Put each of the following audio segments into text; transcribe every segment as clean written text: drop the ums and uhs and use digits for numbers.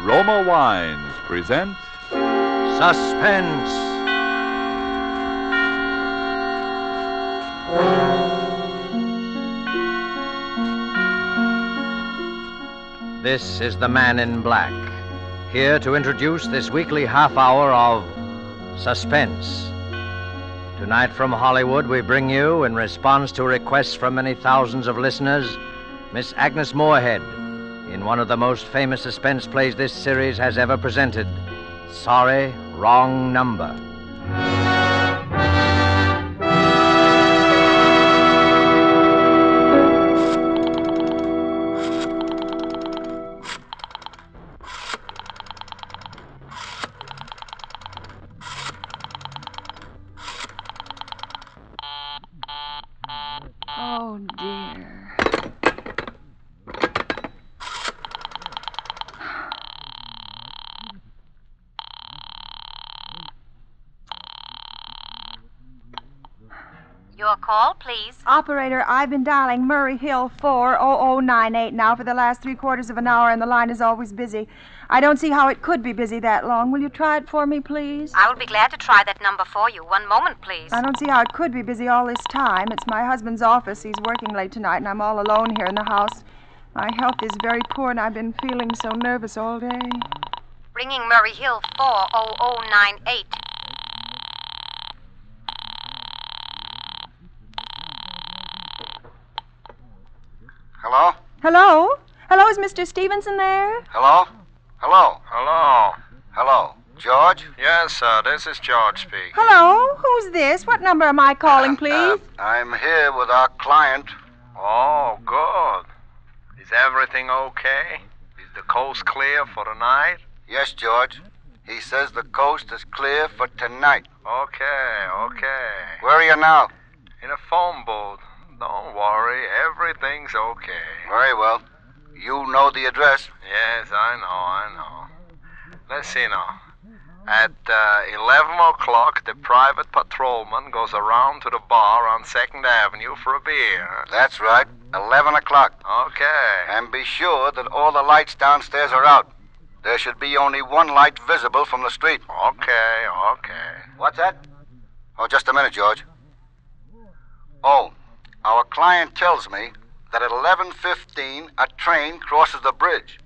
Roma Wines present Suspense. This is the Man in Black, here to introduce this weekly half hour of Suspense. Tonight from Hollywood, we bring you, in response to requests from many thousands of listeners, Miss Agnes Moorehead, in one of the most famous suspense plays this series has ever presented, Sorry, Wrong Number. Oh, dear. Your call, please. Operator, I've been dialing Murray Hill 40098 now for the last 3/4 of an hour, and the line is always busy. I don't see how it could be busy that long. Will you try it for me, please? I will be glad to try that number for you. One moment, please. I don't see how it could be busy all this time. It's my husband's office. He's working late tonight, and I'm all alone here in the house. My health is very poor, and I've been feeling so nervous all day. Ringing Murray Hill 40098. Hello? Hello? Hello, is Mr. Stevenson there? Hello? Hello? Hello. Hello? George? Yes, sir, this is George speaking. Hello? Who's this? What number am I calling, please? I'm here with our client. Oh, good. Is everything okay? Is the coast clear for the night? Yes, George. He says the coast is clear for tonight. Okay. Where are you now? In a phone booth. Don't worry, everything's okay. Very well. You know the address. Yes, I know. Let's see now. At 11 o'clock, the private patrolman goes around to the bar on 2nd Avenue for a beer. That's right. 11 o'clock. Okay. And be sure that all the lights downstairs are out. There should be only one light visible from the street. Okay. What's that? Oh, just a minute, George. Oh, our client tells me that at 11:15 a train crosses the bridge.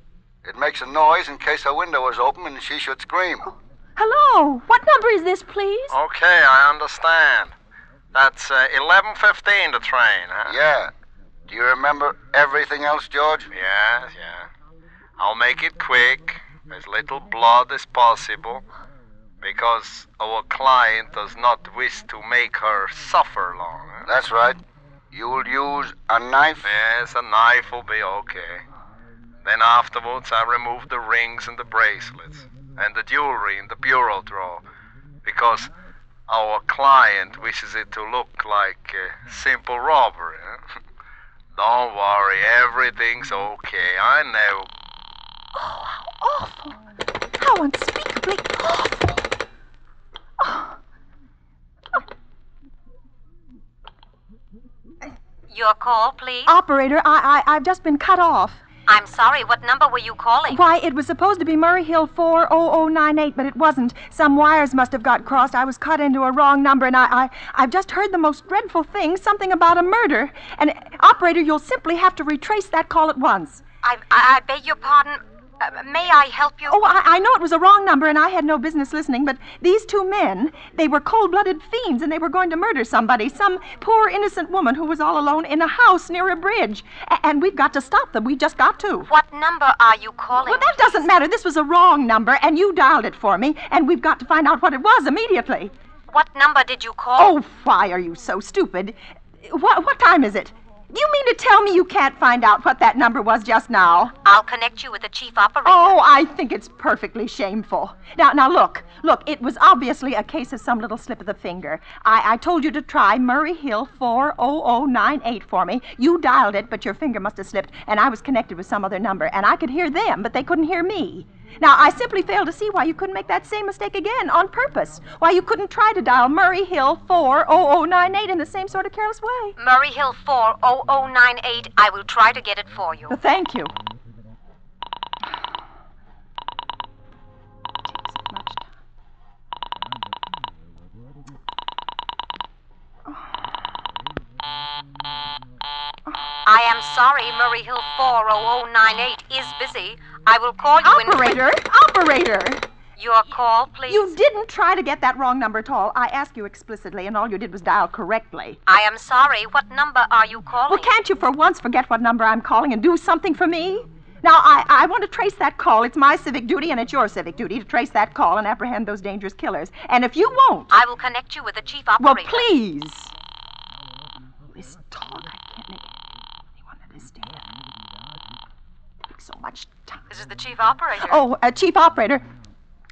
It makes a noise in case her window is open and she should scream. Hello? What number is this, please? Okay, I understand. That's 11:15, the train, huh? Yeah. Do you remember everything else, George? Yes. I'll make it quick, as little blood as possible, because our client does not wish to make her suffer long. Huh? That's right. You'll use a knife? Yes, a knife will be okay. Then afterwards, I remove the rings and the bracelets, and the jewelry in the bureau drawer, because our client wishes it to look like a simple robbery. Huh? Don't worry, everything's okay. I know. Oh, how awful. How unspeakably awful. Oh. Your call, please. Operator, I've just been cut off. I'm sorry, what number were you calling? Why, it was supposed to be Murray Hill 40098, but it wasn't. Some wires must have got crossed. I was cut into a wrong number, and I've just heard the most dreadful thing, something about a murder. And, operator, you'll simply have to retrace that call at once. I beg your pardon. May I help you? Oh, I know it was a wrong number, and I had no business listening, but these two men, they were cold-blooded fiends, and they were going to murder somebody, some poor, innocent woman who was all alone in a house near a bridge. And we've got to stop them. We've just got to. What number are you calling? Well, that doesn't matter. This was a wrong number, and you dialed it for me, and we've got to find out what it was immediately. What number did you call? Oh, why are you so stupid? What time is it? You mean to tell me you can't find out what that number was just now? I'll connect you with the chief operator. Oh, I think it's perfectly shameful. Now, look, it was obviously a case of some little slip of the finger. I told you to try Murray Hill 40098 for me. You dialed it, but your finger must have slipped, and I was connected with some other number, and I could hear them, but they couldn't hear me. Now, I simply fail to see why you couldn't make that same mistake again on purpose. Why you couldn't try to dial Murray Hill 40098 in the same sort of careless way. Murray Hill 40098. I will try to get it for you. Well, thank you. I am sorry, Murray Hill 40098 is busy. I will call you Operator! Your call, please. You didn't try to get that wrong number at all. I asked you explicitly, and all you did was dial correctly. I am sorry. What number are you calling? Well, can't you for once forget what number I'm calling and do something for me? Now, I want to trace that call. It's my civic duty and it's your civic duty to trace that call and apprehend those dangerous killers. And if you won't... I will connect you with the chief operator. Well, please. This talk, I can't make anyone understand. It takes so much time. This is the chief operator. Oh, Chief Operator,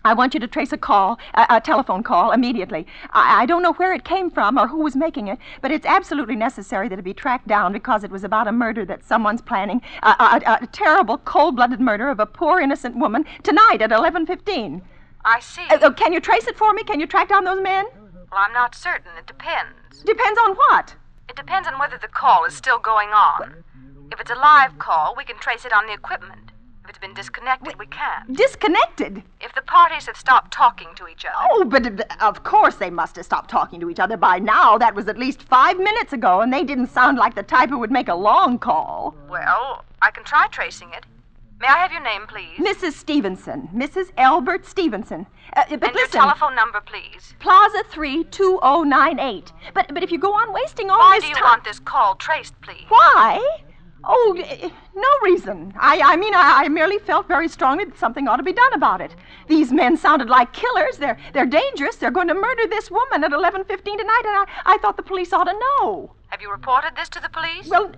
I want you to trace a call, a telephone call, immediately. I don't know where it came from or who was making it, but it's absolutely necessary that it be tracked down because it was about a murder that someone's planning, a terrible, cold-blooded murder of a poor, innocent woman tonight at 11:15. I see. Can you trace it for me? Can you track down those men? Well, I'm not certain. It depends. Depends on what? It depends on whether the call is still going on. If it's a live call, we can trace it on the equipment. If it's been disconnected, we can't. Disconnected? If the parties have stopped talking to each other. Oh, but of course they must have stopped talking to each other by now. That was at least 5 minutes ago, and they didn't sound like the type who would make a long call. Well, I can try tracing it. May I have your name, please? Mrs. Stevenson. Mrs. Albert Stevenson. But and listen, your telephone number, please. Plaza 32098. But if you go on wasting all Why this do you time... want this call traced, please? Why? Oh, no reason. I merely felt very strongly that something ought to be done about it. These men sounded like killers. They're dangerous. They're going to murder this woman at 11:15 tonight, and I thought the police ought to know. Have you reported this to the police? Well,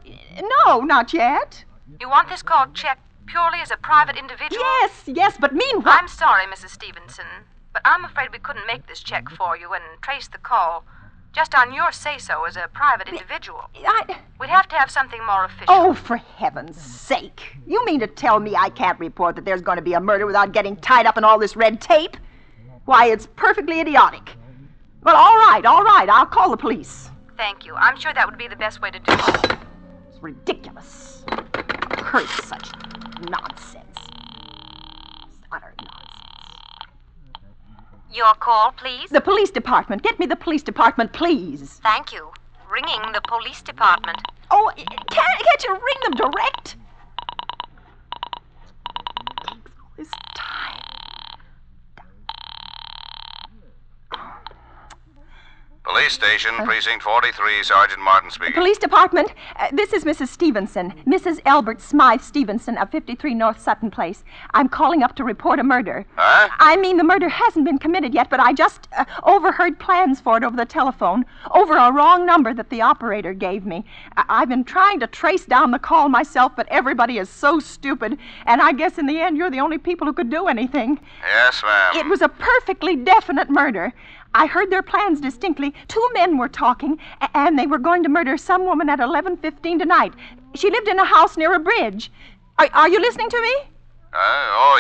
no, not yet. You want this call checked purely as a private individual? Yes, but meanwhile... I'm sorry, Mrs. Stevenson, but I'm afraid we couldn't make this check for you and trace the call just on your say-so as a private individual. We'd have to have something more official. Oh, for heaven's sake. You mean to tell me I can't report that there's going to be a murder without getting tied up in all this red tape? Why, it's perfectly idiotic. Well, all right. I'll call the police. Thank you. I'm sure that would be the best way to do it. It's ridiculous. Curse such nonsense. Utter nonsense. Your call, please? The police department. Get me the police department, please. Thank you. Ringing the police department. Oh, can't you ring them direct? It takes all this time. Police station, precinct 43, Sergeant Martin speaking. Police department, this is Mrs. Stevenson. Mrs. Albert Smythe Stevenson of 53 North Sutton Place. I'm calling up to report a murder. Huh? I mean, the murder hasn't been committed yet, but I just overheard plans for it over the telephone, over a wrong number that the operator gave me. I've been trying to trace down the call myself, but everybody is so stupid, and I guess in the end you're the only people who could do anything. Yes, ma'am. It was a perfectly definite murder. I heard their plans distinctly. 2 men were talking, and they were going to murder some woman at 11:15 tonight. She lived in a house near a bridge. Are you listening to me?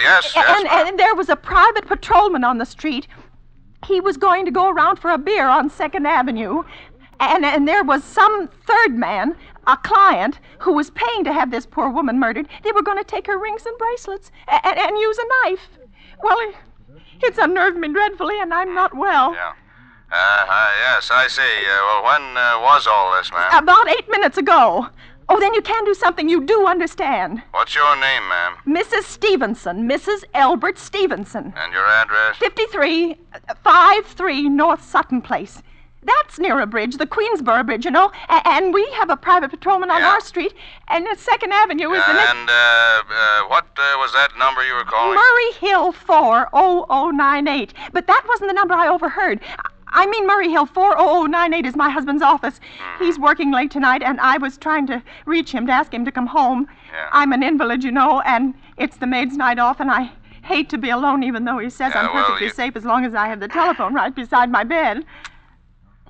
Yes, ma'am. And there was a private patrolman on the street. He was going to go around for a beer on 2nd Avenue. And there was some third man, a client, who was paying to have this poor woman murdered. They were going to take her rings and bracelets and use a knife. Well, it's unnerved me dreadfully, and I'm not well. Yeah. Yes, I see. Well, when was all this, ma'am? About 8 minutes ago. Oh, then you can do something. You do understand. What's your name, ma'am? Mrs. Stevenson. Mrs. Albert Stevenson. And your address? 53 North Sutton Place. That's near a bridge, the Queensboro Bridge, you know. And we have a private patrolman on our street, and 2nd Avenue is the next... And what was that number you were calling? Murray Hill 40098. But that wasn't the number I overheard. I mean, Murray Hill 40098 is my husband's office. He's working late tonight, and I was trying to reach him to ask him to come home. Yeah. I'm an invalid, you know, and it's the maid's night off, and I hate to be alone, even though he says I'm perfectly safe as long as I have the telephone right beside my bed.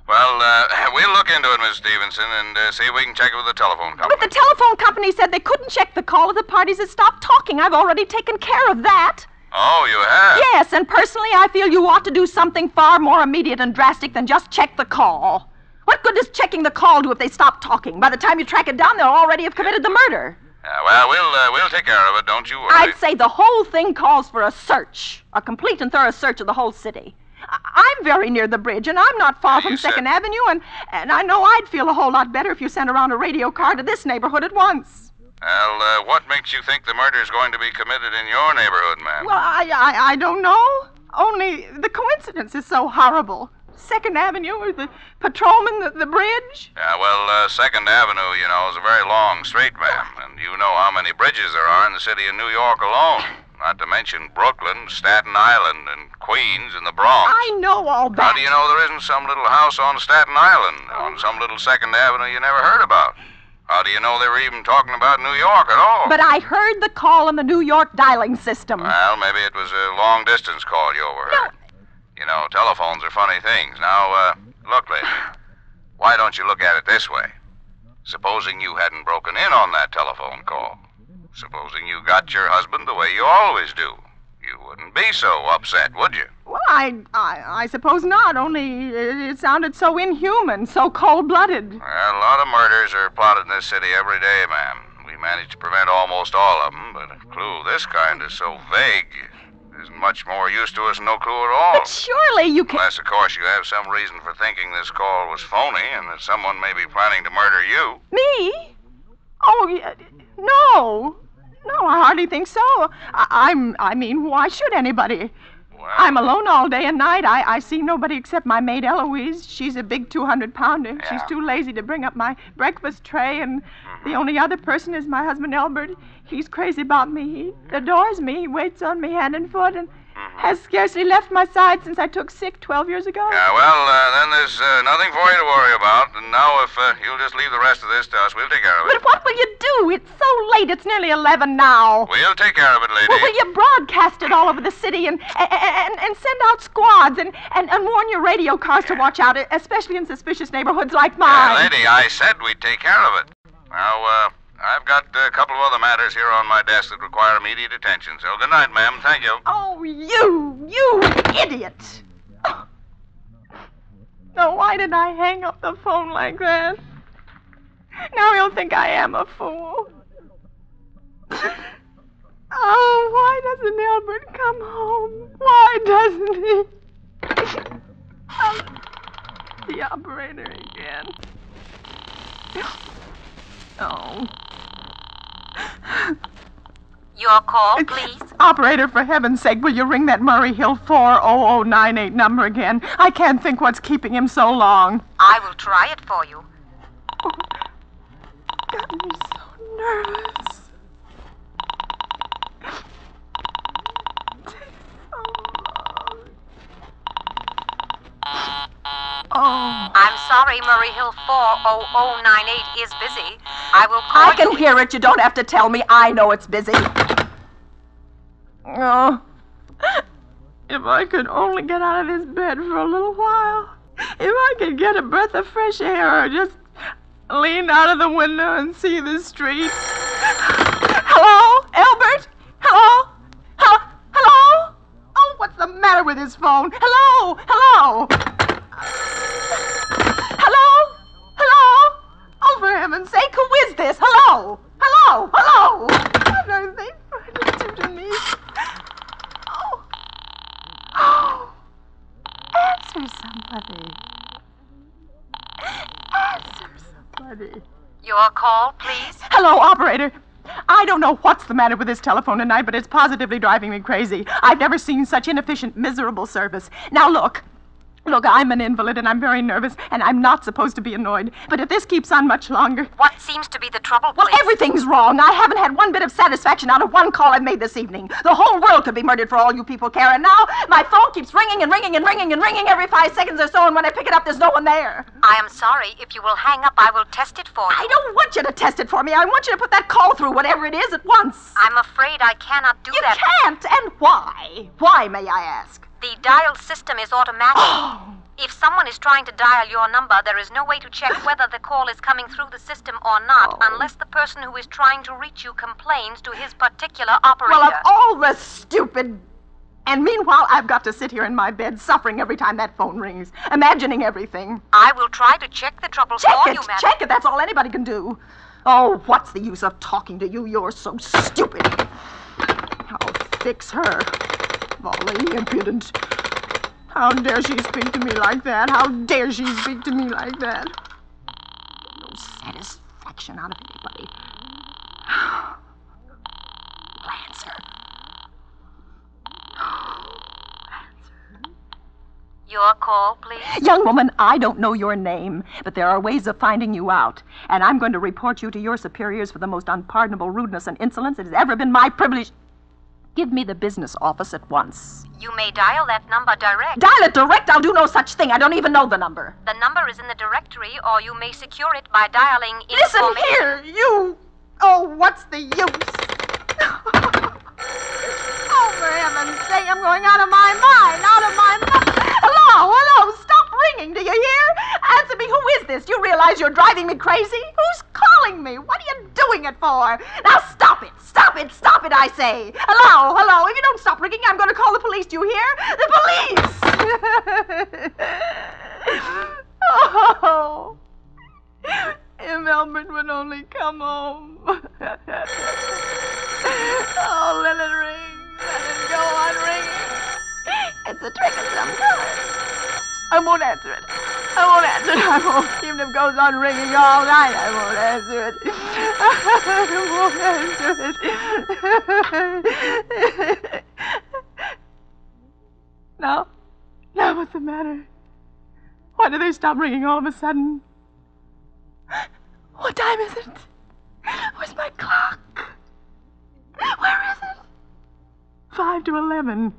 Well, we'll look into it, Miss Stevenson, and see if we can check it with the telephone company. But the telephone company said they couldn't check the call if the parties had stopped talking. I've already taken care of that. Oh, you have? Yes, and personally I feel you ought to do something far more immediate and drastic than just check the call. What good does checking the call do if they stop talking? By the time you track it down, they'll already have committed the murder. Well, we'll take care of it, don't you worry. I'd say the whole thing calls for a search. A complete and thorough search of the whole city. I'm very near the bridge, and I'm not far from 2nd Avenue, and I know I'd feel a whole lot better if you sent around a radio car to this neighborhood at once. Well, what makes you think the murder's going to be committed in your neighborhood, ma'am? Well, I don't know. Only the coincidence is so horrible. 2nd Avenue, or the patrolman, the bridge. Yeah, well, 2nd Avenue, you know, is a very long street, ma'am. And you know how many bridges there are in the city of New York alone. Not to mention Brooklyn, Staten Island, and Queens, and the Bronx. I know all that. How do you know there isn't some little house on Staten Island, on some little 2nd Avenue you never heard about? How do you know they were even talking about New York at all? But I heard the call on the New York dialing system. Well, maybe it was a long-distance call you overheard. You know, telephones are funny things. Now, look, lady, why don't you look at it this way? Supposing you hadn't broken in on that telephone call. Supposing you got your husband the way you always do. You wouldn't be so upset, would you? Well, I suppose not, only it sounded so inhuman, so cold-blooded. Well, a lot of murders are plotted in this city every day, ma'am. We managed to prevent almost all of them, but a clue this kind is so vague. Isn't much more use to us than no clue at all. But surely you can... Unless, of course, you have some reason for thinking this call was phony and that someone may be planning to murder you. Me? Oh, no. No, I hardly think so. I mean, why should anybody? Well, I'm alone all day and night. I see nobody except my maid Eloise. She's a big 200-pounder. Yeah. She's too lazy to bring up my breakfast tray, and the only other person is my husband Albert. He's crazy about me. He adores me. He waits on me hand and foot and has scarcely left my side since I took sick 12 years ago. Yeah, well, then there's nothing for you to worry about. And now if you'll just leave the rest of this to us, we'll take care of it. But what will you do? It's so late. It's nearly 11 now. We'll take care of it, lady. Well, will you broadcast it all over the city and send out squads and warn your radio cars to watch out, especially in suspicious neighborhoods like mine? Lady, I said we'd take care of it. Now, I've got a couple of other matters here on my desk that require immediate attention. So good night, ma'am. Thank you. Oh, you idiot. No, why did I hang up the phone like that? Now he'll think I am a fool. Oh, why doesn't Albert come home? Why doesn't he? The operator again. Oh. Your call, please. Operator, for heaven's sake, will you ring that Murray Hill 40098 number again? I can't think what's keeping him so long. I will try it for you. Oh, got me so nervous. Takes so long. Oh. I'm sorry, Murray Hill 40098 is busy. I will call I can hear it. You don't have to tell me. I know it's busy. Oh. If I could only get out of this bed for a little while. If I could get a breath of fresh air or just lean out of the window and see the street. Hello? Albert? Hello? Hello? Oh, what's the matter with his phone? Hello? Hello? Hello? Hello? Oh, for heaven's sake, who is this? Hello? Hello? Hello? What are they trying to do to me? Oh. Oh. Answer somebody. Answer somebody. Your call, please. Hello, operator. I don't know what's the matter with this telephone tonight, but it's positively driving me crazy. I've never seen such inefficient, miserable service. Now, look, I'm an invalid, and I'm very nervous, and I'm not supposed to be annoyed. But if this keeps on much longer... What seems to be the trouble, Well, please? everything's wrong. I haven't had one bit of satisfaction out of one call I've made this evening. The whole world could be murdered for all you people care, and now my phone keeps ringing and ringing and ringing and ringing every 5 seconds or so, and when I pick it up, there's no one there. I am sorry. If you will hang up, I will test it for you. I don't want you to test it for me. I want you to put that call through, whatever it is, at once. I'm afraid I cannot do You that. can't, and why? Why, may I ask? The dial system is automatic. If someone is trying to dial your number, there is no way to check whether the call is coming through the system or not, unless the person who is trying to reach you complains to his particular operator. Well, of all the stupid... And meanwhile, I've got to sit here in my bed, suffering every time that phone rings, imagining everything. I will try to check the trouble for you, madam. Check it, that's all anybody can do. Oh, what's the use of talking to you? You're so stupid. I'll fix her. Volley, impudent. How dare she speak to me like that? How dare she speak to me like that? No satisfaction out of anybody. Lancer. Your call, please. Young woman, I don't know your name, but there are ways of finding you out. And I'm going to report you to your superiors for the most unpardonable rudeness and insolence it has ever been my privilege. Give me the business office at once. You may dial that number direct. Dial it direct? I'll do no such thing. I don't even know the number. The number is in the directory, or you may secure it by dialing Listen information. here, you... Oh, what's the use? Oh, for heaven's sake, I'm going out of my mind, out of my mind. Hello, stop ringing, do you hear? Answer me, who is this? You realize you're driving me crazy? Who's calling me? What are you doing it for? Now stop it, I say. Hello, if you don't stop ringing, I'm going to call the police, do you hear? The police! Oh, if Albert would only come home. Oh, let it ring, let it go on ringing. It's a trick of some kind. I won't answer it. I won't. Even if it goes on ringing all night, I won't answer it. Now what's the matter? Why do they stop ringing all of a sudden? What time is it? Where's my clock? Where is it? 5 to 11.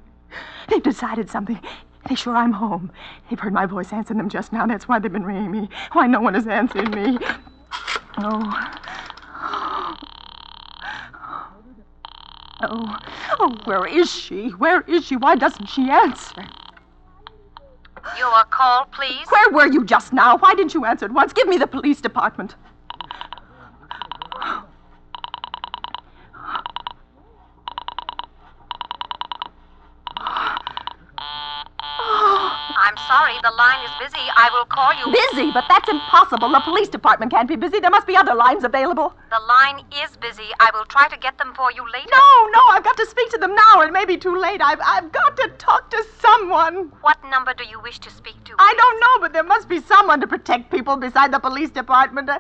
They've decided something. They're sure I'm home. They've heard my voice answering them just now. That's why they've been ringing me. Why no one has answered me. Oh, where is she? Where is she? Why doesn't she answer? Your call, please. Where were you just now? Why didn't you answer at once? Give me the police department. I'm sorry, the line is busy. I will call you. Busy? But that's impossible. The police department can't be busy. There must be other lines available. The line is busy. I will try to get them for you later. No, I've got to speak to them now. It may be too late. I've got to talk to someone. What number do you wish to speak to? I don't know, but there must be someone to protect people beside the police department. A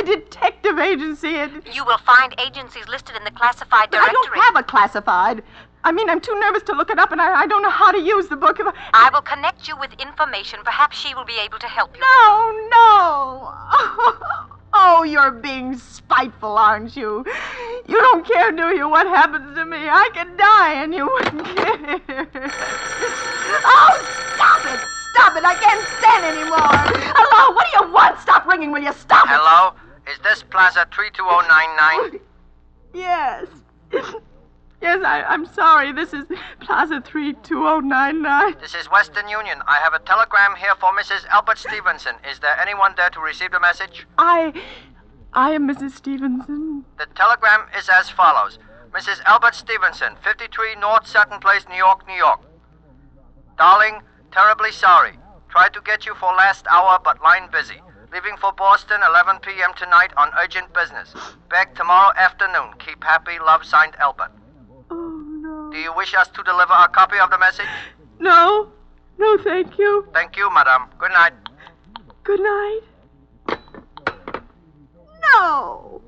detective agency. You will find agencies listed in the classified But I directory. don't have a classified. I mean, I'm too nervous to look it up, and I don't know how to use the book. I will connect you with information. Perhaps she will be able to help you. No. Oh, you're being spiteful, aren't you? You don't care, do you, what happens to me? I could die, and you wouldn't care. Oh, stop it. I can't stand anymore. Hello, what do you want? Stop ringing, will you? Stop it. Hello? Is this Plaza 32099? Yes. Yes, I'm sorry. This is Plaza 32099. This is Western Union. I have a telegram here for Mrs. Albert Stevenson. Is there anyone there to receive the message? I am Mrs. Stevenson. The telegram is as follows. Mrs. Albert Stevenson, 53 North Sutton Place, New York, New York. Darling, terribly sorry. Tried to get you for last hour, but line busy. Leaving for Boston, 11 p.m. tonight on urgent business. Back tomorrow afternoon. Keep happy. Love, signed Albert. Oh, no. Do you wish us to deliver a copy of the message? No, thank you. Thank you, madam. Good night. Good night. No.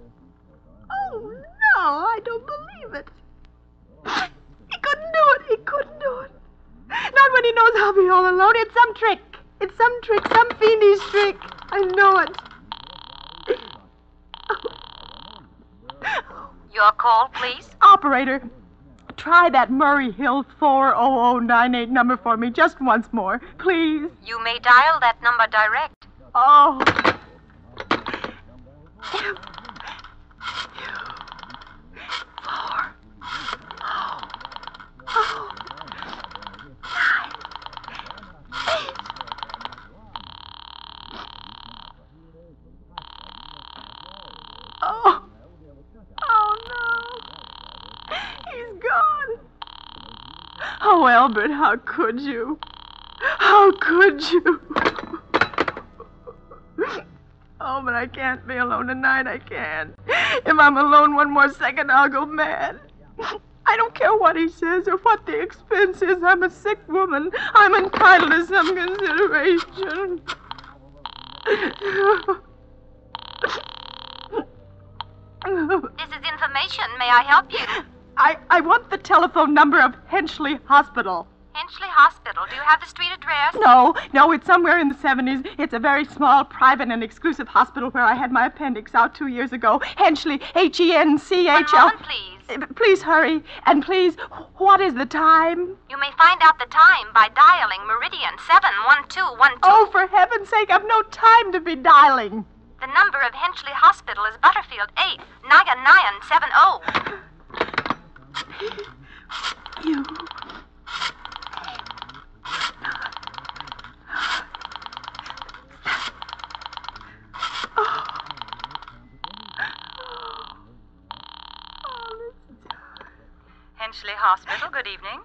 Oh, no, I don't believe it. He couldn't do it. Not when he knows I'll be all alone. It's some trick, some fiendish trick. I know it. Your call, please. Operator, try that Murray Hill 40098 number for me just once more, please. You may dial that number direct. Oh. Oh, Albert, how could you? How could you? Oh, but I can't be alone tonight. I can't. If I'm alone one more second, I'll go mad. I don't care what he says or what the expense is. I'm a sick woman. I'm entitled to some consideration. This is information. May I help you? I want the telephone number of Henchley Hospital. Henchley Hospital. Do you have the street address? No, it's somewhere in the 70s. It's a very small, private, and exclusive hospital where I had my appendix out 2 years ago. Henchley, Henchel. One moment, please. Please hurry. And please, what is the time? You may find out the time by dialing Meridian 71212. Oh, for heaven's sake, I've no time to be dialing. The number of Henchley Hospital is Butterfield 89970. You. Henchley Hospital, good evening.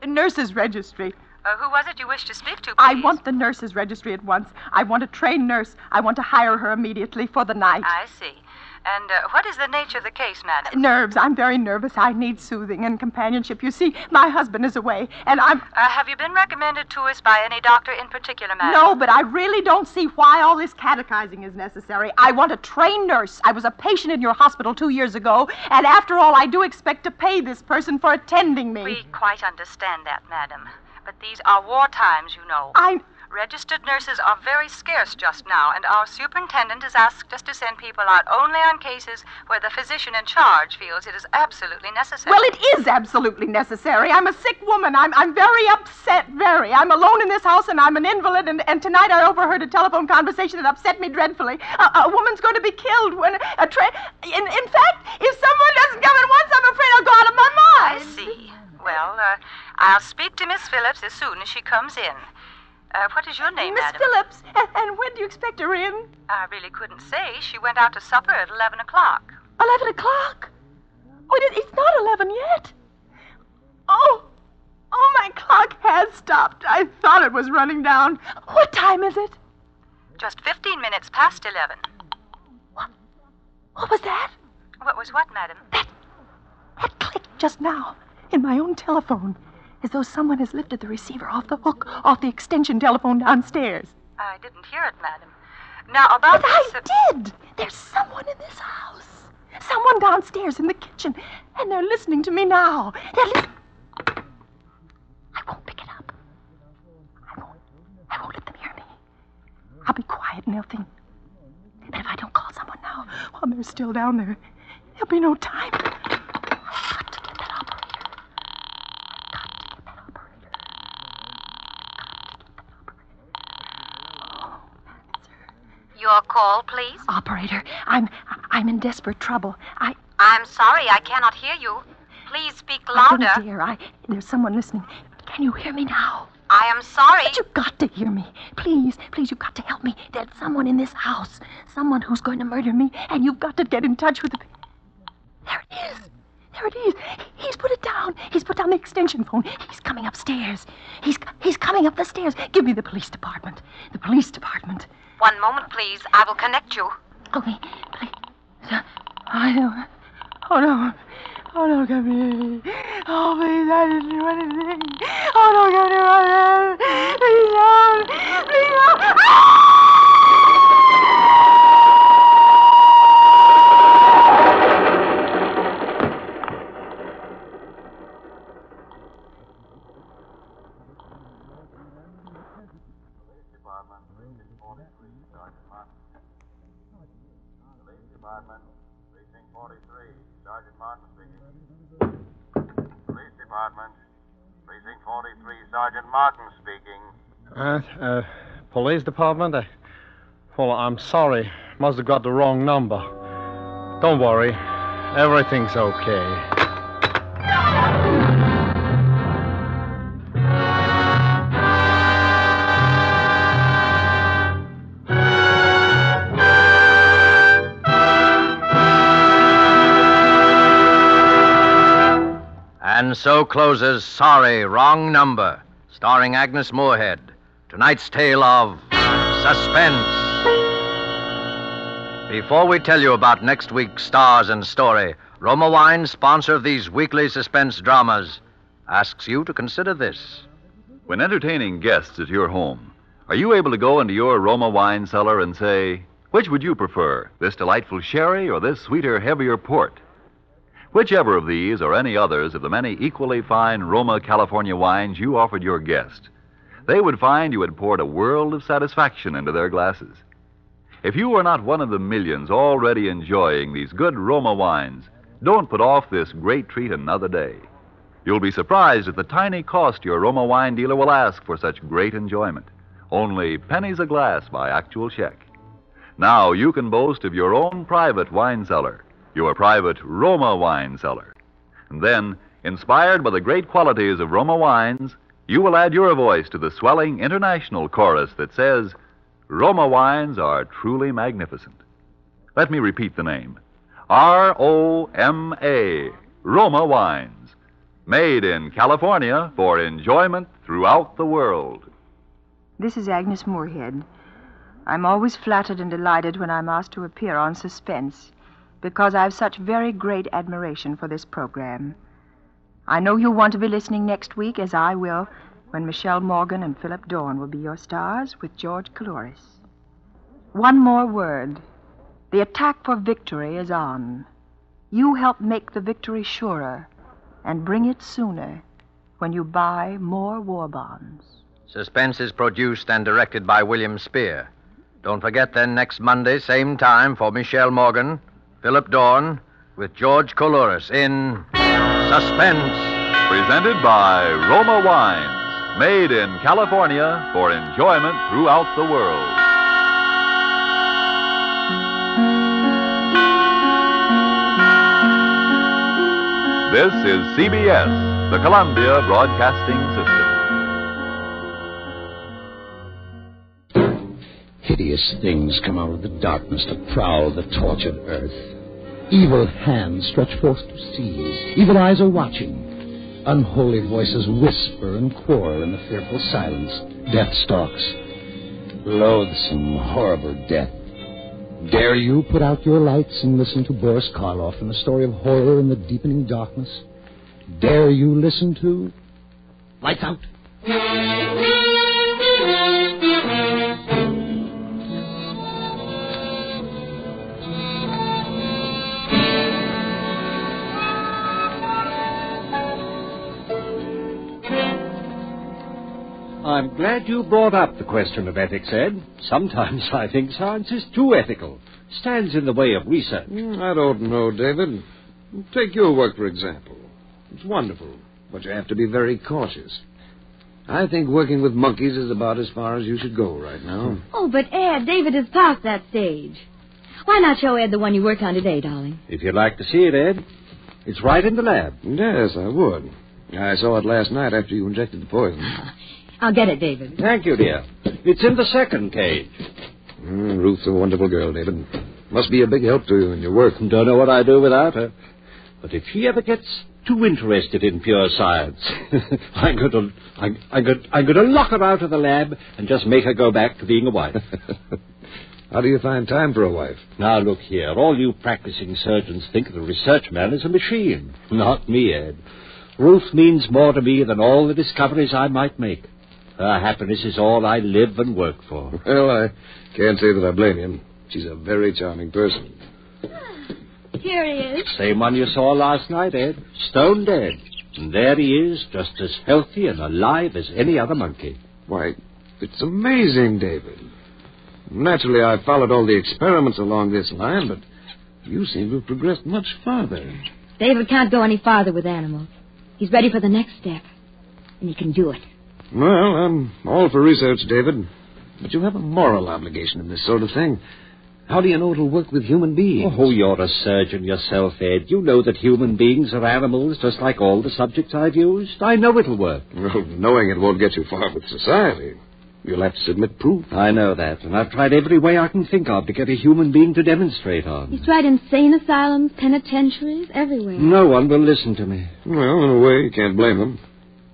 Nurses' registry. Who was it you wished to speak to, please? I want the nurses' registry at once. I want a trained nurse. I want to hire her immediately for the night. I see. And what is the nature of the case, madam? Nerves. I'm very nervous. I need soothing and companionship. You see, my husband is away, and I'm... Have you been recommended to us by any doctor in particular, madam? No, but I really don't see why all this catechizing is necessary. I want a trained nurse. I was a patient in your hospital 2 years ago, and after all, I do expect to pay this person for attending me. We quite understand that, madam. But these are war times, you know. Registered nurses are very scarce just now, and our superintendent has asked us to send people out only on cases where the physician in charge feels it is absolutely necessary. Well, it is absolutely necessary. I'm a sick woman. I'm very upset, very. I'm alone in this house, and I'm an invalid, and tonight I overheard a telephone conversation that upset me dreadfully. A woman's going to be killed when a train... In fact, if someone doesn't come at once, I'm afraid I'll go out of my mind. I see. Well, I'll speak to Miss Phillips as soon as she comes in. What is your name, Miss madam? Phillips. And when do you expect her in? I really couldn't say. She went out to supper at 11 o'clock. 11 o'clock? Oh, it's not 11 yet. Oh, my clock has stopped. I thought it was running down. What time is it? Just 15 minutes past 11. What was that? What was what, madam? That clicked just now in my own telephone, as though someone has lifted the receiver off the hook, off the extension telephone downstairs. I didn't hear it, madam. Now, about But this... I did. There's someone in this house. Someone downstairs in the kitchen, and they're listening to me now. I won't pick it up. I won't let them hear me. I'll be quiet and they'll think. But if I don't call someone now, while they're still down there, there'll be no time. I've got to get that operator. Oh, answer. Your call, please. Operator, I'm in desperate trouble. I'm sorry, I cannot hear you. Please speak I louder. don't dare. There's someone listening. Can you hear me now? I am sorry. But you've got to hear me. Please, you've got to help me. There's someone in this house. Someone who's going to murder me, and you've got to get in touch with the... There it is. He's put it down. He's put down the extension phone. He's coming upstairs. He's coming up the stairs. Give me the police department. The police department. One moment, please. I will connect you. Okay, please. I don't... Oh, no. Oh, don't come here. Oh, please, I didn't do anything. Oh, don't come near me. Please don't. Please don't. Police Department, Precinct 43, Sergeant Martin speaking. Police Department, Precinct 43, Sergeant Martin speaking. Police department? Well, I'm sorry. Must have got the wrong number. Don't worry. Everything's okay. And so closes Sorry, Wrong Number, starring Agnes Moorehead. Tonight's tale of suspense. Before we tell you about next week's stars and story, Roma Wine, sponsor of these weekly suspense dramas, asks you to consider this. When entertaining guests at your home, are you able to go into your Roma wine cellar and say, which would you prefer, this delightful sherry or this sweeter, heavier port? Whichever of these or any others of the many equally fine Roma California wines you offered your guest, they would find you had poured a world of satisfaction into their glasses. If you are not one of the millions already enjoying these good Roma wines, don't put off this great treat another day. You'll be surprised at the tiny cost your Roma wine dealer will ask for such great enjoyment. Only pennies a glass by actual check. Now you can boast of your own private wine cellar, your private Roma wine cellar. And then, inspired by the great qualities of Roma wines, you will add your voice to the swelling international chorus that says, Roma wines are truly magnificent. Let me repeat the name. R-O-M-A, Roma Wines. Made in California for enjoyment throughout the world. This is Agnes Moorhead. I'm always flattered and delighted when I'm asked to appear on Suspense, because I've such very great admiration for this program. I know you'll want to be listening next week, as I will, when Michelle Morgan and Philip Dorn will be your stars with George Coulouris. One more word. The attack for victory is on. You help make the victory surer and bring it sooner when you buy more war bonds. Suspense is produced and directed by William Spear. Don't forget then next Monday, same time, for Michelle Morgan, Philip Dorn, with George Coulouris in Suspense. Presented by Roma Wines. Made in California for enjoyment throughout the world. This is CBS, the Columbia Broadcasting System. Hideous things come out of the darkness to prowl the tortured earth. Evil hands stretch forth to seize. Evil eyes are watching. Unholy voices whisper and quarrel in the fearful silence. Death stalks. Loathsome, horrible death. Dare you put out your lights and listen to Boris Karloff in the story of horror in the deepening darkness? Dare you listen to Lights Out? I'm glad you brought up the question of ethics, Ed. Sometimes I think science is too ethical. Stands in the way of research. I don't know, David. Take your work, for example. It's wonderful, but you have to be very cautious. I think working with monkeys is about as far as you should go right now. Oh, but Ed, David is past that stage. Why not show Ed the one you worked on today, darling? If you'd like to see it, Ed, it's right in the lab. Yes, I would. I saw it last night after you injected the poison. I'll get it, David. Thank you, dear. It's in the second cage. Ruth's a wonderful girl, David. Must be a big help to you in your work. Don't know what I'd do without her. But if she ever gets too interested in pure science, I'm going to lock her out of the lab and just make her go back to being a wife. How do you find time for a wife? Now, look here. All you practicing surgeons think the research man is a machine. Not me, Ed. Ruth means more to me than all the discoveries I might make. Her happiness is all I live and work for. Well, I can't say that I blame you. She's a very charming person. Here he is. Same one you saw last night, Ed. Stone dead. And there he is, just as healthy and alive as any other monkey. Why, it's amazing, David. Naturally, I followed all the experiments along this line, but you seem to have progressed much farther. David can't go any farther with animals. He's ready for the next step. And he can do it. Well, I'm all for research, David. But you have a moral obligation in this sort of thing. How do you know it'll work with human beings? Oh, you're a surgeon yourself, Ed. You know that human beings are animals, just like all the subjects I've used. I know it'll work. Well, knowing it won't get you far with society. You'll have to submit proof. I know that, and I've tried every way I can think of to get a human being to demonstrate on. He's tried insane asylums, penitentiaries, everywhere. No one will listen to me. Well, in a way, you can't blame them.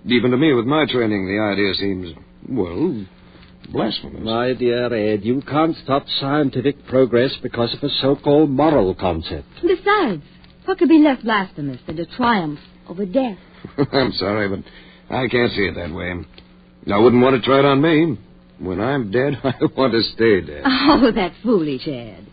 Even to me, with my training, the idea seems, well, blasphemous. My dear Ed, you can't stop scientific progress because of a so-called moral concept. Besides, what could be less blasphemous than to triumph over death? I'm sorry, but I can't see it that way. I wouldn't want to try it on me. When I'm dead, I want to stay dead. Oh, that's foolish, Ed.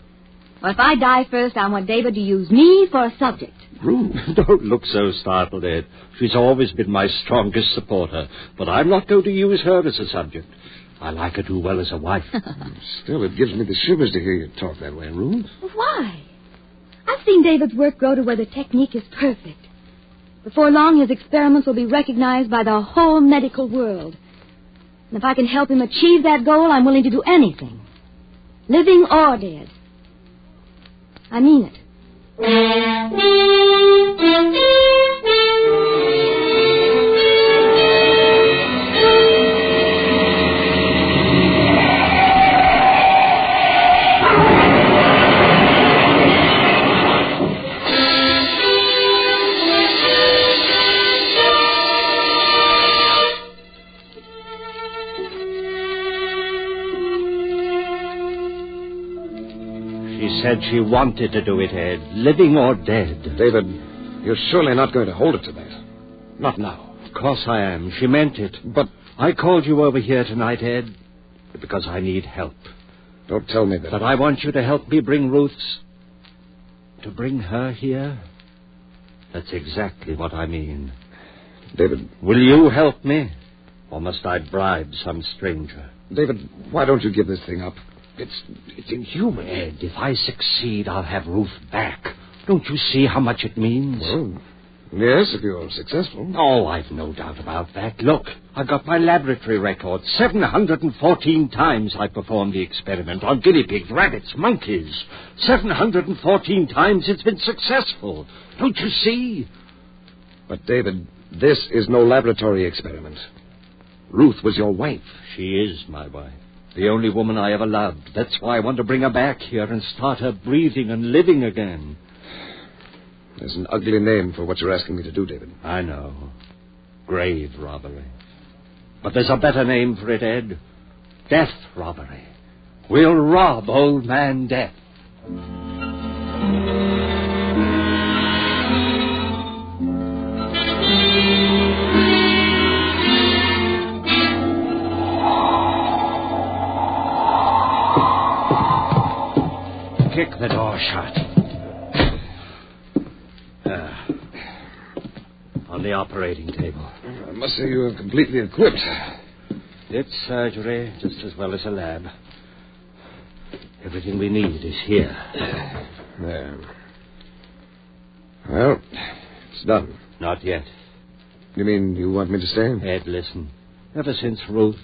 Well, if I die first, I want David to use me for a subject. Ruth, don't look so startled, Ed. She's always been my strongest supporter, but I'm not going to use her as a subject. I like her too well as a wife. Still, it gives me the shivers to hear you talk that way, Ruth. Why? I've seen David's work grow to where the technique is perfect. Before long, his experiments will be recognized by the whole medical world. And if I can help him achieve that goal, I'm willing to do anything. Living or dead. I mean it. She said she wanted to do it, Ed, living or dead. David, you're surely not going to hold it to that. Not now. Of course I am. She meant it. But I called you over here tonight, Ed, because I need help. Don't tell me that. But I want you to help me bring Ruth's... To bring her here? That's exactly what I mean. David... Will you help me? Or must I bribe some stranger? David, why don't you give this thing up? It's inhuman. Ed, if I succeed, I'll have Ruth back. Don't you see how much it means? Well, yes, if you're successful. Oh, I've no doubt about that. Look, I've got my laboratory record. 714 times I performed the experiment on guinea pigs, rabbits, monkeys. 714 times it's been successful. Don't you see? But, David, this is no laboratory experiment. Ruth was your wife. She is my wife. The only woman I ever loved. That's why I want to bring her back here and start her breathing and living again. There's an ugly name for what you're asking me to do, David. I know. Grave robbery. But there's a better name for it, Ed. Death robbery. We'll rob old man Death. Kick the door shut. On the operating table. I must say you are completely equipped. It's surgery just as well as a lab. Everything we need is here. There. Well, it's done. Not yet. You mean you want me to stay? Ed, listen. Ever since Ruth...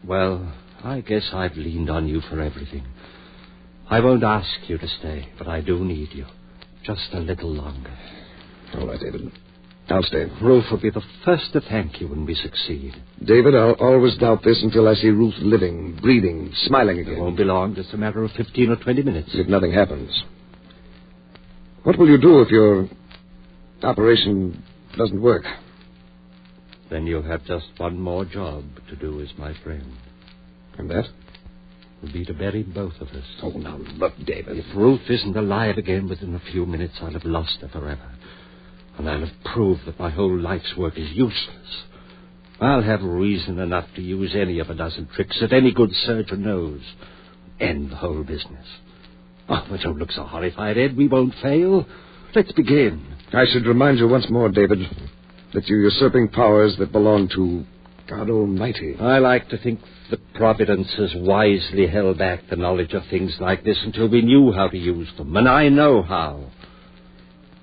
Well, I guess I've leaned on you for everything. I won't ask you to stay, but I do need you. Just a little longer. All right, David. I'll stay. Ruth will be the first to thank you when we succeed. David, I'll always doubt this until I see Ruth living, breathing, smiling again. It won't be long. Just a matter of 15 or 20 minutes. If nothing happens. What will you do if your operation doesn't work? Then you'll have just one more job to do as my friend. And that? Will be to bury both of us. Oh, now look, David. If Ruth isn't alive again within a few minutes, I'll have lost her forever. And I'll have proved that my whole life's work is useless. I'll have reason enough to use any of a dozen tricks that any good surgeon knows. End the whole business. Oh, but don't look so horrified, Ed. We won't fail. Let's begin. I should remind you once more, David, that you're usurping powers that belong to God Almighty. I like to think that Providence has wisely held back the knowledge of things like this until we knew how to use them, and I know how.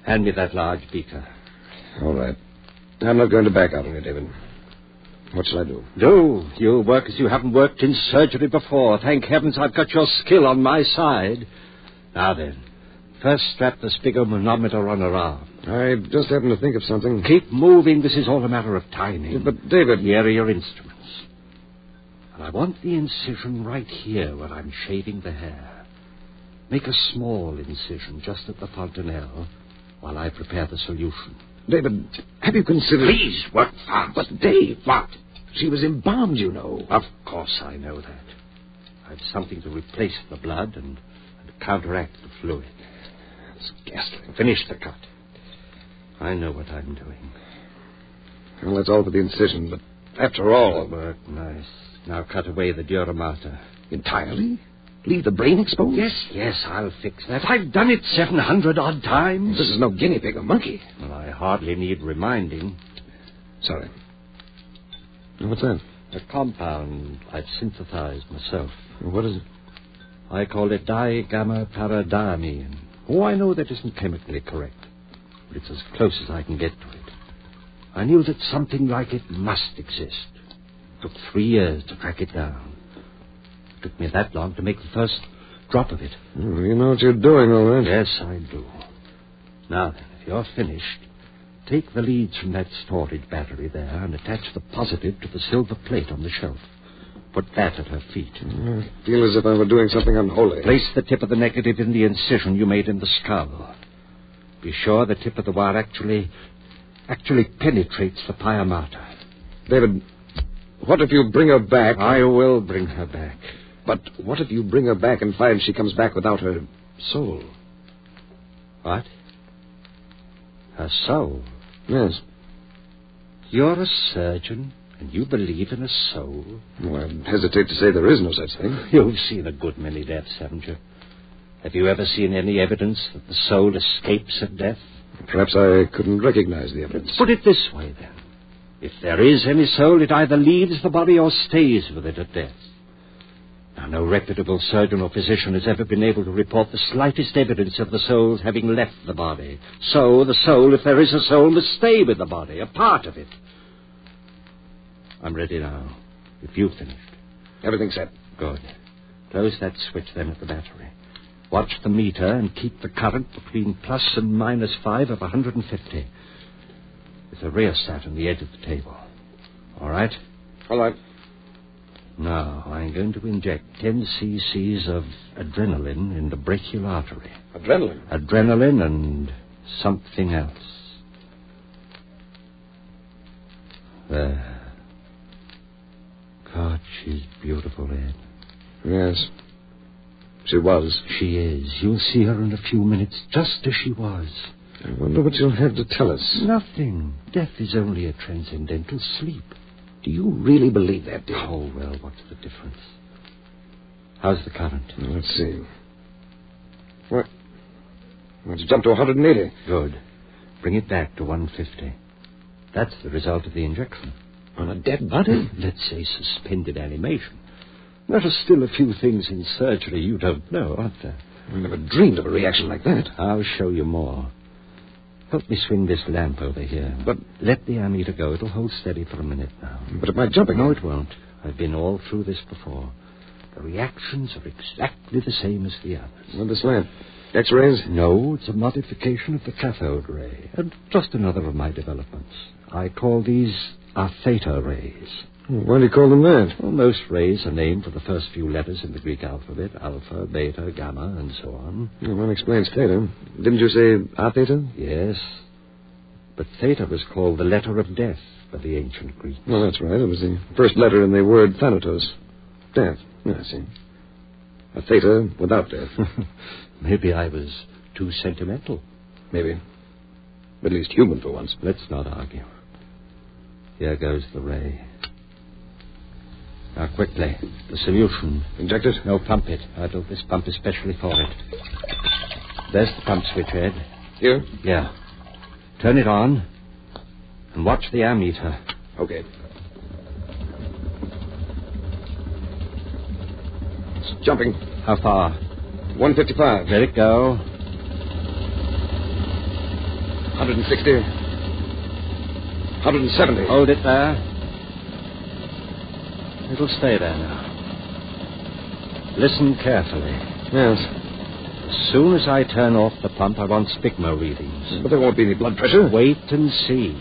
Hand me that large beaker. All right. I'm not going to back out on you, David. What shall I do? Do. You'll work as you haven't worked in surgery before. Thank heavens I've got your skill on my side. Now then, first strap the sphygmomanometer on her arm. I just happened to think of something. Keep moving. This is all a matter of timing. Yeah, but, David... Here are your instruments. And I want the incision right here where I'm shaving the hair. Make a small incision just at the fontanelle while I prepare the solution. David, have you considered... Please, work fast. But, Dave... What? She was embalmed, you know. Of course I know that. I've something to replace the blood and counteract the fluid. It's ghastly. Finish the cut. I know what I'm doing. Well, that's all for the incision, but after all... Work nice. Now cut away the dura mater. Entirely? Leave the brain exposed? Yes, I'll fix that. I've done it 700-odd times. This is no guinea pig or monkey. Well, I hardly need reminding. Sorry. What's that? A compound I've synthesized myself. What is it? I call it digamma-paradiamine. Oh, I know that isn't chemically correct, but it's as close as I can get to it. I knew that something like it must exist. It took 3 years to track it down. It took me that long to make the first drop of it. Oh, you know what you're doing, all right. Yes, I do. Now then, if you're finished, take the leads from that storage battery there and attach the positive to the silver plate on the shelf. Put that at her feet. I feel as if I were doing something unholy. Place the tip of the negative in the incision you made in the skull. Be sure the tip of the wire actually penetrates the pia mater. David, what if you bring her back? I will bring her back. But what if you bring her back and find she comes back without her soul? What? Her soul? Yes. You're a surgeon, and you believe in a soul? Well, I hesitate to say there is no such thing. You've seen a good many deaths, haven't you? Have you ever seen any evidence that the soul escapes at death? Perhaps I couldn't recognize the evidence. Put it this way, then. If there is any soul, it either leaves the body or stays with it at death. Now, no reputable surgeon or physician has ever been able to report the slightest evidence of the soul's having left the body. So, the soul, if there is a soul, must stay with the body, a part of it. I'm ready now, if you've finished. Everything's set. Good. Close that switch then at the battery. Watch the meter and keep the current between plus and minus 5 of 150. There's a rheostat on the edge of the table. All right? All right. Now, I'm going to inject 10 cc's of adrenaline in the brachial artery. Adrenaline? Adrenaline and something else. There. God, she's beautiful, Ed. Yes. She was. She is. You'll see her in a few minutes, just as she was. I wonder what you'll have to tell us. Nothing. Death is only a transcendental sleep. Do you really believe that, dear? Oh, well, what's the difference? How's the current? Let's see. What? Well, it's jumped to 180. Good. Bring it back to 150. That's the result of the injection. On a dead body? Let's say suspended animation. There are still a few things in surgery you don't know, aren't there? I never dreamed of a reaction like that. I'll show you more. Help me swing this lamp over here. But let the ammeter go. It'll hold steady for a minute now. But it might jump again. No, it won't. I've been all through this before. The reactions are exactly the same as the others. Well, this lamp? X-rays? No, it's a modification of the cathode ray. And just another of my developments. I call these theta rays. Why do you call them that? Well, most rays are named for the first few letters in the Greek alphabet. Alpha, beta, gamma, and so on. Well, that explains theta. Didn't you say theta? Yes. But theta was called the letter of death by the ancient Greeks. Well, that's right. It was the first letter in the word thanatos. Death. Yeah, I see. A theta without death. Maybe I was too sentimental. Maybe. At least human for once. Let's not argue. Here goes the ray. Now, quickly, the solution. Inject it? No, pump it. I built this pump especially for it. There's the pump switch, Ed. Here? Yeah. Turn it on and watch the ammeter. Okay. It's jumping. How far? 155. Let it go. 160. 170. Hold it there. It'll stay there now. Listen carefully. Yes. As soon as I turn off the pump, I want sphygma readings. But there won't be any blood pressure. Wait and see.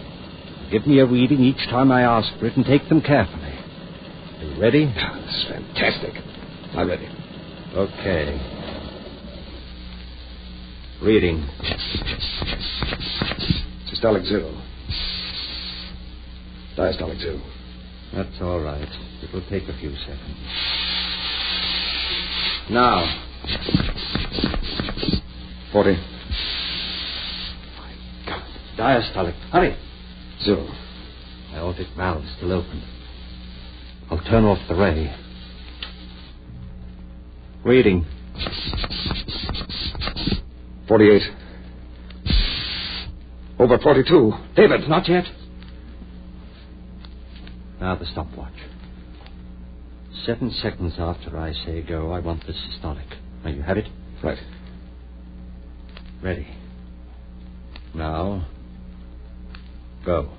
Give me a reading each time I ask for it and take them carefully. Are you ready? This is fantastic. I'm ready. Okay. Reading. Systolic 0. Diastolic 2. That's all right. It will take a few seconds. Now. 40. My God. Diastolic. Hurry. 0. Aortic valve still open. I'll turn off the ray. Reading. 48. Over 42. David. Not yet. Now the stopwatch. 7 seconds after I say go, I want the systolic. Now you have it? Right. Ready. Now, go.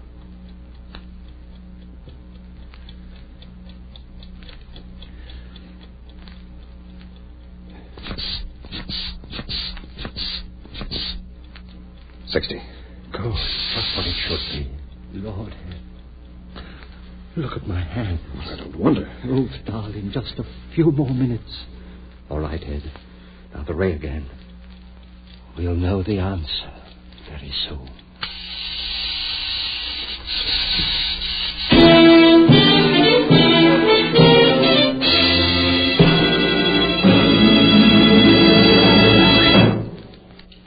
$60. Good. Just what it should be. Lord, look at my hand. I don't wonder. Oh, darling, just a few more minutes. All right, Ed. Now the ray again. We'll know the answer very soon.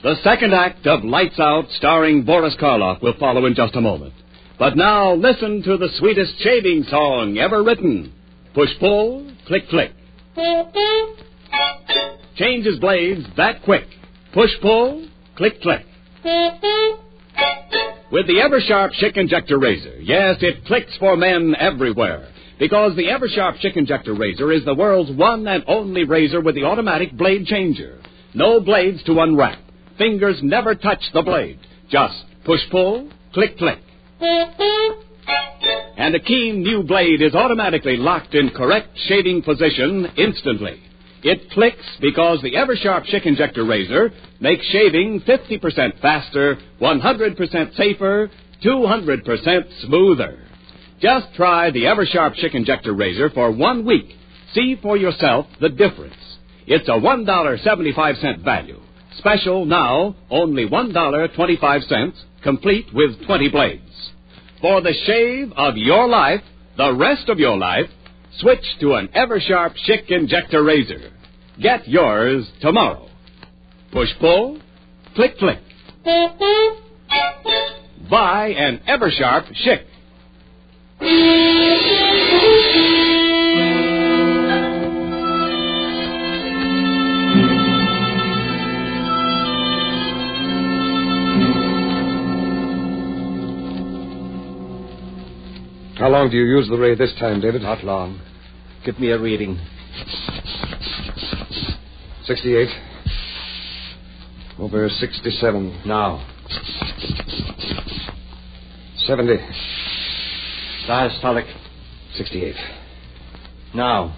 The second act of Lights Out, starring Boris Karloff, will follow in just a moment. But now, listen to the sweetest shaving song ever written. Push-pull, click-click. Changes blades that quick. Push-pull, click-click. With the Eversharp Schick Injector Razor, yes, it clicks for men everywhere. Because the Eversharp Schick Injector Razor is the world's one and only razor with the automatic blade changer. No blades to unwrap. Fingers never touch the blade. Just push-pull, click-click. And a keen new blade is automatically locked in correct shaving position instantly. It clicks because the Eversharp Schick Injector Razor makes shaving 50% faster, 100% safer, 200% smoother. Just try the Eversharp Schick Injector Razor for 1 week. See for yourself the difference. It's a $1.75 value. Special now, only $1.25, complete with 20 blades. For the shave of your life, the rest of your life, switch to an Eversharp Schick Injector Razor. Get yours tomorrow. Push-pull, click-click. Buy an Eversharp Schick. How long do you use the ray this time, David? Not long. Give me a reading. 68. Over 67. Now. 70. Diastolic. 68. Now.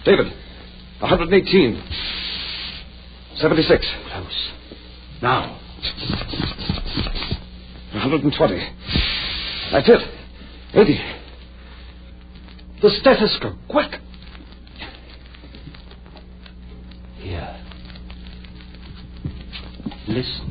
David, 118. 76. Close. Now. 120. That's it. 80. The stethoscope. Quick. Here. Listen.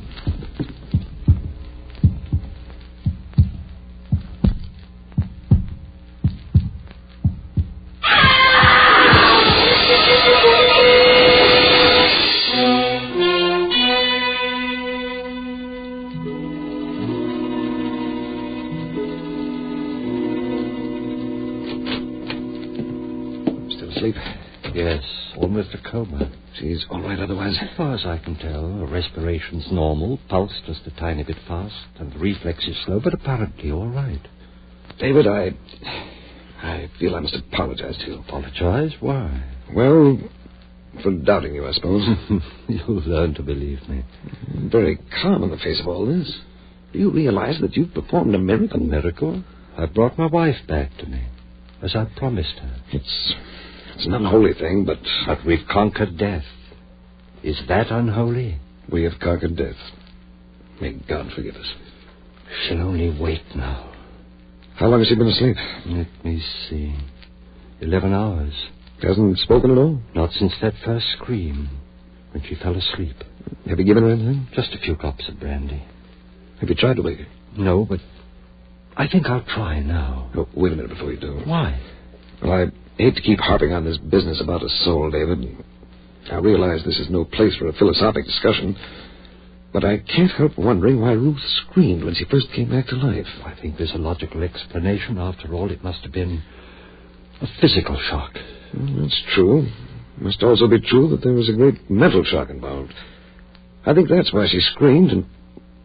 Asleep? Yes, almost a coma. She's all right otherwise? As far as I can tell, her respiration's normal, pulse just a tiny bit fast, and the reflex is slow, but apparently all right. David, I feel I must apologize to you. Apologize? Why? Well, for doubting you, I suppose. You'll learn to believe me. Very calm in the face of all this. Do you realize that you've performed a miracle? A miracle? I brought my wife back to me, as I promised her. It's an unholy thing, but... But we've conquered death. Is that unholy? We have conquered death. May God forgive us. She'll only wait now. How long has she been asleep? Let me see. 11 hours. Hasn't spoken at all? Not since that first scream, when she fell asleep. Have you given her anything? Just a few drops of brandy. Have you tried to wake her? No, but I think I'll try now. Oh, wait a minute before you do. Why? Well, I hate to keep harping on this business about a soul, David. I realize this is no place for a philosophic discussion, but I can't help wondering why Ruth screamed when she first came back to life. I think there's a logical explanation. After all, it must have been a physical shock. That's true. It must also be true that there was a great mental shock involved. I think that's why she screamed, and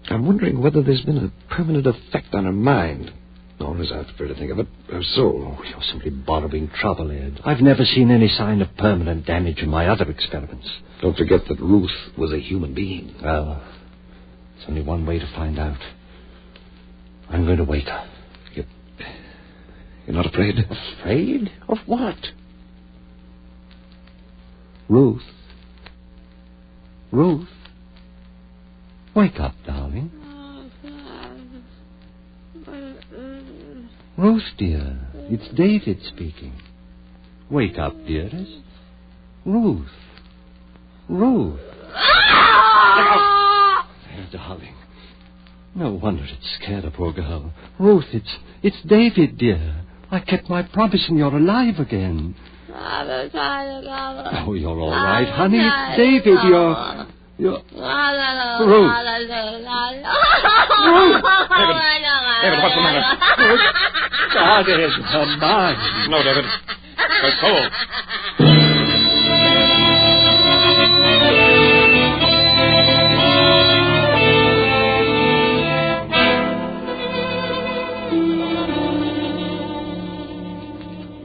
I'm wondering whether there's been a permanent effect on her mind. Or, as I prefer to think of it, her soul. Oh, you're simply borrowing trouble, Ed. I've never seen any sign of permanent damage in my other experiments. Don't forget that Ruth was a human being. Well, there's only one way to find out. I'm going to wake her. You're not afraid? Afraid? Of what? Ruth. Ruth. Wake up, darling. Ruth, dear. It's David speaking. Wake up, dearest. Ruth. Ruth. There, darling. No wonder it scared the poor girl. Ruth, it's David, dear. I kept my promise and you're alive again. Oh, you're all right, honey. It's David. You're... Ruth. Ruth. David, what's the matter? Ruth. God, it is her mind. No, David. Her soul.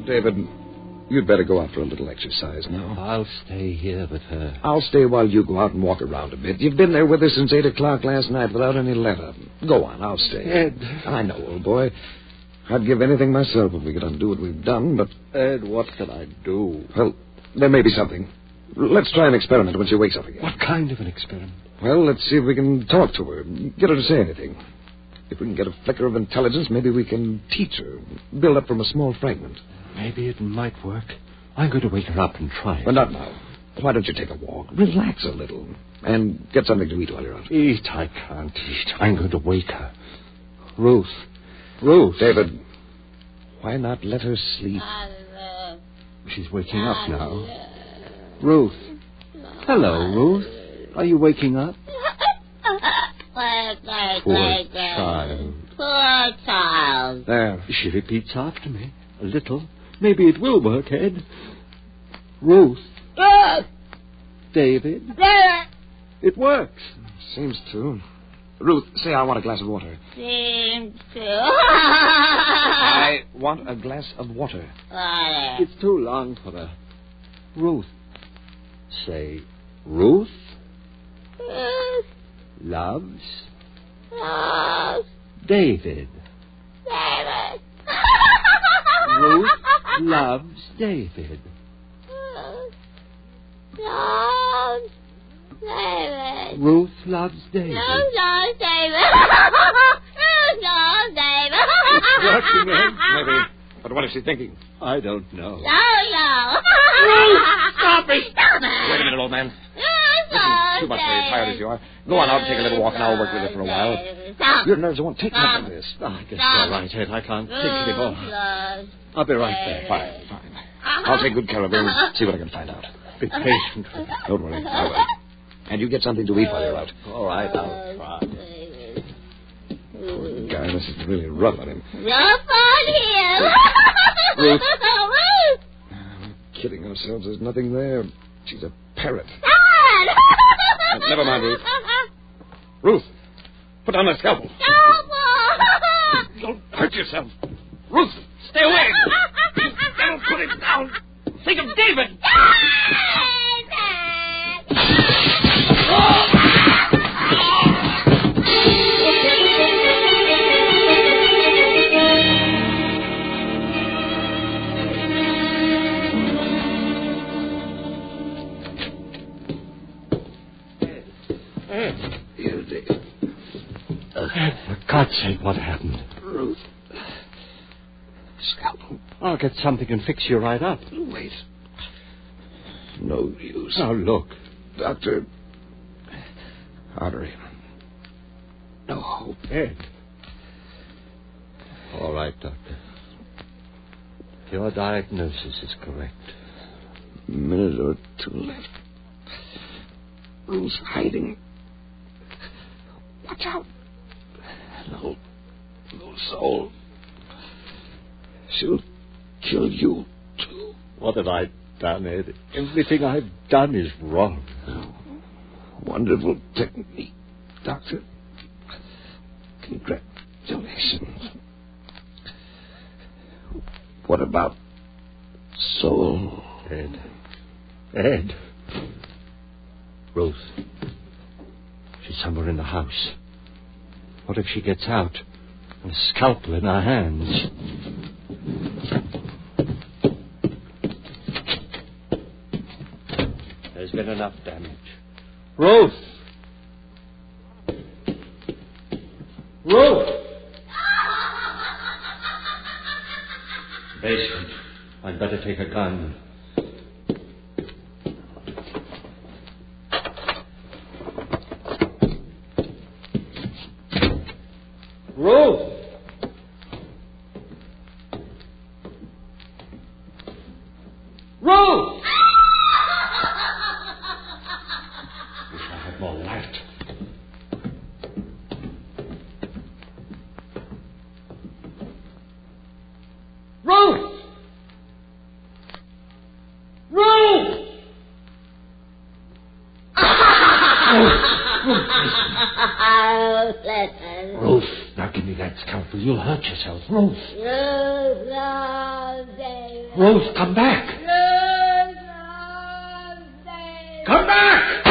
David, you'd better go out for a little exercise now. I'll stay here with her. I'll stay while you go out and walk around a bit. You've been there with her since 8 o'clock last night without any letter. Go on, I'll stay. Ed. I know, old boy. I'd give anything myself if we could undo what we've done, but... Ed, what can I do? Well, there may be something. Let's try an experiment when she wakes up again. What kind of an experiment? Well, let's see if we can talk to her, get her to say anything. If we can get a flicker of intelligence, maybe we can teach her, build up from a small fragment. Maybe it might work. I'm going to wake her up and try it. But not now. Why don't you take a walk? Relax a little. And get something to eat while you're out. Eat? I can't eat. I'm going to wake her. Ruth. Ruth. David, why not let her sleep? She's waking up now. Ruth. Hello, Ruth. Are you waking up? Poor child. Poor child. There. She repeats after me. A little. Maybe it will work, Ed. Ruth. David. It works. Seems to. Ruth, say I want a glass of water. Seems to. I want a glass of water. It's too long for her. Ruth. Say, Ruth loves David. Ruth loves David. Ruth loves David. It's working, Ed. Maybe. But what is she thinking? I don't know. Stop it! Wait a minute, old man. Too much for you, tired as you are. Go on out and take a little walk, and I'll work with her for a while. Your nerves won't take much of this. I guess you're right, Ed. I can't think anymore. I'll be right back. Fine. I'll take good care of her and see what I can find out. Be patient. Don't worry, I will. And you get something to eat while you're out. All right, I'll try. Poor guy, this is really rough on him. Rough on him. Ruth. We're kidding ourselves. There's nothing there. She's a parrot. Never mind, Ruth. Ruth, put down that scalpel. Don't hurt yourself. Ruth, stay away. Don't put it down. Think of David. For God's sake, what happened? Ruth. Scalpel. I'll get something and fix you right up. Wait. No use. Now, look. Doctor. Artery. No hope. Ed. All right, Doctor. Your diagnosis is correct. A minute or two left. Who's hiding? Watch out. No soul. She'll kill you, too. What have I done, Ed? Everything I've done is wrong. Wonderful technique, Doctor. Congratulations. What about soul? Ed. Ruth. She's somewhere in the house. What if she gets out? A scalpel in her hands. There's been enough damage. Ruth! Ruth! Basement. I'd better take a gun. Ruth! Ruth! Wish I had more light. Ruth! Ruth! Ruth, now give me that scalpel. You'll hurt yourself. Ruth. Ruth, come back. Come back!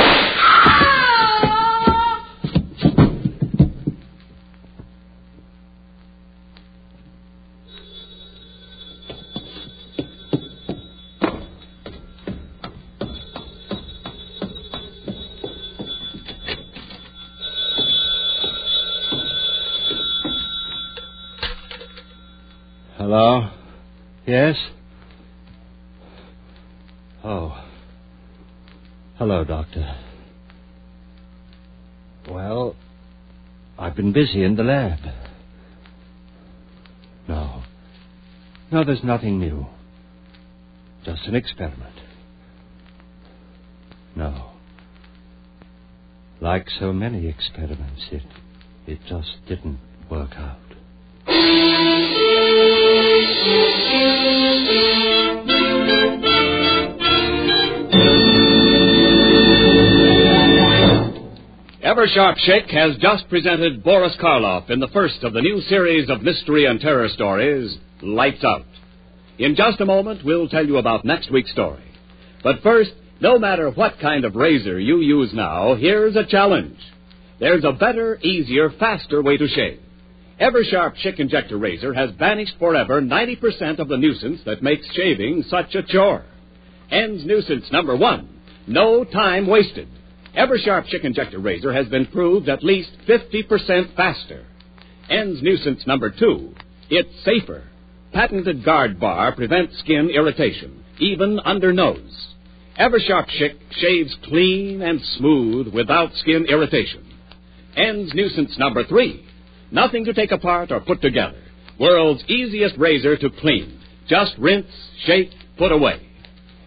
Hello? Yes? Oh. Hello, Doctor. Well, I've been busy in the lab. No, there's nothing new. Just an experiment. No. Like so many experiments, it just didn't work out. Eversharp Schick has just presented Boris Karloff in the first of the new series of mystery and terror stories, Lights Out. In just a moment, we'll tell you about next week's story. But first, no matter what kind of razor you use now, here's a challenge. There's a better, easier, faster way to shave. Eversharp Schick Injector Razor has banished forever 90% of the nuisance that makes shaving such a chore. Ends nuisance number 1, no time wasted. Eversharp Schick Injector Razor has been proved at least 50% faster. Ends nuisance number 2, it's safer. Patented guard bar prevents skin irritation, even under nose. Eversharp Schick shaves clean and smooth without skin irritation. Ends nuisance number 3, nothing to take apart or put together. World's easiest razor to clean. Just rinse, shake, put away.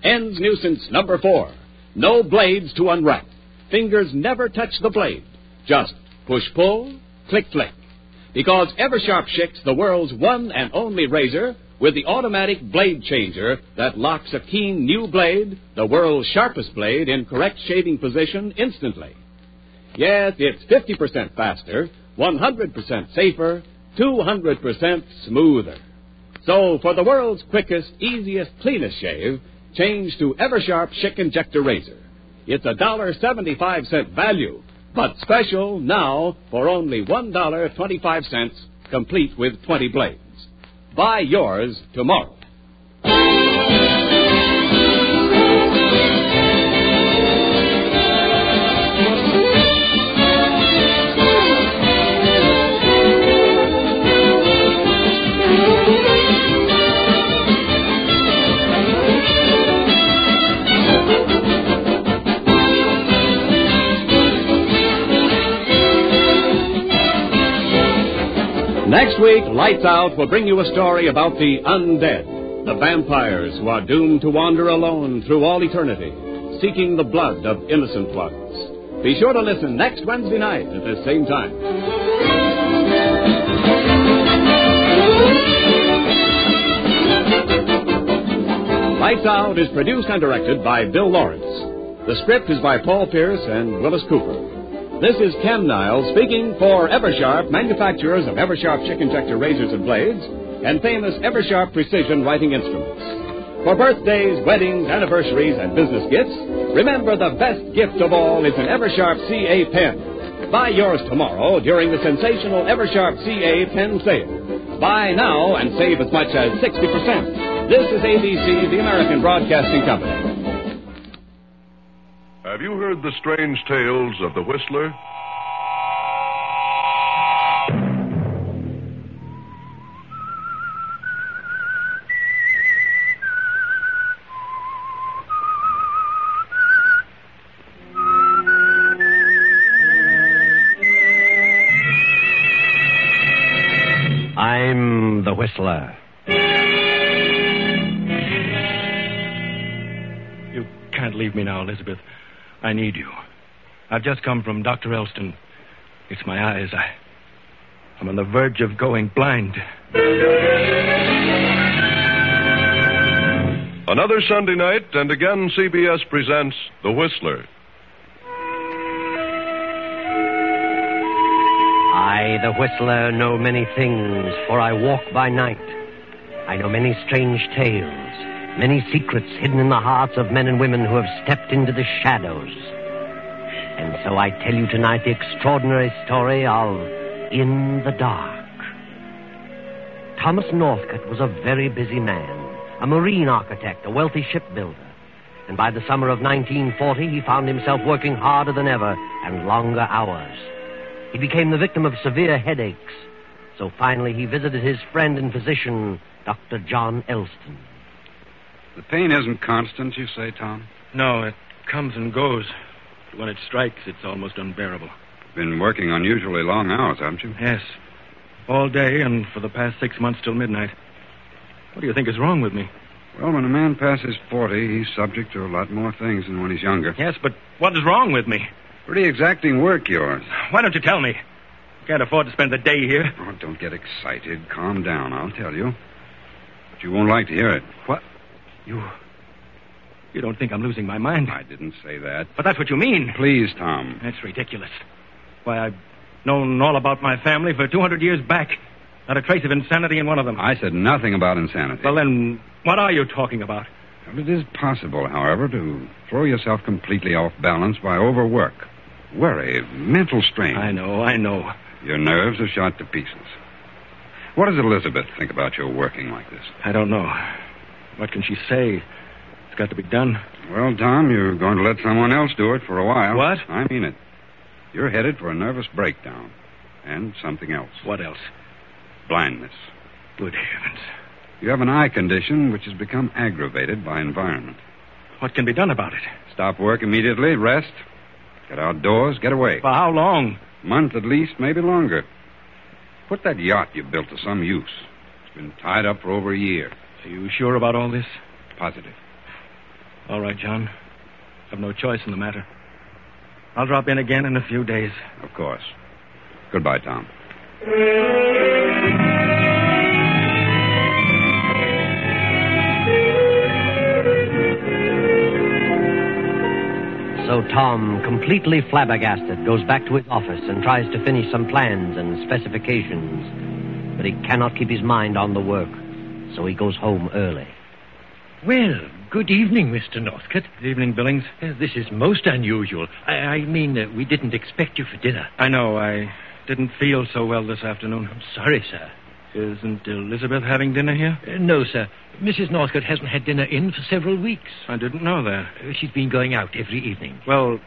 Ends nuisance number 4, no blades to unwrap. Fingers never touch the blade. Just push-pull, click-flick. Because Eversharp Schick's the world's one and only razor with the automatic blade changer that locks a keen new blade, the world's sharpest blade, in correct shaving position instantly. Yes, it's 50% faster, 100% safer, 200% smoother. So for the world's quickest, easiest, cleanest shave, change to Eversharp Schick Injector Razor. It's $1.75 value, but special now for only $1.25, complete with 20 blades. Buy yours tomorrow. Next week, Lights Out will bring you a story about the undead, the vampires who are doomed to wander alone through all eternity, seeking the blood of innocent ones. Be sure to listen next Wednesday night at the same time. Lights Out is produced and directed by Bill Lawrence. The script is by Paul Pierce and Willis Cooper. This is Ken Niles speaking for Eversharp, manufacturers of Eversharp chick injector razors and blades, and famous Eversharp precision writing instruments. For birthdays, weddings, anniversaries, and business gifts, remember the best gift of all is an Eversharp CA pen. Buy yours tomorrow during the sensational Eversharp CA pen sale. Buy now and save as much as 60%. This is ABC, the American Broadcasting Company. Have you heard the strange tales of the Whistler? I'm the Whistler. You can't leave me now, Elizabeth. I need you. I've just come from Dr. Elston. It's my eyes. I'm on the verge of going blind. Another Sunday night, and again CBS presents The Whistler. I, the Whistler, know many things, for I walk by night. I know many strange tales, many secrets hidden in the hearts of men and women who have stepped into the shadows. And so I tell you tonight the extraordinary story of In the Dark. Thomas Northcote was a very busy man, a marine architect, a wealthy shipbuilder. And by the summer of 1940, he found himself working harder than ever and longer hours. He became the victim of severe headaches. So finally he visited his friend and physician, Dr. John Elston. The pain isn't constant, you say, Tom? No, it comes and goes. But when it strikes, it's almost unbearable. Been working unusually long hours, haven't you? Yes. All day and for the past 6 months till midnight. What do you think is wrong with me? Well, when a man passes 40, he's subject to a lot more things than when he's younger. Yes, but what is wrong with me? Pretty exacting work, yours. Why don't you tell me? Can't afford to spend the day here. Oh, don't get excited. Calm down, I'll tell you. But you won't like to hear it. What? You don't think I'm losing my mind? I didn't say that. But that's what you mean. Please, Tom. That's ridiculous. Why, I've known all about my family for 200 years back. Not a trace of insanity in one of them. I said nothing about insanity. Well, then, what are you talking about? Well, it is possible, however, to throw yourself completely off balance by overwork. Worry, mental strain. I know. Your nerves are shot to pieces. What does Elizabeth think about your working like this? I don't know. What can she say? It's got to be done. Well, Tom, you're going to let someone else do it for a while. What? I mean it. You're headed for a nervous breakdown. And something else. What else? Blindness. Good heavens. You have an eye condition which has become aggravated by environment. What can be done about it? Stop work immediately, rest, get outdoors, get away. For how long? A month at least, maybe longer. Put that yacht you built to some use. It's been tied up for over a year. Are you sure about all this? Positive. All right, John. I've no choice in the matter. I'll drop in again in a few days. Of course. Goodbye, Tom. So Tom, completely flabbergasted, goes back to his office and tries to finish some plans and specifications. But he cannot keep his mind on the work, so he goes home early. Well, good evening, Mr. Northcote. Good evening, Billings. This is most unusual. I mean, we didn't expect you for dinner. I know. I didn't feel so well this afternoon. I'm sorry, sir. Isn't Elizabeth having dinner here? No, sir. Mrs. Northcote hasn't had dinner in for several weeks. I didn't know that. She's been going out every evening. Well,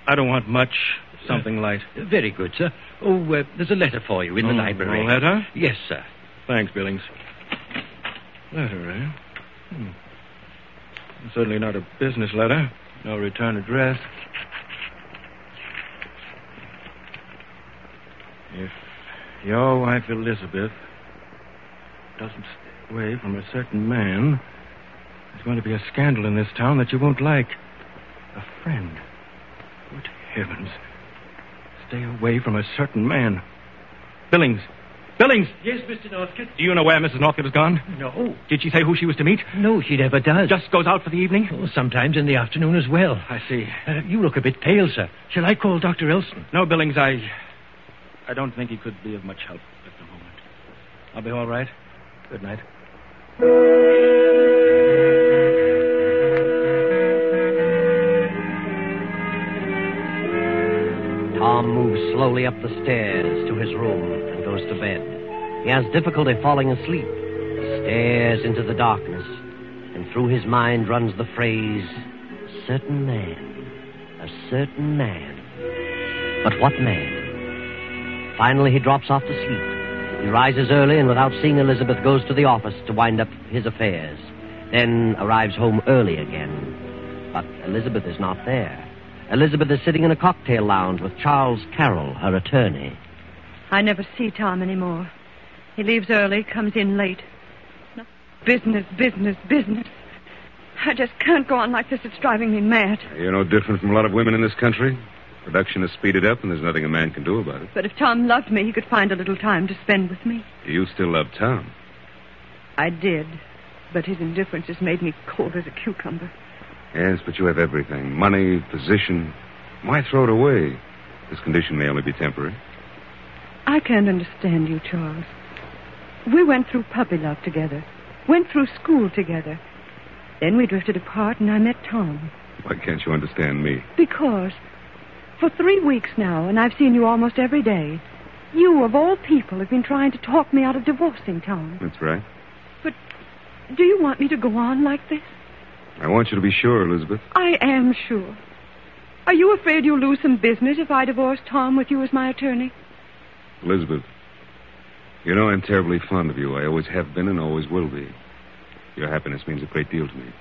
I don't want much. Something light. Very good, sir. Oh, there's a letter for you in the library. A letter? Yes, sir. Thanks, Billings. Letter, eh? Certainly not a business letter. No return address. Your wife, Elizabeth, doesn't stay away from a certain man. There's going to be a scandal in this town that you won't like. A friend. Good heavens. Stay away from a certain man. Billings. Billings! Yes, Mr. Northcott? Do you know where Mrs. Northcott has gone? No. Did she say who she was to meet? No, she never does. Just goes out for the evening? Oh, sometimes in the afternoon as well. I see. You look a bit pale, sir. Shall I call Dr. Elston? No, Billings, I don't think he could be of much help at the moment. I'll be all right. Good night. Tom moves slowly up the stairs to his room and goes to bed. He has difficulty falling asleep, stares into the darkness, and through his mind runs the phrase, a certain man. But what man? Finally, he drops off to sleep. He rises early and without seeing Elizabeth goes to the office to wind up his affairs, then arrives home early again. But Elizabeth is not there. Elizabeth is sitting in a cocktail lounge with Charles Carroll, her attorney. I never see Tom anymore. He leaves early, comes in late. No. Business. I just can't go on like this. It's driving me mad. You're no different from a lot of women in this country. Production has speeded up, and there's nothing a man can do about it. But if Tom loved me, he could find a little time to spend with me. You still love Tom? I did, but his indifference has made me cold as a cucumber. Yes, but you have everything. Money, position. Why throw it away? This condition may only be temporary. I can't understand you, Charles. We went through puppy love together. Went through school together. Then we drifted apart and I met Tom. Why can't you understand me? Because for 3 weeks now, and I've seen you almost every day, you, of all people, have been trying to talk me out of divorcing Tom. That's right. But do you want me to go on like this? I want you to be sure, Elizabeth. I am sure. Are you afraid you'll lose some business if I divorce Tom with you as my attorney? Elizabeth, you know I'm terribly fond of you. I always have been and always will be. Your happiness means a great deal to me.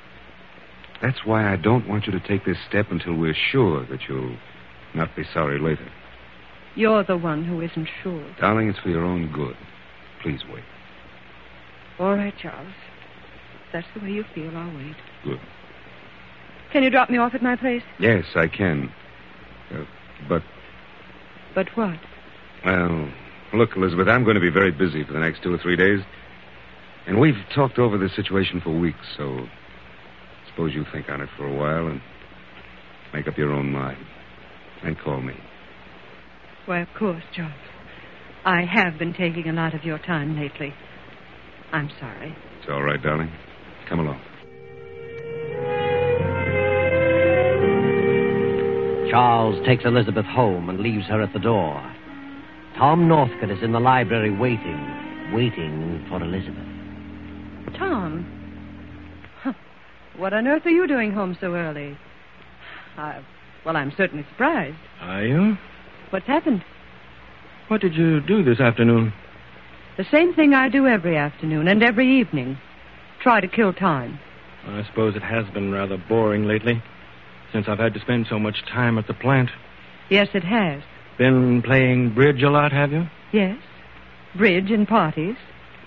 That's why I don't want you to take this step until we're sure that you'll not be sorry later. You're the one who isn't sure. Darling, it's for your own good. Please wait. All right, Charles. If that's the way you feel, I'll wait. Good. Can you drop me off at my place? Yes, I can. But... But what? Well, look, Elizabeth, I'm going to be very busy for the next 2 or 3 days. And we've talked over this situation for weeks, so suppose you think on it for a while and make up your own mind. And call me. Why, of course, Charles. I have been taking a lot of your time lately. I'm sorry. It's all right, darling. Come along. Charles takes Elizabeth home and leaves her at the door. Tom Northcott is in the library waiting for Elizabeth. Tom? What on earth are you doing home so early? Well, I'm certainly surprised. Are you? What's happened? What did you do this afternoon? The same thing I do every afternoon and every evening. Try to kill time. I suppose it has been rather boring lately, since I've had to spend so much time at the plant. Yes, it has. Been playing bridge a lot, have you? Yes. Bridge and parties.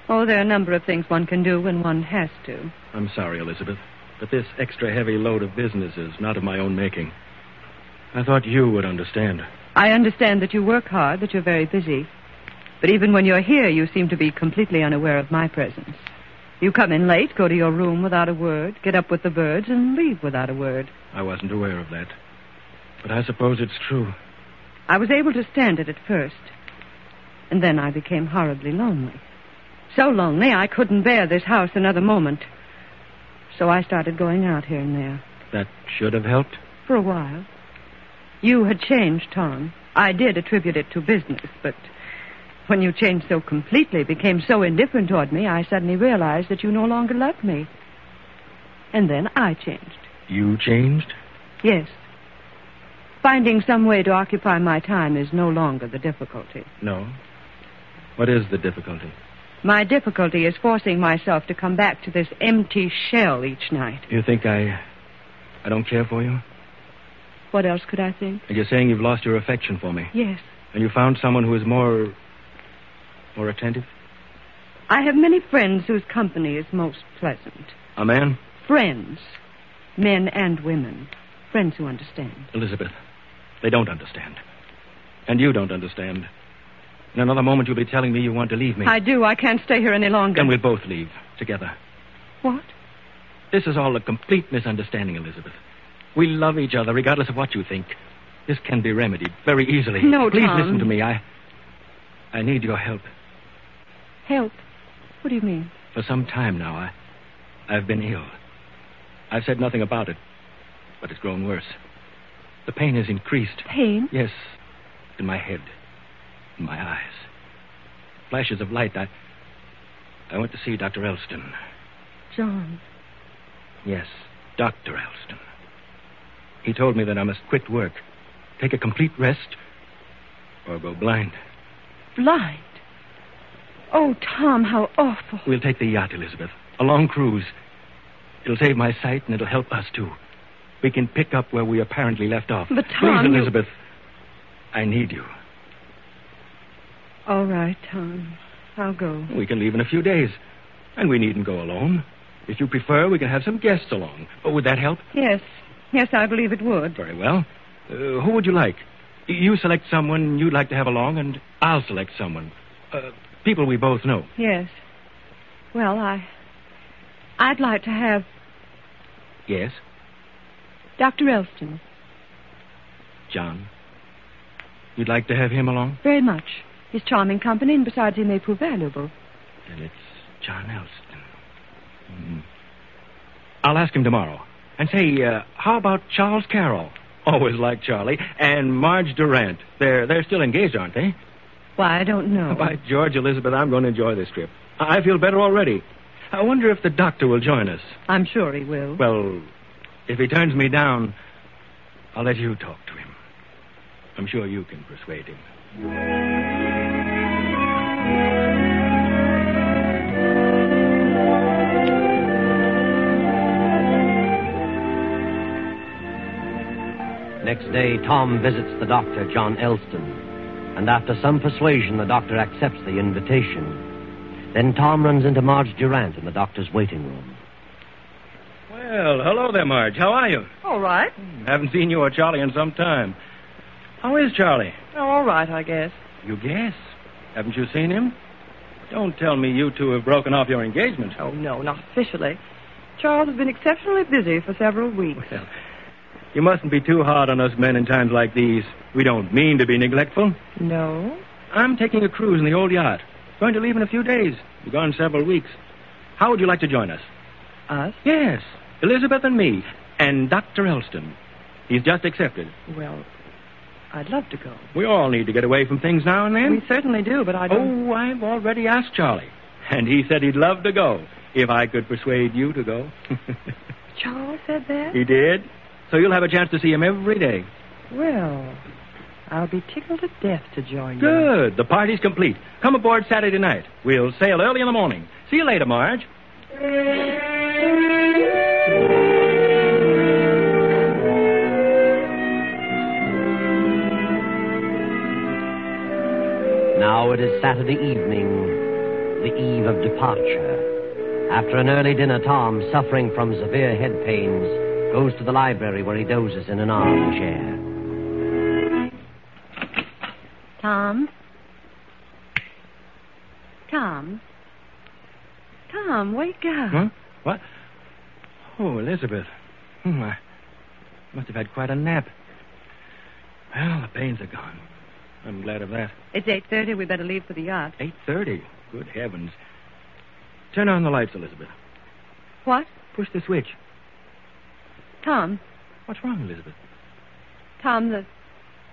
Oh, there are a number of things one can do when one has to. I'm sorry, Elizabeth, but this extra heavy load of business is not of my own making. I thought you would understand. I understand that you work hard, that you're very busy. But even when you're here, you seem to be completely unaware of my presence. You come in late, go to your room without a word, get up with the birds, and leave without a word. I wasn't aware of that. But I suppose it's true. I was able to stand it at first. And then I became horribly lonely. So lonely I couldn't bear this house another moment. So I started going out here and there. That should have helped? For a while. You had changed, Tom. I did attribute it to business, but when you changed so completely, became so indifferent toward me, I suddenly realized that you no longer loved me. And then I changed. You changed? Yes. Finding some way to occupy my time is no longer the difficulty. No? What is the difficulty? My difficulty is forcing myself to come back to this empty shell each night. You think I don't care for you? What else could I think? You're saying you've lost your affection for me. Yes. And you found someone who is more More attentive? I have many friends whose company is most pleasant. A man? Friends. Men and women. Friends who understand. Elizabeth, they don't understand. And you don't understand. In another moment, you'll be telling me you want to leave me. I do. I can't stay here any longer. Then we'll both leave together. What? This is all a complete misunderstanding, Elizabeth. We love each other, regardless of what you think. This can be remedied very easily. No, Please Tom. listen to me. I need your help. Help? What do you mean? For some time now, I've been ill. I've said nothing about it, but it's grown worse. The pain has increased. Pain? Yes, in my head, in my eyes. Flashes of light. I went to see Dr. Elston. John. Yes, Dr. Elston. He told me that I must quit work, take a complete rest, or go blind. Blind? Oh, Tom, how awful. We'll take the yacht, Elizabeth. A long cruise. It'll save my sight, and it'll help us, too. We can pick up where we apparently left off. But, Tom, Please, Elizabeth, I need you. All right, Tom. I'll go. We can leave in a few days, and we needn't go alone. If you prefer, we can have some guests along. Oh, would that help? Yes. Yes, I believe it would. Very well. Who would you like? You select someone you'd like to have along, and I'll select someone. People we both know. Yes. Well, I'd like to have Yes? Dr. Elston. John. You'd like to have him along? Very much. He's charming company, and besides, he may prove valuable. Then it's John Elston. Mm-hmm. I'll ask him tomorrow. And say, how about Charles Carroll? Always liked Charlie. And Marge Durant. They're still engaged, aren't they? Why, I don't know. By George, Elizabeth, I'm going to enjoy this trip. I feel better already. I wonder if the doctor will join us. I'm sure he will. Well, if he turns me down, I'll let you talk to him. I'm sure you can persuade him. Next day, Tom visits the doctor, John Elston, and after some persuasion, the doctor accepts the invitation. Then Tom runs into Marge Durant in the doctor's waiting room. Well, hello there, Marge. How are you? All right. Haven't seen you or Charlie in some time. How is Charlie? Oh, all right, I guess. You guess? Haven't you seen him? Don't tell me you two have broken off your engagement. Oh, no, not officially. Charles has been exceptionally busy for several weeks. Well, you mustn't be too hard on us men in times like these. We don't mean to be neglectful. No? I'm taking a cruise in the old yacht. Going to leave in a few days. Be gone several weeks. How would you like to join us? Us? Yes. Elizabeth and me. And Dr. Elston. He's just accepted. Well, I'd love to go. We all need to get away from things now and then. We certainly do, but I don't... Oh, I've already asked Charlie. And he said he'd love to go, if I could persuade you to go. Charles said that? He did. So you'll have a chance to see him every day. Well, I'll be tickled to death to join you. Good. The party's complete. Come aboard Saturday night. We'll sail early in the morning. See you later, Marge. Now it is Saturday evening, the eve of departure. After an early dinner, Tom, suffering from severe head pains, goes to the library where he dozes in an armchair. Tom? Tom? Tom, wake up. Huh? What? Oh, Elizabeth. I must have had quite a nap. Well, the pains are gone. I'm glad of that. It's 8:30. We better leave for the yacht. 8:30? Good heavens. Turn on the lights, Elizabeth. What? Push the switch. Tom. What's wrong, Elizabeth? Tom,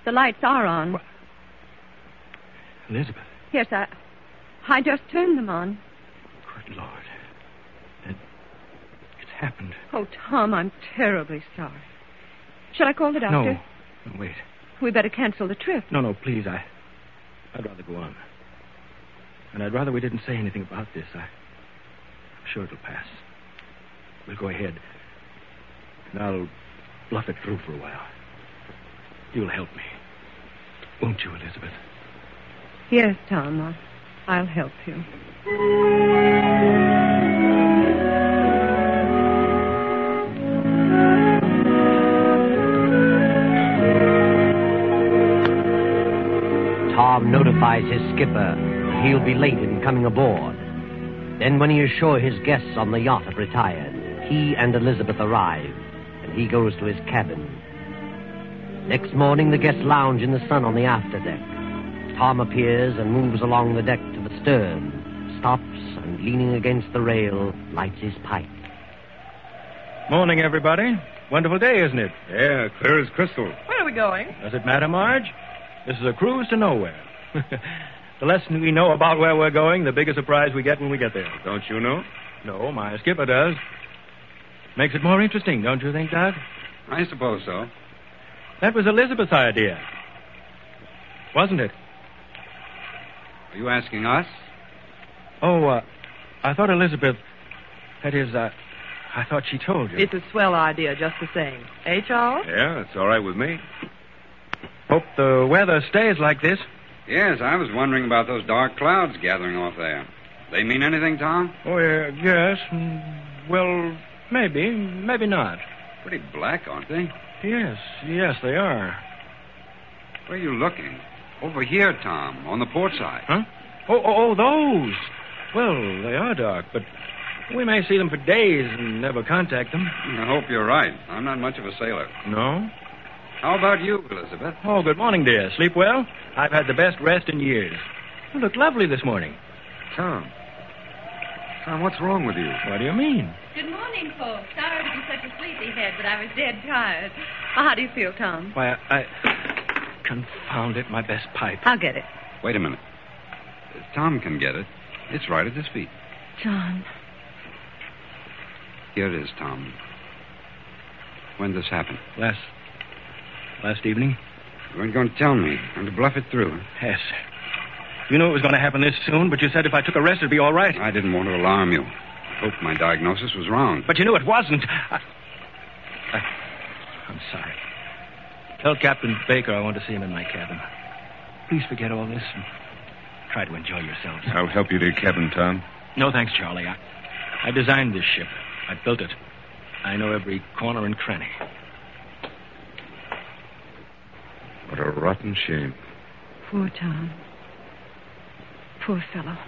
the lights are on. What? Elizabeth. Yes, I just turned them on. Good Lord. It's happened. Oh, Tom, I'm terribly sorry. Shall I call the doctor? No, wait. We better cancel the trip. No, please. I'd rather go on. And I'd rather we didn't say anything about this. I'm sure it'll pass. We'll go ahead. And I'll bluff it through for a while. You'll help me. Won't you, Elizabeth? Yes, Tom. I'll help you. Tom notifies his skipper he'll be late in coming aboard. Then, when he is sure his guests on the yacht have retired, he and Elizabeth arrive, and he goes to his cabin. Next morning, the guests lounge in the sun on the afterdeck. Tom appears and moves along the deck to the stern, stops, and leaning against the rail, lights his pipe. Morning, everybody. Wonderful day, isn't it? Yeah, clear as crystal. Where are we going? Does it matter, Marge? This is a cruise to nowhere. The less we know about where we're going, the bigger surprise we get when we get there. Don't you know? No, my skipper does. Makes it more interesting, don't you think, Doc? I suppose so. That was Elizabeth's idea. Wasn't it? Are you asking us? Oh, I thought Elizabeth... That is, I thought she told you. It's a swell idea, just the same. Eh, Charles? Yeah, it's all right with me. Hope the weather stays like this. Yes, I was wondering about those dark clouds gathering off there. They mean anything, Tom? Oh, yes. Well, maybe. Maybe not. Pretty black, aren't they? Yes, they are. Where are you looking? Over here, Tom, on the port side. Huh? Oh, those. Well, they are dark, but we may see them for days and never contact them. I hope you're right. I'm not much of a sailor. No? How about you, Elizabeth? Oh, good morning, dear. Sleep well? I've had the best rest in years. You look lovely this morning. Tom, what's wrong with you? What do you mean? Good morning, folks. Sorry to be such a sleepyhead, but I was dead tired. How do you feel, Tom? Why, I... Confound it, my best pipe. I'll get it. Wait a minute. Tom can get it. It's right at his feet. John. Here it is, Tom. When did this happen? Last evening. You weren't going to tell me. I'm to bluff it through. Yes. You knew it was going to happen this soon, but you said if I took a rest, it'd be all right. I didn't want to alarm you. I hoped my diagnosis was wrong. But you knew it wasn't. I'm sorry. Tell Captain Baker I want to see him in my cabin. Please forget all this and try to enjoy yourselves. I'll help you to your cabin, Tom. No, thanks, Charlie. I designed this ship. I built it. I know every corner and cranny. What a rotten shame. Poor Tom. Poor fellow.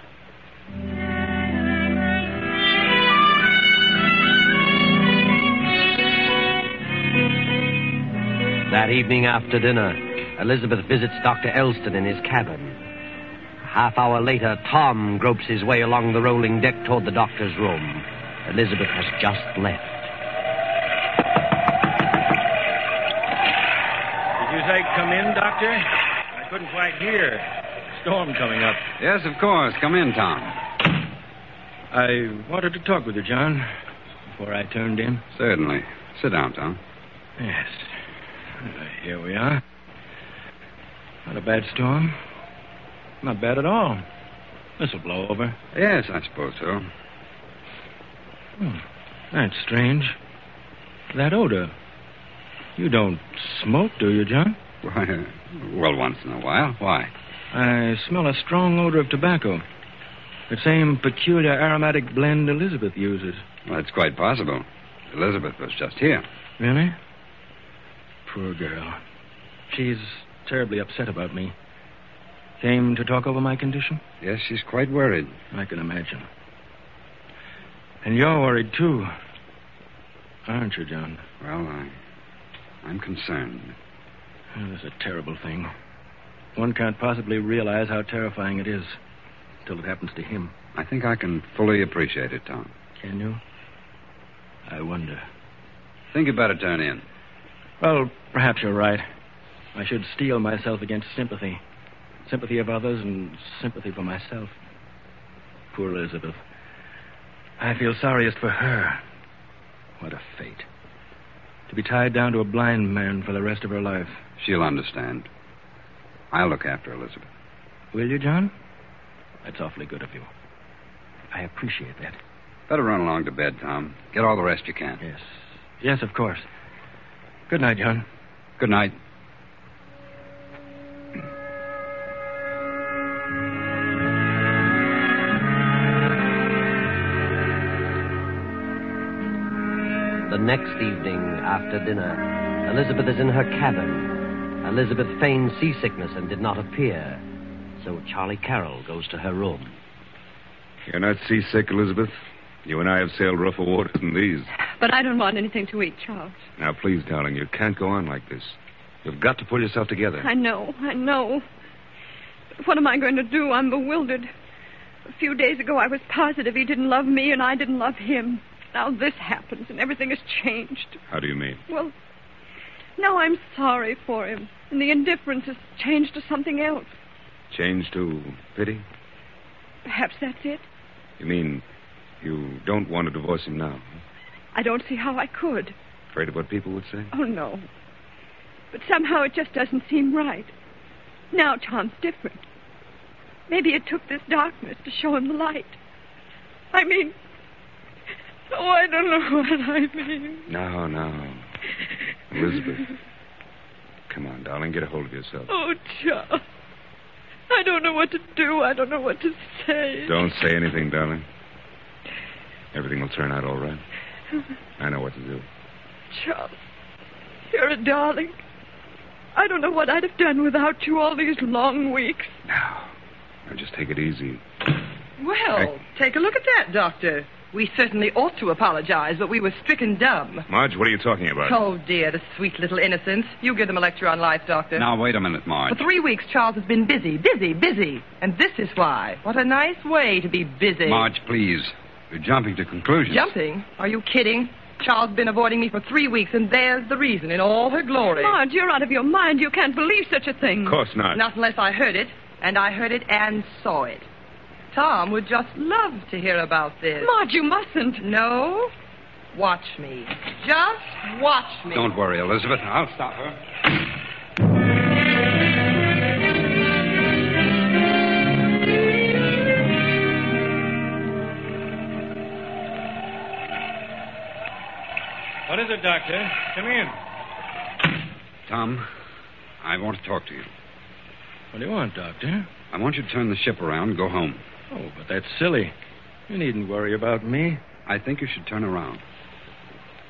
That evening after dinner, Elizabeth visits Dr. Elston in his cabin. A half hour later, Tom gropes his way along the rolling deck toward the doctor's room. Elizabeth has just left. Did you say come in, Doctor? I couldn't quite hear. Storm coming up. Yes, of course. Come in, Tom. I wanted to talk with you, John, before I turned in. Certainly. Sit down, Tom. Yes. Here we are. Not a bad storm. Not bad at all. This'll blow over. Yes, I suppose so. That's strange. That odor. You don't smoke, do you, John? Why, well, once in a while. Why? I smell a strong odor of tobacco. The same peculiar aromatic blend Elizabeth uses. Well, it's quite possible. Elizabeth was just here. Really? Poor girl. She's terribly upset about me. Came to talk over my condition? Yes, she's quite worried. I can imagine. And you're worried, too. Aren't you, John? Well, I'm concerned. Oh, that's a terrible thing. One can't possibly realize how terrifying it is till it happens to him. I think I can fully appreciate it, Tom. Can you? I wonder. Think you better turn in. Well, perhaps you're right. I should steel myself against sympathy. Sympathy of others and sympathy for myself. Poor Elizabeth. I feel sorriest for her. What a fate. To be tied down to a blind man for the rest of her life. She'll understand. I'll look after Elizabeth. Will you, John? That's awfully good of you. I appreciate that. Better run along to bed, Tom. Get all the rest you can. Yes. Yes, of course. Good night, John. Good night. next evening after dinner, Elizabeth is in her cabin. Elizabeth feigned seasickness and did not appear. So Charlie Carroll goes to her room. You're not seasick, Elizabeth? You and I have sailed rougher waters than these. But I don't want anything to eat, Charles. Now, please, darling, you can't go on like this. You've got to pull yourself together. I know. But what am I going to do? I'm bewildered. A few days ago, I was positive he didn't love me and I didn't love him. Now this happens and everything has changed. How do you mean? Well, now I'm sorry for him. And the indifference has changed to something else. Changed to pity? Perhaps that's it. You mean you don't want to divorce him now? Huh? I don't see how I could. Afraid of what people would say? Oh, no. But somehow it just doesn't seem right. Now Tom's different. Maybe it took this darkness to show him the light. I mean... Oh, I don't know what I mean. No. Elizabeth. Come on, darling, get a hold of yourself. Oh, Charles. I don't know what to do. I don't know what to say. Don't say anything, darling. Everything will turn out all right. I know what to do. Charles, you're a darling. I don't know what I'd have done without you all these long weeks. Now just take it easy. Well, take a look at that, Doctor. We certainly ought to apologize, but we were stricken dumb. Marge, what are you talking about? Oh, dear, the sweet little innocents. You give them a lecture on life, Doctor. Now, wait a minute, Marge. For 3 weeks, Charles has been busy. And this is why. What a nice way to be busy. Marge, please. You're jumping to conclusions. Jumping? Are you kidding? Charles has been avoiding me for 3 weeks, and there's the reason in all her glory. Marge, you're out of your mind. You can't believe such a thing. Of course not. Not unless I heard it, and I heard it and saw it. Tom would just love to hear about this. Marge, you mustn't. No? Watch me. Just watch me. Don't worry, Elizabeth. I'll stop her. What is it, Doctor? Come in. Tom, I want to talk to you. What do you want, Doctor? I want you to turn the ship around and go home. Oh, but that's silly. You needn't worry about me. I think you should turn around.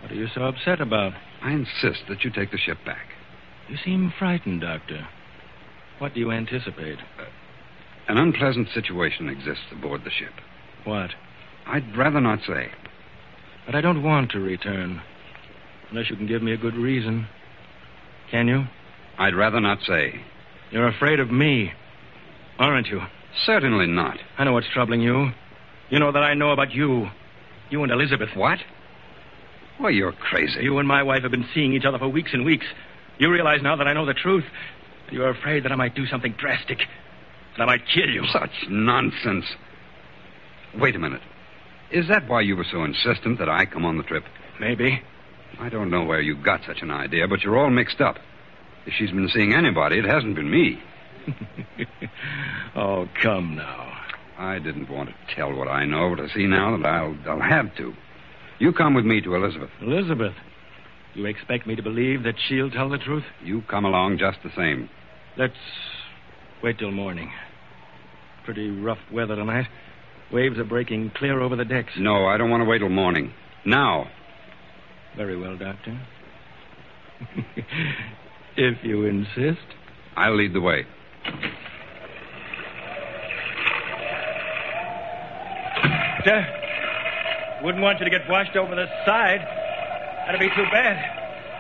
What are you so upset about? I insist that you take the ship back. You seem frightened, Doctor. What do you anticipate? An unpleasant situation exists aboard the ship. What? I'd rather not say. But I don't want to return. Unless you can give me a good reason. Can you? I'd rather not say. You're afraid of me, aren't you? Certainly not. I know what's troubling you. You know that I know about you. You and Elizabeth. What? Why, you're crazy. You and my wife have been seeing each other for weeks and weeks. You realize now that I know the truth. And you're afraid that I might do something drastic. That I might kill you. Such nonsense. Wait a minute. Is that why you were so insistent that I come on the trip? Maybe. I don't know where you got such an idea, but you're all mixed up. If she's been seeing anybody, it hasn't been me. Oh, come now. I didn't want to tell what I know, but I see now that I'll have to. You come with me to Elizabeth. Elizabeth? You expect me to believe that she'll tell the truth? You come along just the same. Let's wait till morning. Pretty rough weather tonight. Waves are breaking clear over the decks. No, I don't want to wait till morning. Now. Very well, Doctor. If you insist. I'll lead the way. Wouldn't want you to get washed over the side. That'd be too bad.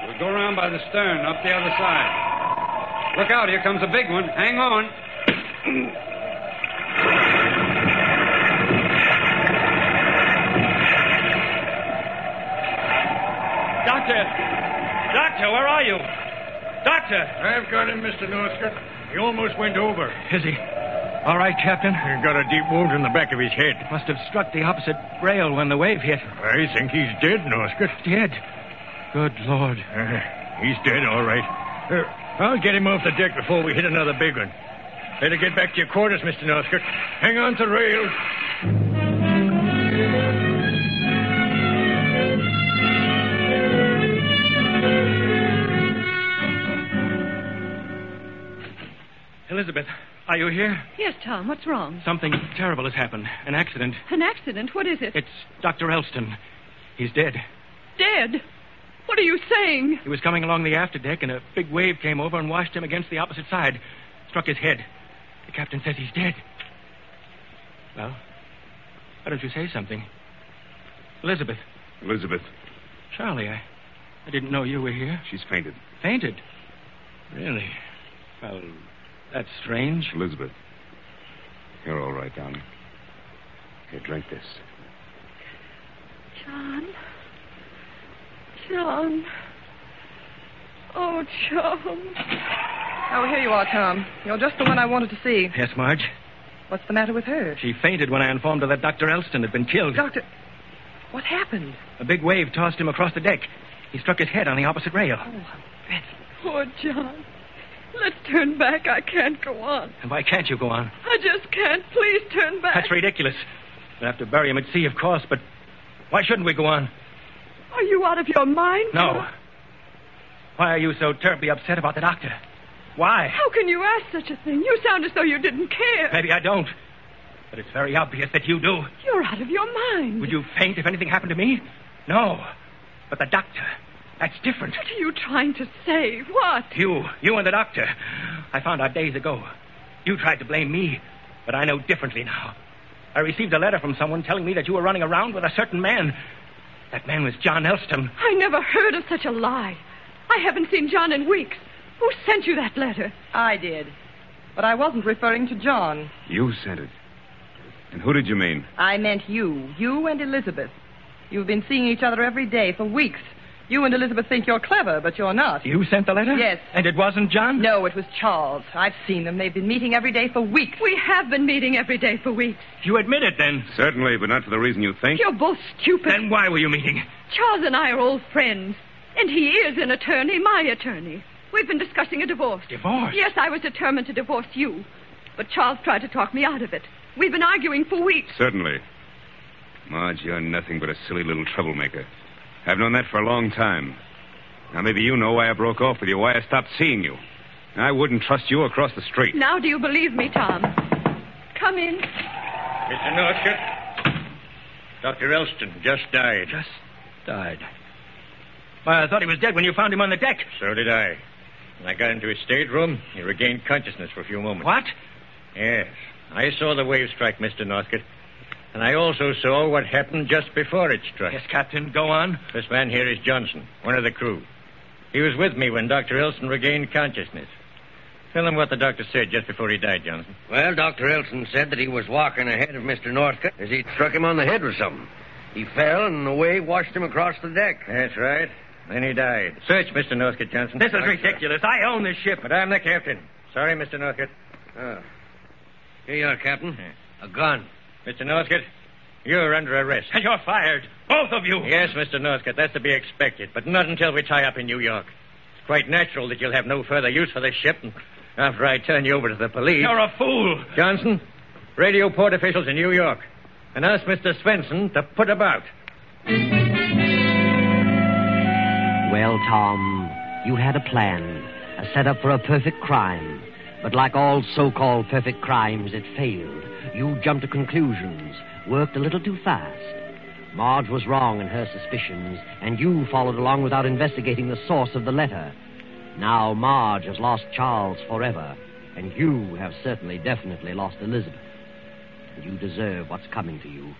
We'll go around by the stern, up the other side. Look out, here comes a big one. Hang on. Doctor, where are you? Doctor! I've got him, Mr. Northcott. He almost went over. Is he? All right, Captain. He's got a deep wound in the back of his head. Must have struck the opposite rail when the wave hit. I think he's dead, Northcott. Dead? Good Lord. He's dead, all right. I'll get him off the deck before we hit another big one. Better get back to your quarters, Mr. Northcott. Hang on to the rails. Elizabeth, are you here? Yes, Tom. What's wrong? Something terrible has happened. An accident. An accident? What is it? It's Dr. Elston. He's dead. Dead? What are you saying? He was coming along the afterdeck, and a big wave came over and washed him against the opposite side. Struck his head. The captain says he's dead. Well, why don't you say something? Elizabeth. Elizabeth. Charlie, I didn't know you were here. She's fainted. Fainted? Really? Well, that's strange. Elizabeth. You're all right, darling. Here, drink this. John. John. Oh, John. Oh, here you are, Tom. You're just the one I wanted to see. Yes, Marge? What's the matter with her? She fainted when I informed her that Dr. Elston had been killed. Doctor... What happened? A big wave tossed him across the deck. He struck his head on the opposite rail. Oh, Betsy. Poor John. Let's turn back. I can't go on. And why can't you go on? I just can't. Please turn back. That's ridiculous. We'll have to bury him at sea, of course, but why shouldn't we go on? Are you out of your mind? No. Why are you so terribly upset about the doctor? Why? How can you ask such a thing? You sound as though you didn't care. Maybe I don't. But it's very obvious that you do. You're out of your mind. Would you faint if anything happened to me? No. But the doctor, that's different. What are you trying to say? What? You and the doctor. I found out days ago. You tried to blame me, but I know differently now. I received a letter from someone telling me that you were running around with a certain man. That man was John Elston. I never heard of such a lie. I haven't seen John in weeks. Who sent you that letter? I did. But I wasn't referring to John. You sent it. And who did you mean? I meant you. You and Elizabeth. You've been seeing each other every day for weeks. You and Elizabeth think you're clever, but you're not. You sent the letter? Yes. And it wasn't John? No, it was Charles. I've seen them. They've been meeting every day for weeks. We have been meeting every day for weeks. You admit it, then? Certainly, but not for the reason you think. You're both stupid. Then why were you meeting? Charles and I are old friends. And he is an attorney, my attorney. We've been discussing a divorce. Divorce? Yes, I was determined to divorce you. But Charles tried to talk me out of it. We've been arguing for weeks. Certainly. Marge, you're nothing but a silly little troublemaker. I've known that for a long time. Now, maybe you know why I broke off with you, why I stopped seeing you. I wouldn't trust you across the street. Now do you believe me, Tom? Come in. Mr. Northcott, Dr. Elston just died. Just died? Why, I thought he was dead when you found him on the deck. So did I. When I got into his stateroom, he regained consciousness for a few moments. What? Yes. I saw the wave strike, Mr. Northcott. And I also saw what happened just before it struck. Yes, Captain, go on. This man here is Johnson, one of the crew. He was with me when Dr. Elston regained consciousness. Tell him what the doctor said just before he died, Johnson. Well, Dr. Elston said that he was walking ahead of Mr. Northcott as he struck him on the head with something. He fell, and the wave washed him across the deck. That's right. Then he died. Search Mr. Northcott, Johnson. This is ridiculous. I own this ship. But I'm the captain. Sorry, Mr. Northcott. Oh. Here you are, Captain. A gun. Mr. Northcott, you're under arrest. And you're fired. Both of you. Yes, Mr. Northcott, that's to be expected. But not until we tie up in New York. It's quite natural that you'll have no further use for this ship after I turn you over to the police. You're a fool. Johnson, radio port officials in New York. And ask Mr. Svensson to put about. Well, Tom, you had a plan, a setup for a perfect crime. But like all so-called perfect crimes, it failed. You jumped to conclusions, worked a little too fast. Marge was wrong in her suspicions, and you followed along without investigating the source of the letter. Now Marge has lost Charles forever, and you have certainly, definitely lost Elizabeth. And you deserve what's coming to you.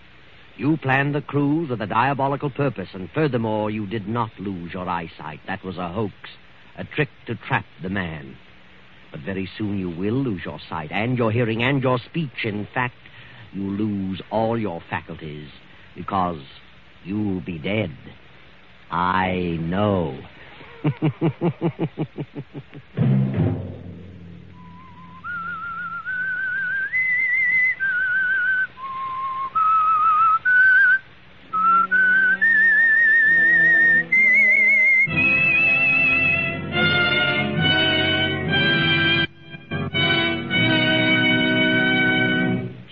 You planned the cruise with a diabolical purpose, and furthermore, you did not lose your eyesight. That was a hoax, a trick to trap the man. But very soon you will lose your sight, and your hearing, and your speech. In fact, you lose all your faculties, because you'll be dead. I know.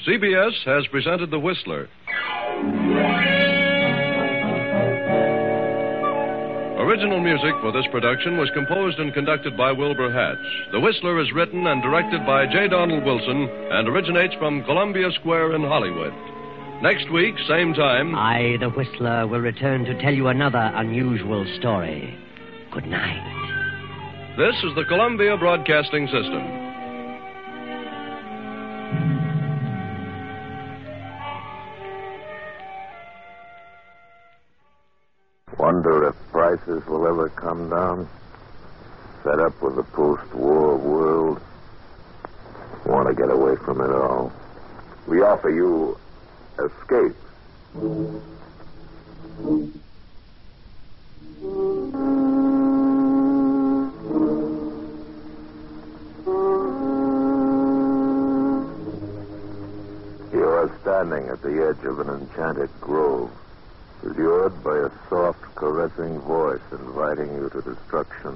CBS has presented The Whistler. Original music for this production was composed and conducted by Wilbur Hatch. The Whistler is written and directed by J. Donald Wilson and originates from Columbia Square in Hollywood. Next week, same time. I, the Whistler, will return to tell you another unusual story. Good night. This is the Columbia Broadcasting System. Wonder if prices will ever come down? Fed up with the post-war world. Want to get away from it all. We offer you escape. You are standing at the edge of an enchanted grove, lured by a soft, caressing voice inviting you to destruction.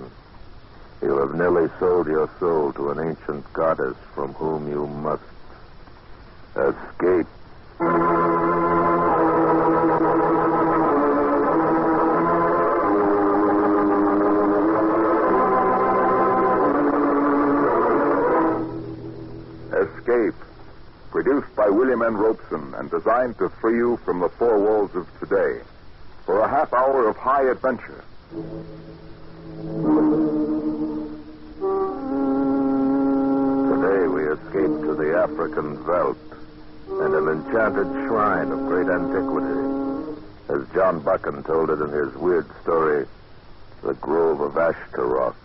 You have nearly sold your soul to an ancient goddess from whom you must escape. Escape, produced by William N. Robeson and designed to free you from the four walls of today for a half hour of high adventure. Today we escape to the African veldt and an enchanted shrine of great antiquity, as John Buchan told it in his weird story, The Grove of Ashtaroth.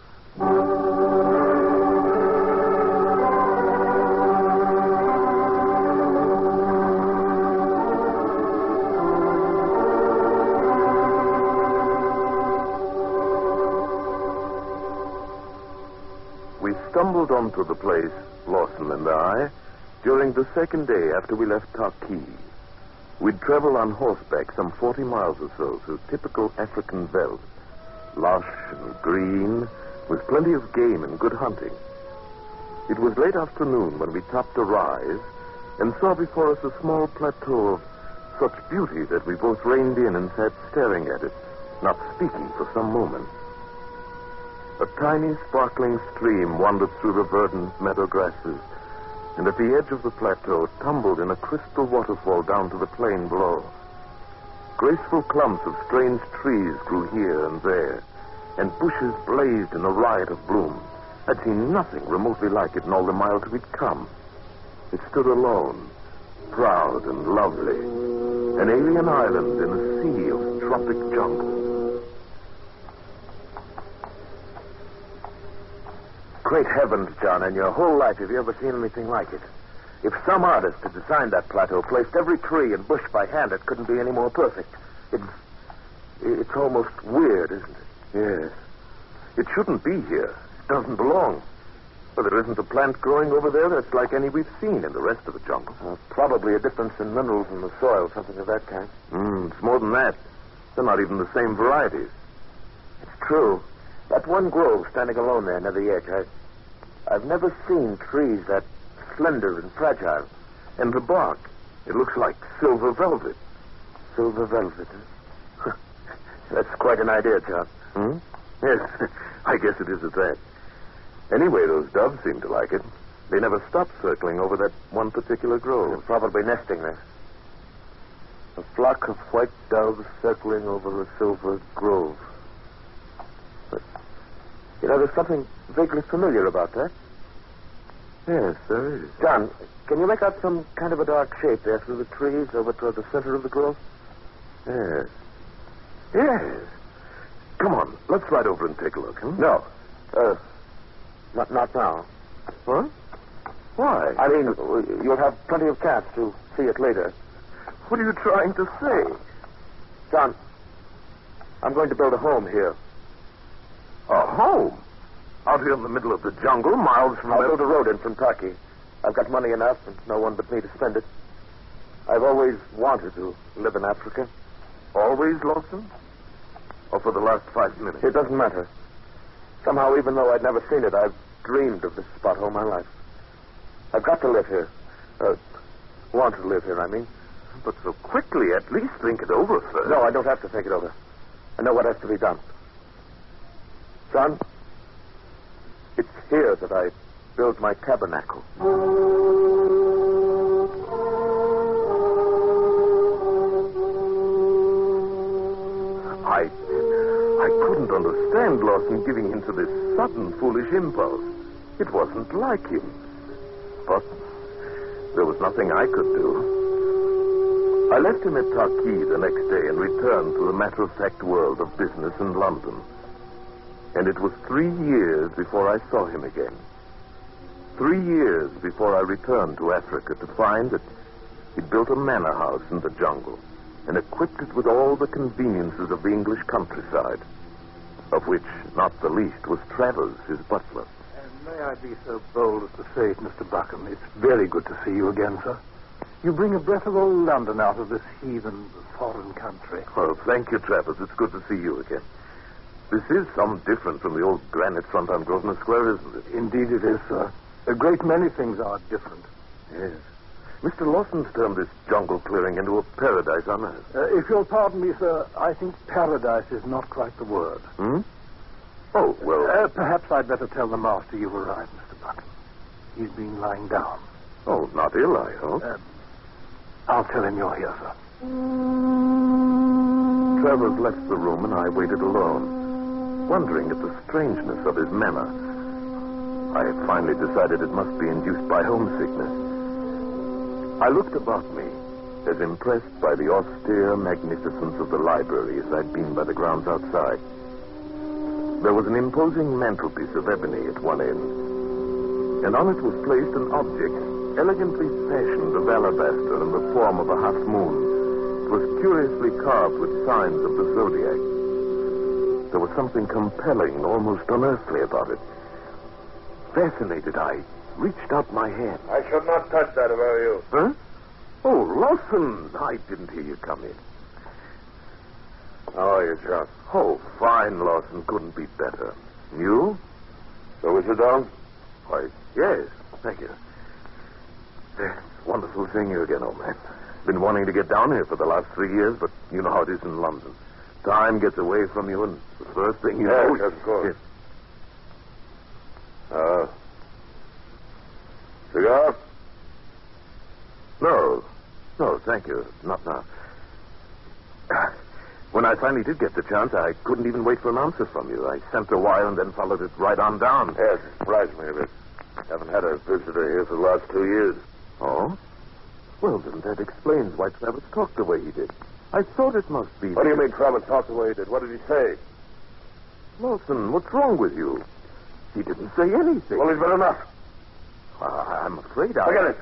We stumbled onto the place, Lawson and I, during the second day after we left Taki. We'd travel on horseback some 40 miles or so through typical African veldt, lush and green, with plenty of game and good hunting. It was late afternoon when we topped a rise and saw before us a small plateau of such beauty that we both reined in and sat staring at it, not speaking for some moments. A tiny, sparkling stream wandered through the verdant meadow grasses, and at the edge of the plateau tumbled in a crystal waterfall down to the plain below. Graceful clumps of strange trees grew here and there, and bushes blazed in a riot of bloom. I'd seen nothing remotely like it in all the miles we'd come. It stood alone, proud and lovely, an alien island in a sea of tropic jungle. Great heavens, John, in your whole life, have you ever seen anything like it? If some artist had designed that plateau, placed every tree and bush by hand, it couldn't be any more perfect. It's almost weird, isn't it? Yes. It shouldn't be here. It doesn't belong. But there isn't a plant growing over there that's like any we've seen in the rest of the jungle. Probably a difference in minerals in the soil, something of that kind. It's more than that. They're not even the same varieties. It's true. That one grove standing alone there near the edge, I've never seen trees that slender and fragile. And the bark, it looks like silver velvet. Silver velvet, huh? That's quite an idea, John. Yes, I guess it is at that. Anyway, those doves seem to like it. They never stop circling over that one particular grove. They're probably nesting there. A flock of white doves circling over a silver grove. But, there's something vaguely familiar about that. Yes, there is. John, can you make out some kind of a dark shape there through the trees over toward the center of the grove? Yes. Yes. Come on, let's ride over and take a look, huh? No. Not now. What? Why? I mean, you'll have plenty of chance to see it later. What are you trying to say? John, I'm going to build a home here. A home? Out here in the middle of the jungle, miles from... I'll build a road in from Taki. I've got money enough and no one but me to spend it. I've always wanted to live in Africa. Always, Lawson? Or for the last 5 minutes? It doesn't matter. Somehow, even though I'd never seen it, I've dreamed of this spot all my life. I've got to live here. Want to live here, I mean. But so quickly, at least think it over first. No, I don't have to think it over. I know what has to be done. John, it's here that I build my tabernacle. couldn't understand Lawson giving in to this sudden, foolish impulse. It wasn't like him. But there was nothing I could do. I left him at Torquay the next day and returned to the matter-of-fact world of business in London. And it was 3 years before I saw him again. 3 years before I returned to Africa to find that he'd built a manor house in the jungle and equipped it with all the conveniences of the English countryside, of which not the least was Travers, his butler. And may I be so bold as to say it, Mr. Buckham, it's very good to see you again, sir. You bring a breath of old London out of this heathen foreign country. Oh, thank you, Travers. It's good to see you again. This is some different from the old granite front on Grosvenor Square, isn't it? Indeed it is, sir. A great many things are different. Yes. Mr. Lawson's turned this jungle clearing into a paradise on earth. If you'll pardon me, sir, I think paradise is not quite the word. Hmm? Oh, well... perhaps I'd better tell the master you've arrived, Mr. Buckham. He's been lying down. Oh, not ill, I hope. I'll tell him you're here, sir. Travers left the room and I waited alone, wondering at the strangeness of his manner. I had finally decided it must be induced by homesickness. I looked about me, as impressed by the austere magnificence of the library as I'd been by the grounds outside. There was an imposing mantelpiece of ebony at one end, and on it was placed an object elegantly fashioned of alabaster in the form of a half-moon. It was curiously carved with signs of the zodiac. There was something compelling, almost unearthly about it. Fascinated, I reached out my hand. I should not touch that if I were you. Huh? Oh, Lawson! I didn't hear you come in. How are you, John? Oh, fine, Lawson. Couldn't be better. You? So we sit down? Why, yes. Thank you. It's wonderful seeing you again, old man. Been wanting to get down here for the last 3 years, but you know how it is in London. Time gets away from you, and the first thing you know... Yes, of course. Cigar? No, thank you. Not now. When I finally did get the chance, I couldn't even wait for an answer from you. I sent a wire and then followed it right on down. Yes, it surprised me a bit. Haven't had a visitor here for the last 2 years. Oh? Well, then that explains why Travers talked the way he did. I thought it must be... What do you mean Travers talked the way he did? What did he say? Lawson, what's wrong with you? He didn't say anything. Well, he's been enough. I'm afraid Forget it.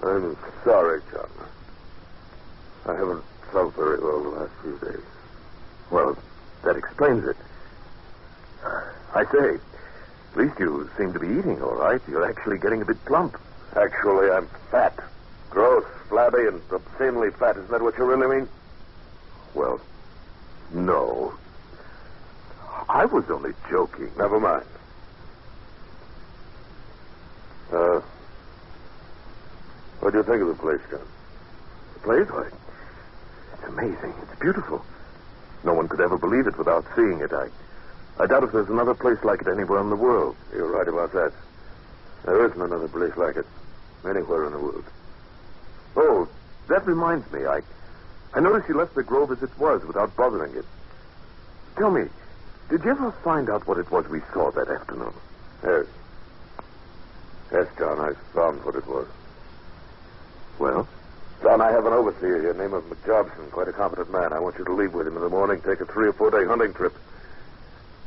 I'm sorry, John. I haven't felt very well the last few days. Well, that explains it. I say, at least you seem to be eating all right. You're actually getting a bit plump. Actually, I'm fat. Gross, flabby, and obscenely fat. Isn't that what you really mean? Well, no. I was only joking. Never mind. What do you think of the place, John? The place? Why, it's amazing. It's beautiful. No one could ever believe it without seeing it. I doubt if there's another place like it anywhere in the world. You're right about that. There isn't another place like it anywhere in the world. Oh, that reminds me. I noticed you left the grove as it was without bothering it. Tell me, did you ever find out what it was we saw that afternoon? Yes. Yes, John, I found what it was. Well? John, I have an overseer here named McJobson, quite a competent man. I want you to leave with him in the morning, take a 3 or 4 day hunting trip.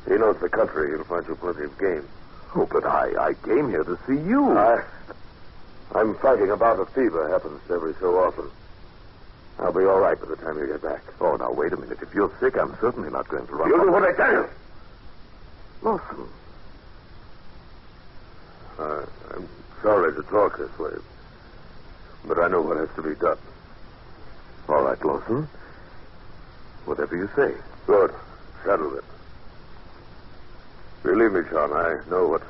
He knows the country. He'll find you plenty of game. Oh, but I came here to see you. I'm fighting about a fever. Happens every so often. I'll be all right by the time you get back. Oh, now, wait a minute. If you're sick, I'm certainly not going to run. You'll do what I tell you. Lawson. I'm sorry to talk this way, but I know what has to be done. All right, Lawson. Whatever you say. Good. Settle it. Believe me, John, I know what's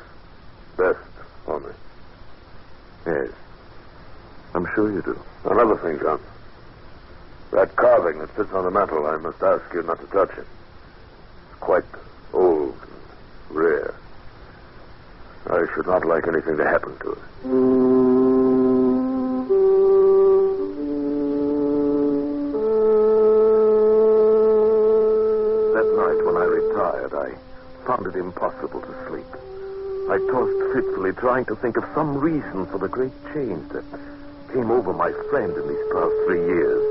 best for me. Yes. I'm sure you do. Another thing, John. That carving that sits on the mantel, I must ask you not to touch it. It's quite old and rare. I should not like anything to happen. to it. I tossed fitfully, trying to think of some reason for the great change that came over my friend in these past 3 years.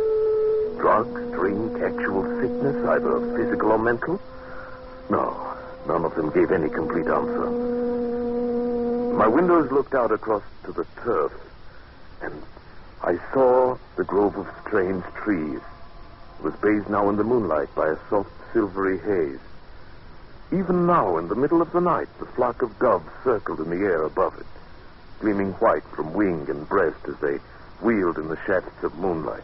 Drugs, drink, actual sickness, either physical or mental? No, none of them gave any complete answer. My windows looked out across to the turf, and I saw the grove of strange trees. It was bathed now in the moonlight by a soft, silvery haze. Even now, in the middle of the night, the flock of doves circled in the air above it, gleaming white from wing and breast as they wheeled in the shafts of moonlight.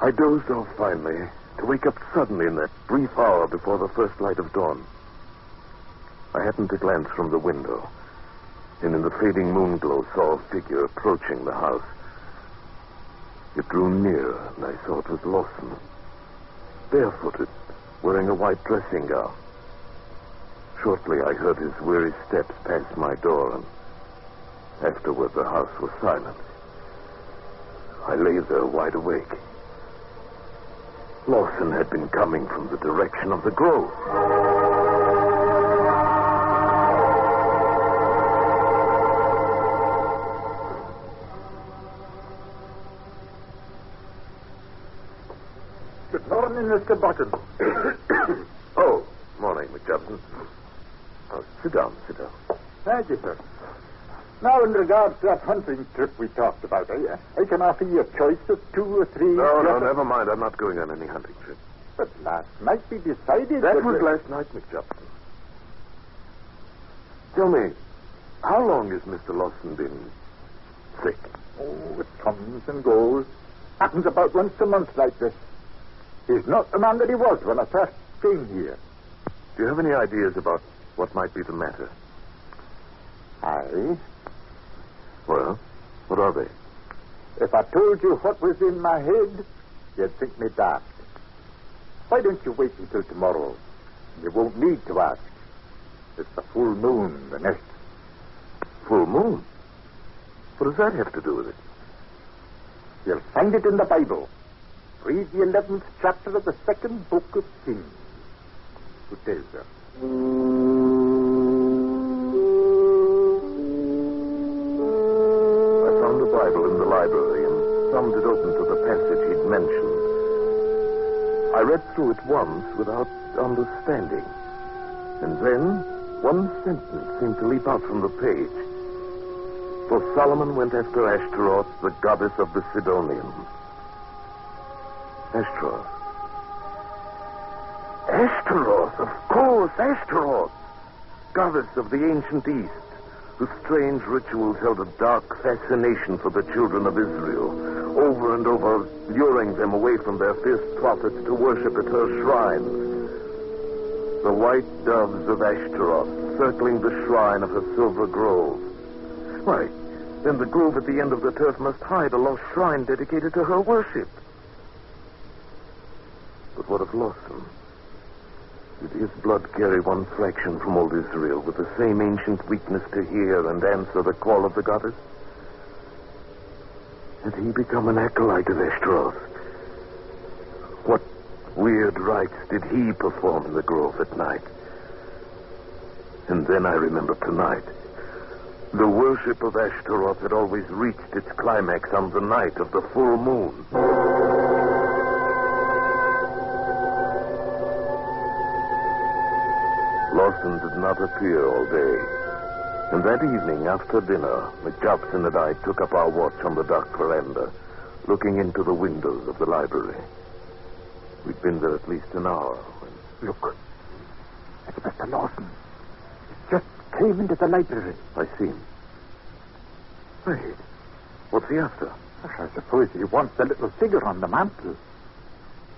I dozed off finally, to wake up suddenly in that brief hour before the first light of dawn. I happened to glance from the window, and in the fading moonglow saw a figure approaching the house. It drew near, and I saw it was Lawson, barefooted, wearing a white dressing gown. Shortly, I heard his weary steps past my door, and afterward the house was silent. I lay there wide awake. Lawson had been coming from the direction of the grove. Good morning, Mr. Button. Oh, morning, McJobson. Oh, sit down. Thank you, sir. Now, in regards to that hunting trip we talked about, I can offer you a choice of 2 or 3... No, never mind. I'm not going on any hunting trip. But last night we decided... That was last night, McJobson. Tell me, how long has Mr. Lawson been sick? Oh, it comes and goes. Happens about once a month like this. He's not the man that he was when I first came here. Do you have any ideas about what might be the matter? Aye. Well, what are they? If I told you what was in my head, you'd think me daft. Why don't you wait until tomorrow? You won't need to ask. It's the full moon, the next. Full moon? What does that have to do with it? You'll find it in the Bible. Read the 11th chapter of the 2nd book of Kings. Good day, sir. I found the Bible in the library and thumbed it open to the passage he'd mentioned. I read through it once without understanding. And then one sentence seemed to leap out from the page. For Solomon went after Ashtaroth, the goddess of the Sidonians. Ashtaroth. Ashtaroth, of course, Ashtaroth. Goddess of the ancient East, whose strange rituals held a dark fascination for the children of Israel, over and over luring them away from their fierce prophets to worship at her shrines. The white doves of Ashtaroth circling the shrine of her silver grove. Why, then the grove at the end of the turf must hide a lost shrine dedicated to her worship. But what of Lawson? Did his blood carry one fraction from old Israel with the same ancient weakness to hear and answer the call of the goddess? Had he become an acolyte of Ashtaroth? What weird rites did he perform in the grove at night? And then I remembered tonight. The worship of Ashtaroth had always reached its climax on the night of the full moon. Lawson did not appear all day. And that evening, after dinner, McJobson and I took up our watch on the dark veranda, looking into the windows of the library. We'd been there at least an hour when... Look. It's Mr. Lawson. He just came into the library. I see him. Wait. What's he after? I suppose he wants the little figure on the mantel.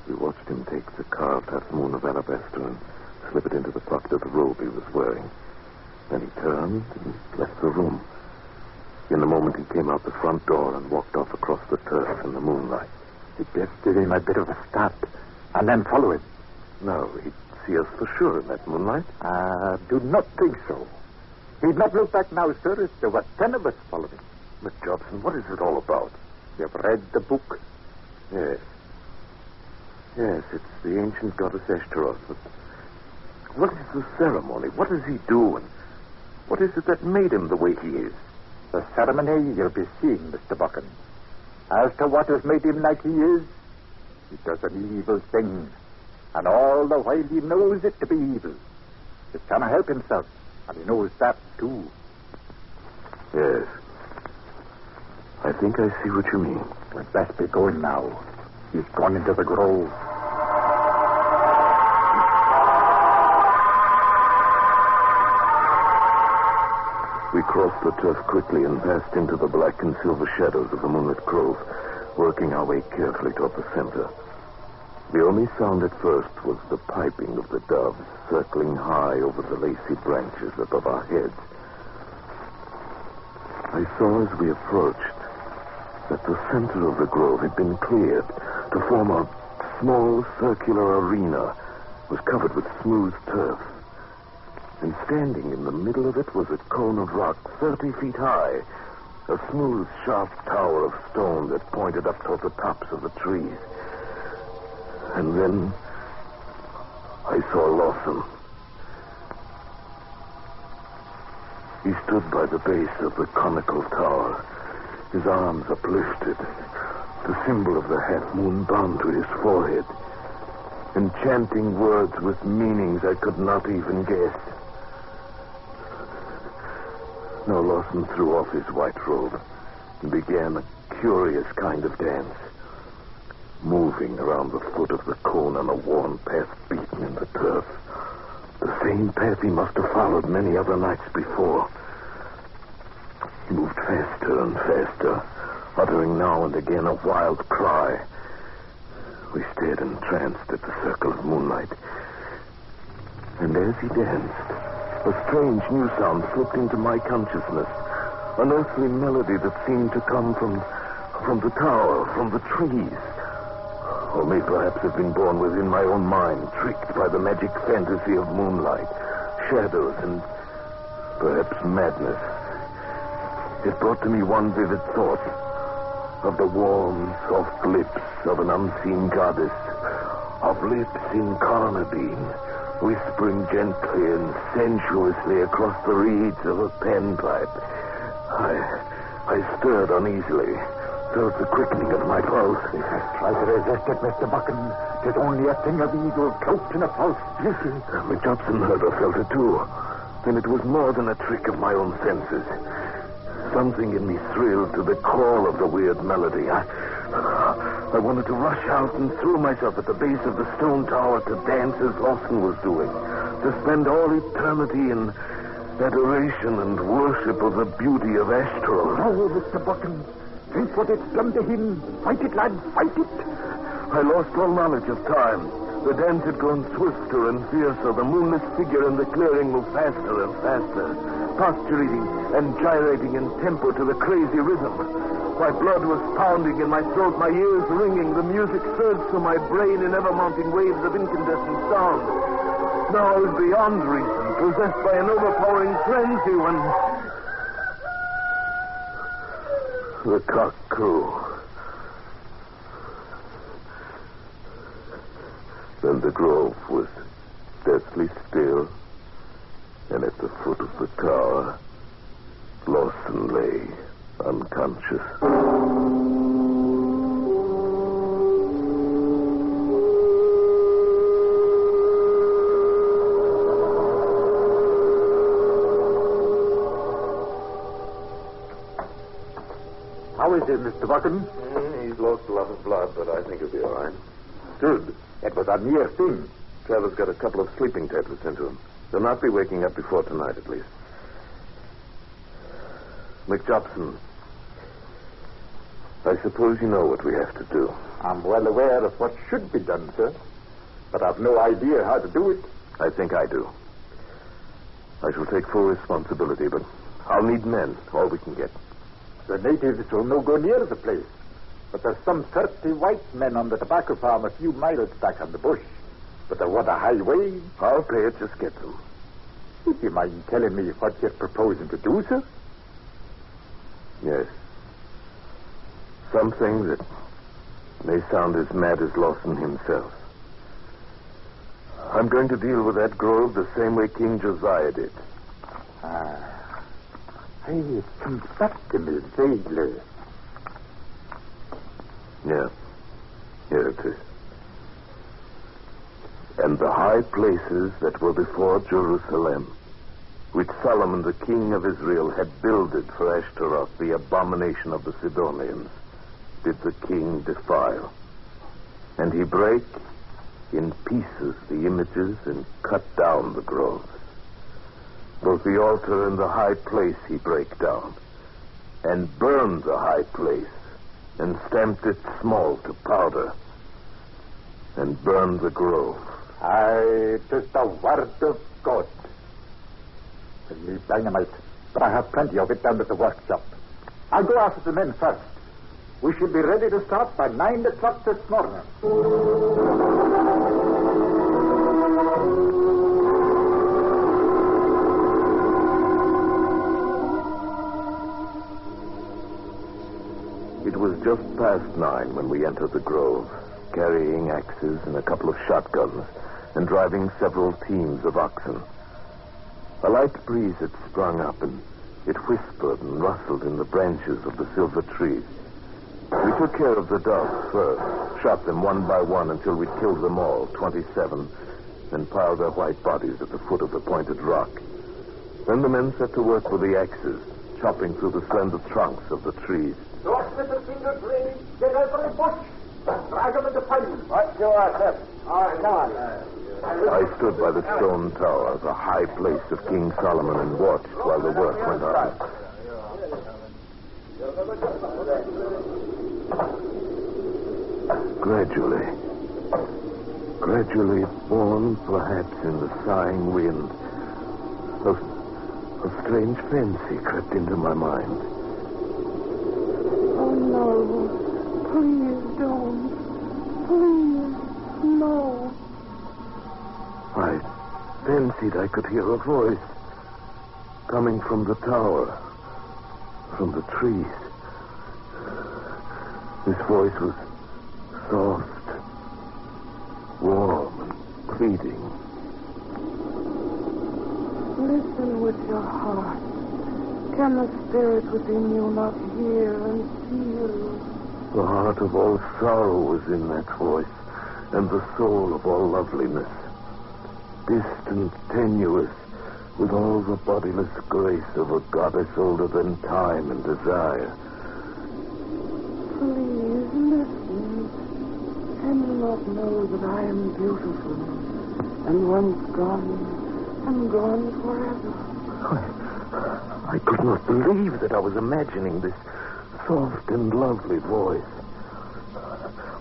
We watched him take the carved half-moon of alabaster and slip it into the pocket of the robe he was wearing. Then he turned and left the room. In a moment, he came out the front door and walked off across the turf in the moonlight. He'd best give him a bit of a start and then follow him. No, he'd see us for sure in that moonlight. I do not think so. He'd not look back now, sir, if there were 10 of us following. McJobson, what is it all about? You've read the book? Yes. Yes, it's the ancient goddess Ashtaroth. But what is the ceremony? What does he do? And What is it that made him the way he is? The ceremony you'll be seeing, Mr. Buchan. As to what has made him like he is, he does an evil thing. And all the while he knows it to be evil. He cannot help himself, and he knows that, too. Yes. I think I see what you mean. We'd best be going now. He's gone into the grove. We crossed the turf quickly and passed into the black and silver shadows of the moonlit grove, working our way carefully toward the center. The only sound at first was the piping of the doves circling high over the lacy branches above our heads. I saw as we approached that the center of the grove had been cleared to form a small circular arena, was covered with smooth turf. And standing in the middle of it was a cone of rock 30 feet high, a smooth, sharp tower of stone that pointed up toward the tops of the trees. And then I saw Lawson. He stood by the base of the conical tower, his arms uplifted, the symbol of the half-moon bound to his forehead, and chanting words with meanings I could not even guess. Now Lawson threw off his white robe and began a curious kind of dance, moving around the foot of the cone on a worn path beaten in the turf. The same path he must have followed many other nights before. He moved faster and faster, uttering now and again a wild cry. We stared entranced at the circle of moonlight. And as he danced, a strange new sound slipped into my consciousness, an earthly melody that seemed to come from the tower, from the trees. Or may perhaps have been born within my own mind, tricked by the magic fantasy of moonlight, shadows, and perhaps madness. It brought to me one vivid thought of the warm, soft lips of an unseen goddess, of lips in carnadine, whispering gently and sensuously across the reeds of a panpipe. I stirred uneasily, felt the quickening of my pulse. Try to resist it, Mr. Buchan. Tis only a thing of evil cloaked in a false beauty. McJobson heard or felt it too. Then it was more than a trick of my own senses. Something in me thrilled to the call of the weird melody. I wanted to rush out and throw myself at the base of the stone tower to dance as Lawson was doing, to spend all eternity in adoration and worship of the beauty of Astral. No, Mr. Buchan. Think what it's done to him. Fight it, lad, fight it. I lost all knowledge of time. The dance had grown swifter and fiercer. The moonless figure in the clearing moved faster and faster, postulating and gyrating in tempo to the crazy rhythm. My blood was pounding in my throat, my ears ringing. The music surged through my brain in ever-mounting waves of incandescent sound. Now I was beyond reason, possessed by an overpowering frenzy when the cock crew. Then the grove was deathly still, and at the foot of the tower, Lawson lay unconscious. How is it, Mr. Buchan? He's lost a lot of blood, but I think he'll be all right. Good. It was a near thing. Trevor's got a couple of sleeping tablets into him. He'll not be waking up before tonight, at least. McJobson, I suppose you know what we have to do. I'm well aware of what should be done, sir. But I've no idea how to do it. I think I do. I shall take full responsibility, but I'll need men, all we can get. The natives will no go near the place. But there's some 30 white men on the tobacco farm a few miles back on the bush. But they want a highway. I'll pay it, just get them. Would you mind telling me what you're proposing to do, sir? Yes. Something that may sound as mad as Lawson himself. I'm going to deal with that grove the same way King Josiah did. Ah. Hey, it comes back to me vaguely. Yeah. Here it is. And the high places that were before Jerusalem, which Solomon the king of Israel had builded for Ashtaroth, the abomination of the Sidonians, did the king defile. And he brake in pieces the images and cut down the groves. Both the altar and the high place he brake down, and burned the high place, and stamped it small to powder, and burned the grove. Aye, 'tis the word of God. I need dynamite, but I have plenty of it down at the workshop. I'll go after the men first. We should be ready to start by 9 o'clock this morning. It was just past 9 when we entered the grove, carrying axes and a couple of shotguns, and driving several teams of oxen. A light breeze had sprung up, and it whispered and rustled in the branches of the silver trees. We took care of the dogs first, shot them one by one until we'd killed them all, 27, and piled their white bodies at the foot of the pointed rock. Then the men set to work with the axes, chopping through the slender trunks of the trees. Those little finger trees, get over the bush. Drag them into place. What you are, sir? All right, come on. I stood by the stone tower, the high place of King Solomon, and watched while the work went on. Gradually born perhaps in the sighing wind, a strange fancy crept into my mind. Oh, no. Please don't. Please, no. I fancied I could hear a voice coming from the tower, from the trees. This voice was soft, warm, and pleading. Listen with your heart. Can the spirit within you not hear and feel? The heart of all sorrow was in that voice, and the soul of all loveliness. Distant, tenuous, with all the bodiless grace of a goddess older than time and desire. Please listen. Can you not know that I am beautiful, and once gone, and gone forever? I could not believe that I was imagining this soft and lovely voice.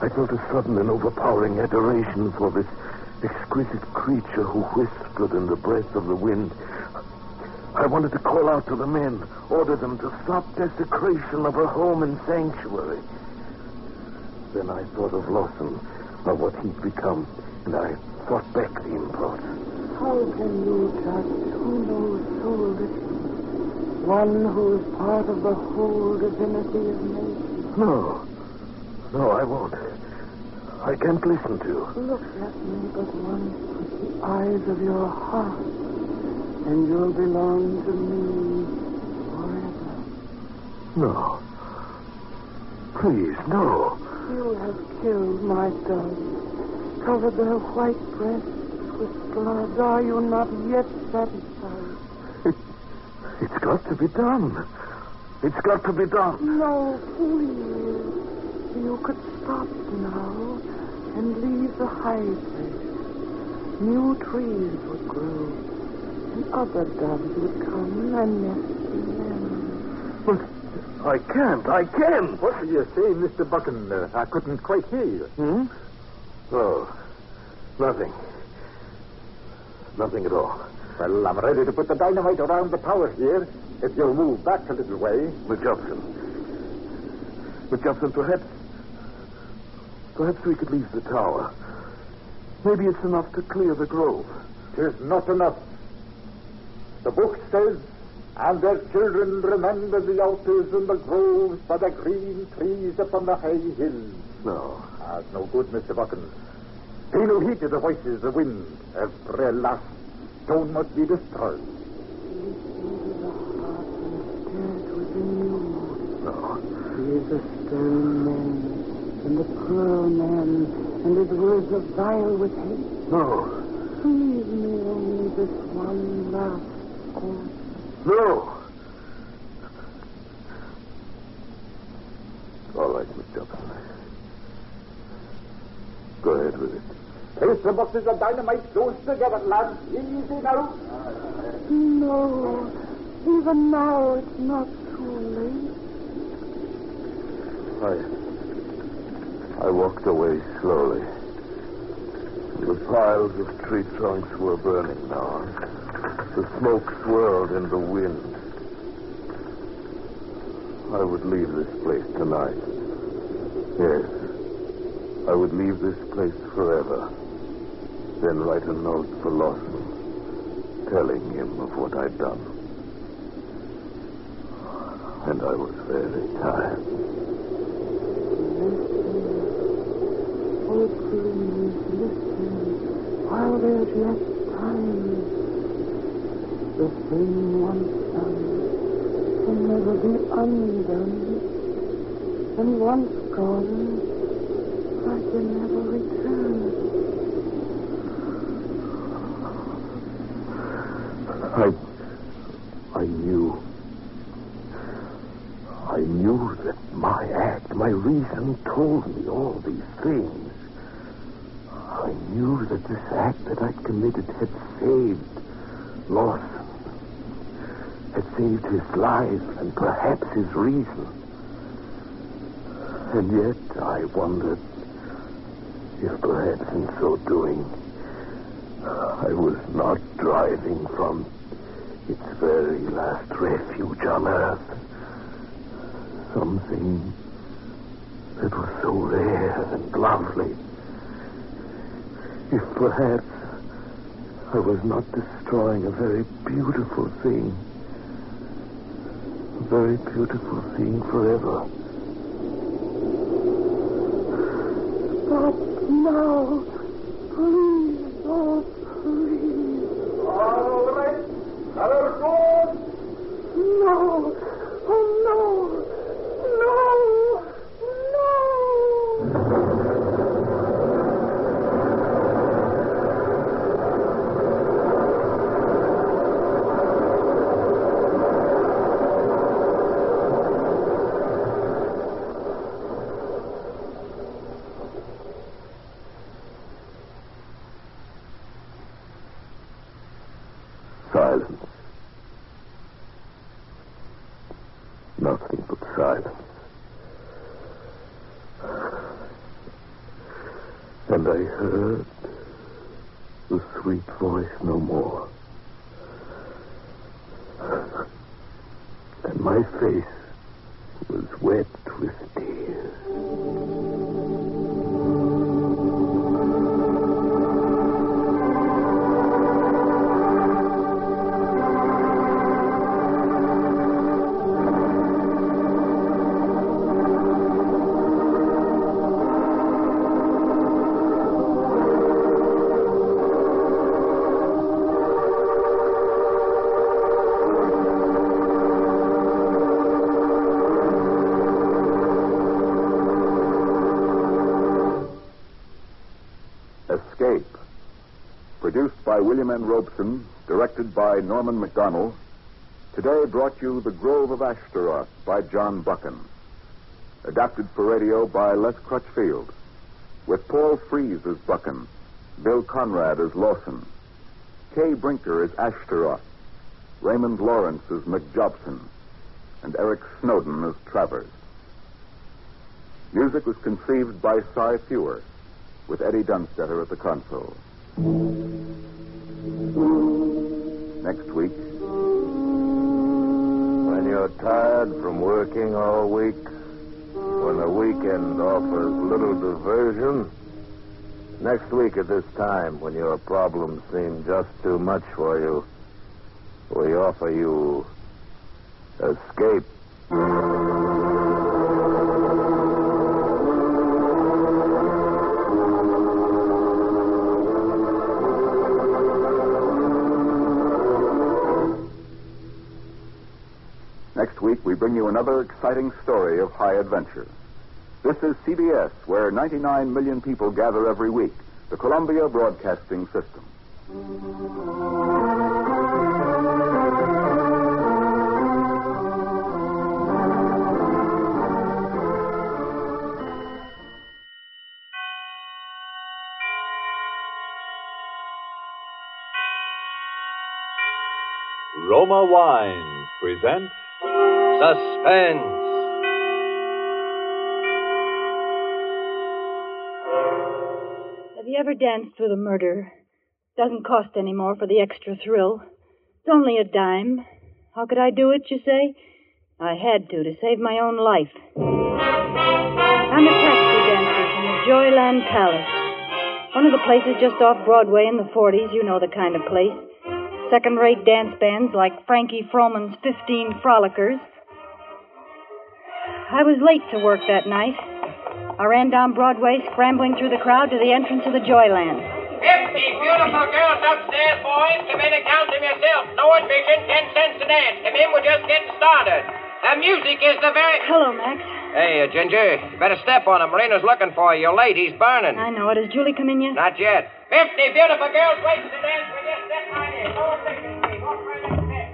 I felt a sudden and overpowering adoration for this exquisite creature who whispered in the breath of the wind. I wanted to call out to the men, order them to stop desecration of her home and sanctuary. Then I thought of Lawson, of what he'd become, and I fought back the impulse. How can you judge who knows so little? One who is part of the whole divinity of nature. No, I won't. I can't listen to. Look at me but once with the eyes of your heart, and you'll belong to me forever. No. Please, no. You have killed my doves, covered their white breasts with blood. Are you not yet satisfied? It's got to be done. It's got to be done. No, please. You could stop now and leave the high place. New trees would grow, and other doves would come and nest in them. But I can't. What are you saying, Mr. Buchan? I couldn't quite hear you. Oh, nothing. Nothing at all. Well, I'm ready to put the dynamite around the tower here, if you'll move back a little way. McJobson, perhaps we could leave the tower. Maybe it's enough to clear the grove. 'Tis not enough. The book says, and their children remember the altars and the groves by the green trees upon the high hills. No. That's no good, Mr. Buchan. Pay no heed to the voices of the wind. Every last stone must be destroyed. Listen to the heart and stone man and the cruel man and his words of vile with hate. No. Leave me only this one last chance. No. All right, Miss Johnson. Go ahead with it. Place the boxes of dynamite close together, lads. Easy now. No. Even now it's not too late. I walked away slowly. The piles of tree trunks were burning now. The smoke swirled in the wind. I would leave this place tonight. Yes. I would leave this place forever. Then write a note for Lawson, telling him of what I'd done. And I was very tired. Oh, please, listen, while there's yet time. The thing once done can never be undone. And once gone, I can never return. I knew that my act, my reason told me all these things. I knew that this act that I'd committed had saved Lawson, had saved his life and perhaps his reason. And yet I wondered if perhaps in so doing I was not driving from its very last refuge on earth something that was so rare and lovely. If perhaps I was not destroying a very beautiful thing. A very beautiful thing forever. Stop now. Please, oh, please. All right. Another goal. No. Oh, no. No. No. Silence. Nothing but silence. And I heard the sweet voice no more. And my face was wet with tears. Escape. Produced by William N. Robeson, directed by Norman MacDonald, today brought you The Grove of Ashtaroth by John Buchan. Adapted for radio by Les Crutchfield, with Paul Frees as Buchan, Bill Conrad as Lawson, Kay Brinker as Ashtaroth, Raymond Lawrence as McJobson, and Eric Snowden as Travers. Music was conceived by Cy Fewer, with Eddie Dunstetter at the console. Next week. When you're tired from working all week, when the weekend offers little diversion, next week at this time, when your problems seem just too much for you, we offer you Escape. Next week, we bring you another exciting story of high adventure. This is CBS, where 99 million people gather every week, the Columbia Broadcasting System. Roma Wines present Suspense. Have you ever danced with a murderer? Doesn't cost any more for the extra thrill. It's only a dime. How could I do it, you say? I had to save my own life. I'm a taxi dancer from the Joyland Palace. One of the places just off Broadway in the 40s. You know the kind of place. Second-rate dance bands like Frankie Froman's 15 Frolickers. I was late to work that night. I ran down Broadway, scrambling through the crowd to the entrance of the Joyland. 50 beautiful girls upstairs, boys. Come in and count them yourself. No admission, 10 cents a dance. Come in, we're just getting started. The music is the very... Hello, Max. Hey, Ginger, you better step on him. Marino's looking for you. You're late. He's burning. I know it. Has Julie come in yet? Not yet. 50 beautiful girls waiting to dance with you. Step right in. No admission, please. Walk right up there.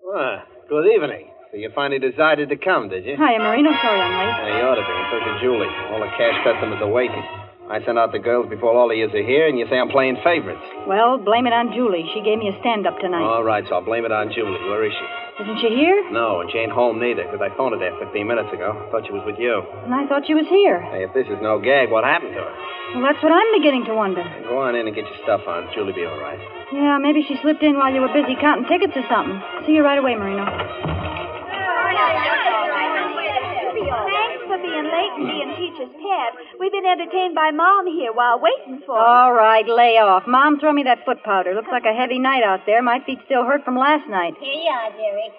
Well, good evening. So you finally decided to come, did you? Hiya, Marino. Sorry I'm late. Yeah, you ought to be. And so should Julie. All the cash customers are waiting. I sent out the girls before all of you are here, and you say I'm playing favorites. Well, blame it on Julie. She gave me a stand-up tonight. All right, so I'll blame it on Julie. Where is she? Isn't she here? No, and she ain't home neither, because I phoned her there 15 minutes ago. Thought she was with you. And I thought she was here. Hey, if this is no gag, what happened to her? Well, that's what I'm beginning to wonder. Go on in and get your stuff on. Julie be all right. Yeah, maybe she slipped in while you were busy counting tickets or something. See you right away, Marino. Thanks for being late and being teacher's pet. We've been entertained by Mom here while waiting for All right, lay off. Mom, throw me that foot powder. Looks like a heavy night out there. My feet still hurt from last night. Here you are, dearie.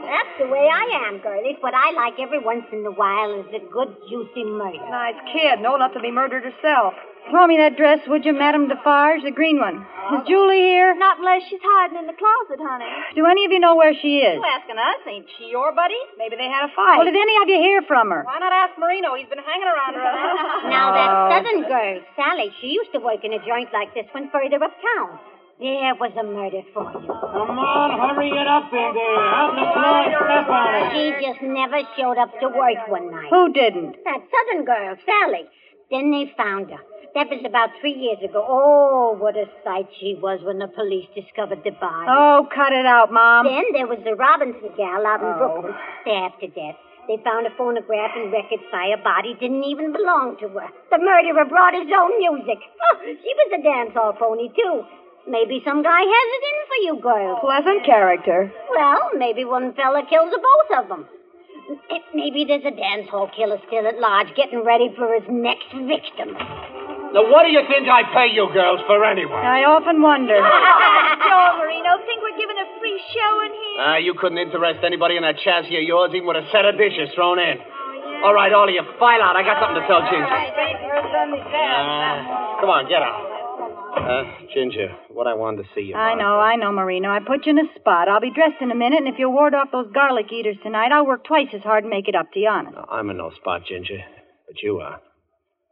That's the way I am, girlies. What I like every once in a while is a good, juicy murder. Nice kid. Old enough to be murdered herself. Throw me that dress, would you, Madame Defarge, the green one. Is Julie here? Not unless she's hiding in the closet, honey. Do any of you know where she is? You asking us? Ain't she your buddy? Maybe they had a Well, fight. did any of you hear from her? Why not ask Marino? He's been hanging around her. Now, that southern girl, Sally, she used to work in a joint like this one further uptown. There was a murder for you. Come on, hurry it up in there. Out on the floor and step on it. She just never showed up to work one night. Who didn't? That southern girl, Sally. Then they found her. That was about 3 years ago. Oh, what a sight she was when the police discovered the body. Oh, cut it out, Mom. Then there was the Robinson gal out in Brooklyn, stabbed to death. They found a phonograph and records by a body didn't even belong to her. The murderer brought his own music. Oh, she was a dance hall phony, too. Maybe some guy has it in for you girls. Pleasant character. Well, maybe one fella kills the both of them. Maybe there's a dance hall killer still at large getting ready for his next victim. Now, what do you think I pay you girls for anyway? I often wonder. Joe Marino, think we're giving a free show in here? You couldn't interest anybody in that chassis of yours even with a set of dishes thrown in. All right, all of you, file out. I got something to tell Ginger. Come on, get out. Ginger, what I wanted to see you I know, Marino. I put you in a spot. I'll be dressed in a minute, and if you'll ward off those garlic eaters tonight, I'll work twice as hard and make it up to you, honest. No, I'm in no spot, Ginger. But you are.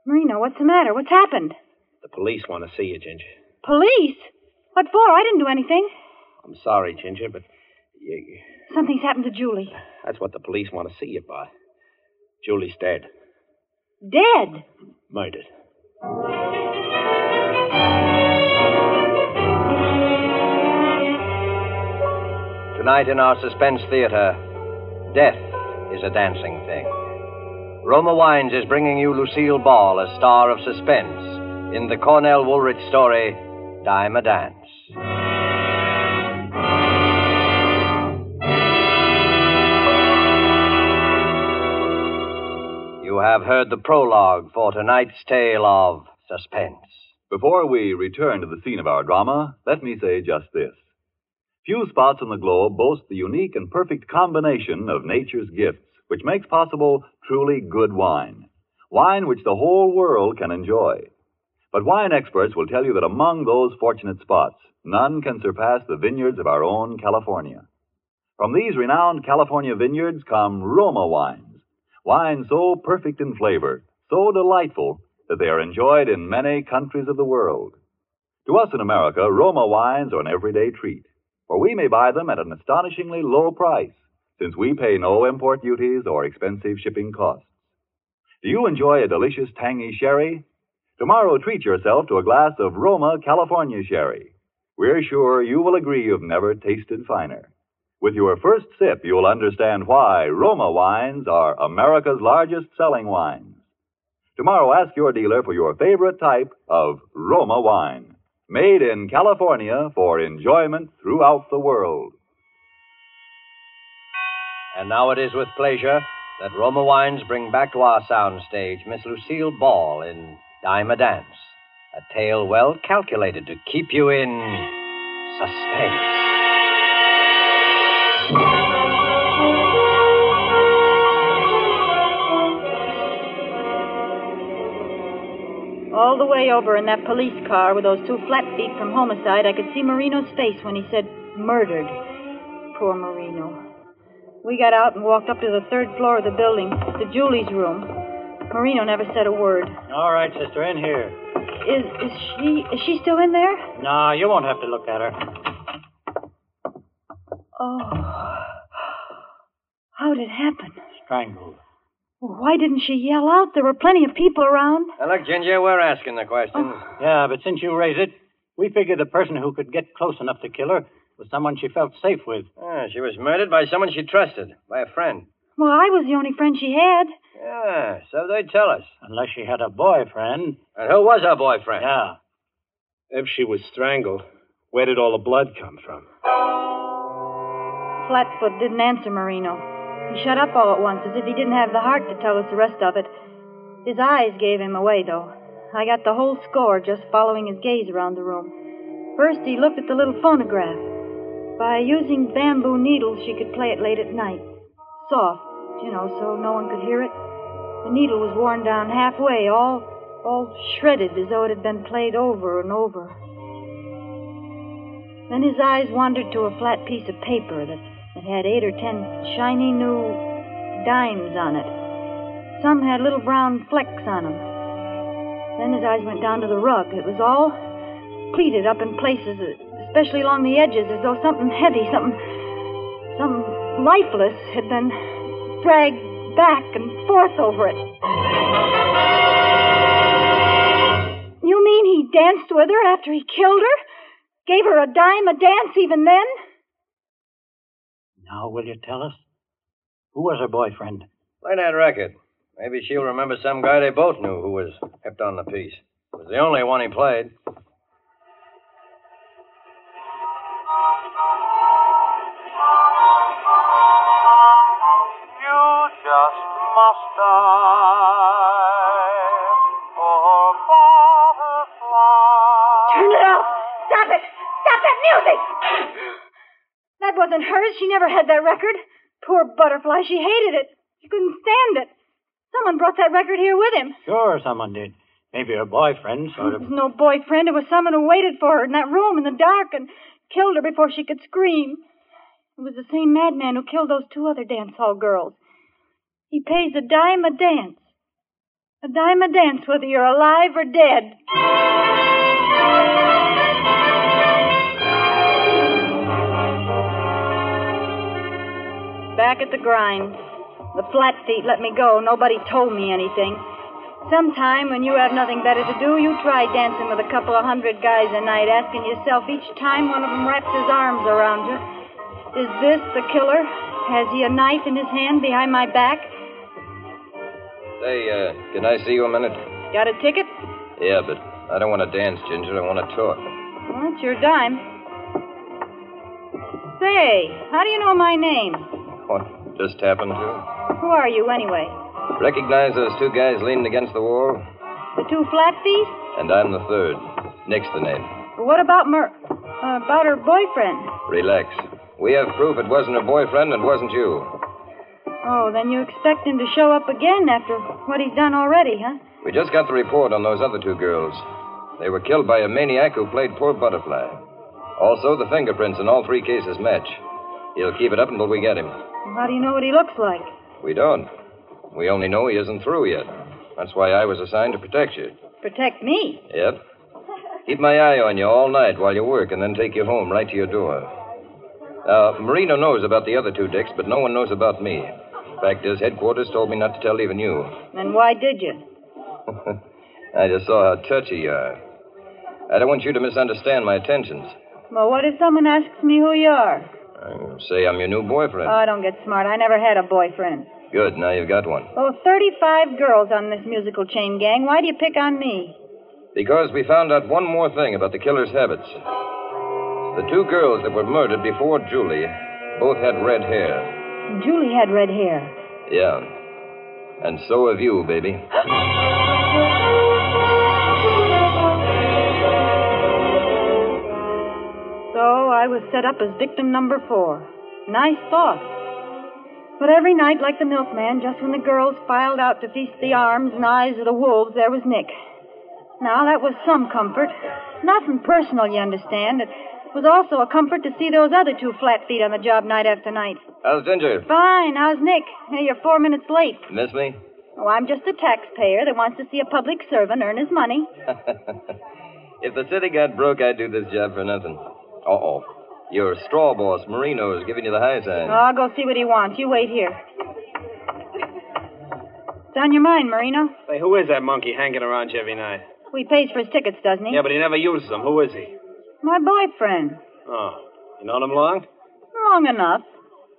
Marino, what's the matter? What's happened? The police want to see you, Ginger. Police? What for? I didn't do anything. I'm sorry, Ginger, but Something's happened to Julie. that's what the police want to see you by. Julie's dead. Dead? Murdered. Tonight in our Suspense Theater, death is a dancing thing. Roma Wines is bringing you Lucille Ball as star of suspense in the Cornell Woolrich story, Dime a Dance. You have heard the prologue for tonight's tale of suspense. Before we return to the scene of our drama, let me say just this. Few spots on the globe boast the unique and perfect combination of nature's gifts, which makes possible truly good wine. Wine which the whole world can enjoy. But wine experts will tell you that among those fortunate spots, none can surpass the vineyards of our own California. From these renowned California vineyards come Roma wines. Wines so perfect in flavor, so delightful, that they are enjoyed in many countries of the world. To us in America, Roma wines are an everyday treat, for we may buy them at an astonishingly low price, since we pay no import duties or expensive shipping costs. Do you enjoy a delicious tangy sherry? Tomorrow, treat yourself to a glass of Roma California sherry. We're sure you will agree you've never tasted finer. With your first sip, you'll understand why Roma wines are America's largest selling wines. Tomorrow, ask your dealer for your favorite type of Roma wine, made in California for enjoyment throughout the world. And now it is with pleasure that Roma Wines bring back to our soundstage Miss Lucille Ball in Dime a Dance, a tale well calculated to keep you in suspense. All the way over in that police car with those two flat feet from homicide, I could see Marino's face when he said murdered. Poor Marino. We got out and walked up to the third floor of the building, to Julie's room. Marino never said a word. All right, sister, in here. Is she still in there? No, you won't have to look at her. Oh. How did it happen? Strangled. Why didn't she yell out? There were plenty of people around. Now, look, Ginger, we're asking the questions. Yeah, but since you raise it, we figured the person who could get close enough to kill her was someone she felt safe with. She was murdered by someone she trusted, by a friend. Well, I was the only friend she had. Yeah, so they tell us. Unless she had a boyfriend. And who was her boyfriend? Yeah. If she was strangled, where did all the blood come from? Flatfoot didn't answer Marino. He shut up all at once, as if he didn't have the heart to tell us the rest of it. His eyes gave him away, though. I got the whole score just following his gaze around the room. First, he looked at the little phonograph. By using bamboo needles, she could play it late at night. Soft, so no one could hear it. The needle was worn down halfway, all shredded as though it had been played over and over. Then his eyes wandered to a flat piece of paper that had 8 or 10 shiny new dimes on it. Some had little brown flecks on them. Then his eyes went down to the rug. It was all pleated up in places, especially along the edges, as though something heavy, something lifeless had been dragged back and forth over it. You mean he danced with her after he killed her? Gave her a dime a dance even then? Now, will you tell us? Who was her boyfriend? Play that record. Maybe she'll remember some guy they both knew who was hipped on the piece. It was the only one he played. Turn it off! Stop it! Stop that music! That wasn't hers. She never had that record. Poor Butterfly. She hated it. She couldn't stand it. Someone brought that record here with him. Sure, someone did. Maybe her boyfriend sort of... It was no boyfriend. It was someone who waited for her in that room in the dark and killed her before she could scream. It was the same madman who killed those 2 other dance hall girls. He pays a dime a dance. A dime a dance whether you're alive or dead. Back at the grind. The flat feet let me go. Nobody told me anything. Sometime when you have nothing better to do, you try dancing with a couple of 100 guys a night, asking yourself each time one of them wraps his arms around you, is this the killer? Has he a knife in his hand behind my back? Say, can I see you a minute? Got a ticket? Yeah, but I don't want to dance, Ginger. I want to talk. Well, it's your dime. Say, how do you know my name? What, just happened to? Who are you, anyway? Recognize those 2 guys leaning against the wall? The 2 flat feet? And I'm the third. Nick's the name. But what about about her boyfriend? Relax. We have proof it wasn't her boyfriend and wasn't you. Oh, then you expect him to show up again after what he's done already, huh? We just got the report on those other 2 girls. They were killed by a maniac who played poor Butterfly. Also, the fingerprints in all 3 cases match. He'll keep it up until we get him. How do you know what he looks like? We don't. We only know he isn't through yet. That's why I was assigned to protect you. Protect me? Yep. Keep my eye on you all night while you work and then take you home right to your door. Marino knows about the other two dicks, but no one knows about me. Fact is, headquarters told me not to tell even you. Then why did you? I just saw how touchy you are. I don't want you to misunderstand my intentions. Well, what if someone asks me who you are? Say I'm your new boyfriend. Oh, don't get smart. I never had a boyfriend. Good, now you've got one. Oh, 35 girls on this musical chain gang. Why do you pick on me? Because we found out one more thing about the killer's habits. The two girls that were murdered before Julie both had red hair. Julie had red hair. Yeah. And so have you, baby. So I was set up as victim number 4. Nice thought. But every night, like the milkman, just when the girls filed out to feast the arms and eyes of the wolves, there was Nick. Now, that was some comfort. Nothing personal, you understand. It was also a comfort to see those other two flat feet on the job night after night. How's Ginger? Fine. How's Nick? Hey, you're 4 minutes late. Miss me? Oh, I'm just a taxpayer that wants to see a public servant earn his money. If the city got broke, I'd do this job for nothing. Uh-oh. Your straw boss, Marino, is giving you the high sign. Oh, I'll go see what he wants. You wait here. What's on your mind, Marino? Say, who is that monkey hanging around you every night? He pays for his tickets, doesn't he? Yeah, but he never uses them. Who is he? My boyfriend. Oh, you known him long? Long enough.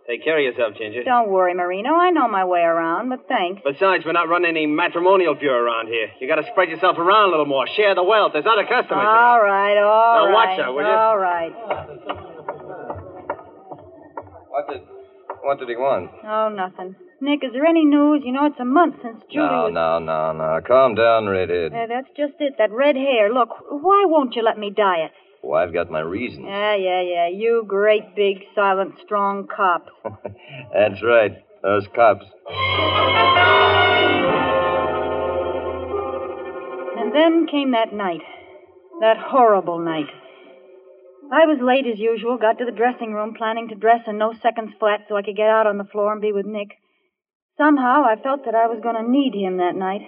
Take care of yourself, Ginger. Don't worry, Marino. I know my way around, but thanks. Besides, we're not running any matrimonial bureau around here. You got to spread yourself around a little more. Share the wealth. There's other customers. All right. Now watch out, will you? All right. What did he want? Oh, nothing. Nick, is there any news? You know, it's a month since Julie was... No. Calm down, Redhead. That's just it. That red hair. Look, why won't you let me dye it? Oh, I've got my reasons. Yeah. You great, big, silent, strong cops. That's right. Those cops. And then came that night. That horrible night. I was late as usual, got to the dressing room planning to dress in no seconds flat so I could get out on the floor and be with Nick. Somehow I felt that I was going to need him that night.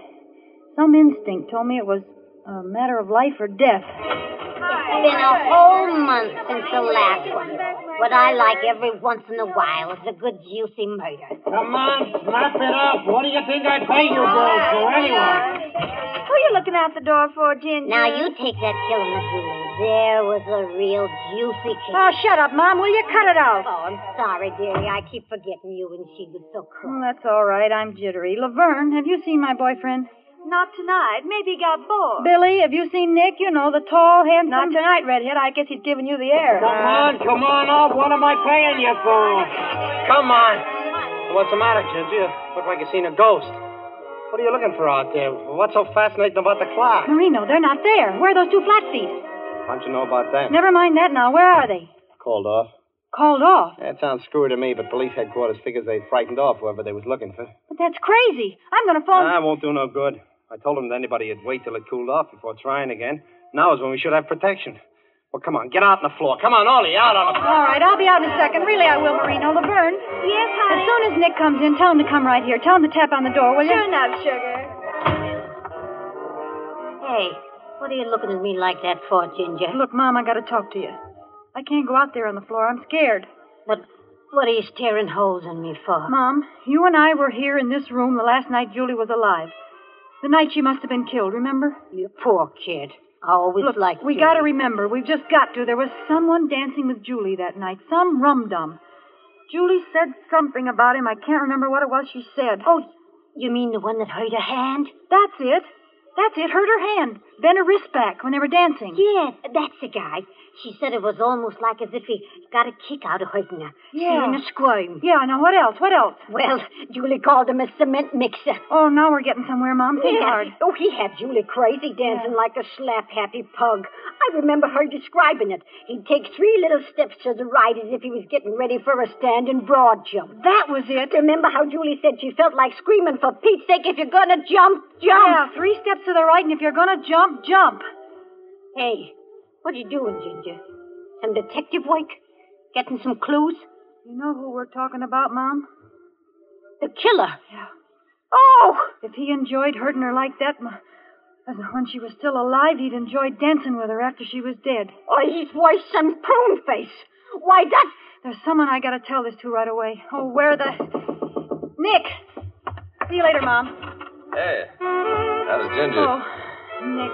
Some instinct told me it was a matter of life or death. It's been a whole month since the last one. What I like every once in a while is a good juicy murder. Come on, snap it up. What do you think I pay you girls for anyway? Who are you looking out the door for, Ginger? Now, you take that killing of Julie. There was a real juicy case. Oh, shut up, Mom. Will you cut it out? Oh, I'm sorry, dearie. I keep forgetting you, and she was so cool. That's all right. I'm jittery. Laverne, have you seen my boyfriend? Not tonight. Maybe he got bored. Billy, have you seen Nick? You know, the tall, handsome... Not tonight, Redhead. I guess he's giving you the air. Come on up. What am I paying you for? Come on. What's the matter, Ginger? You look like you've seen a ghost. What are you looking for out there? What's so fascinating about the clock? Marino, they're not there. Where are those two flat feet? How'd you know about that? Never mind that now. Where are they? Called off. Called off? That sounds screwy to me, but police headquarters figures they frightened off whoever they was looking for. But that's crazy. I'm going to phone... That won't do no good. I told them that anybody would wait till it cooled off before trying again. Now is when we should have protection. Well, come on, get out on the floor. Come on, Ollie, out on the floor. All right, I'll be out in a second. Really, I will, Marino. Laverne. Yes, honey? As soon as Nick comes in, tell him to come right here. Tell him to tap on the door, will you? Sure enough, sugar. Hey, what are you looking at me like that for, Ginger? Look, Mom, I got to talk to you. I can't go out there on the floor. I'm scared. But what are you staring holes in me for? Mom, you and I were here in this room the last night Julie was alive. The night she must have been killed, remember? You poor kid. I always Look, liked we Julie. got to remember. We've just got to. There was someone dancing with Julie that night. Some rum-dum. Julie said something about him. I can't remember what it was she said. Oh, you mean the one that hurt her hand? That's it. Hurt her hand. Bent her wrist back when they were dancing. Yeah, that's the guy. She said it was almost like as if he got a kick out of hurting her. Yeah. Seeing her squirm. Yeah, now what else? Well, Julie called him a cement mixer. Oh, now we're getting somewhere, Mom. Think hard. Oh, he had Julie crazy, dancing like a slap-happy pug. I remember her describing it. He'd take 3 little steps to the right as if he was getting ready for a standing broad jump. That was it. Remember how Julie said she felt like screaming, for Pete's sake, if you're gonna jump, jump. Yeah, 3 steps to the right, and if you're gonna jump, jump. Hey, what are you doing, Ginger? Some detective work? Getting some clues? You know who we're talking about, Mom? The killer. Yeah. Oh! If he enjoyed hurting her like that when she was still alive, he'd enjoy dancing with her after she was dead. Oh, he's worse than Pruneface. Why, that... There's someone I gotta tell this to right away. Oh, where the... Nick! See you later, Mom. Hey, how's Ginger? Oh, Nick.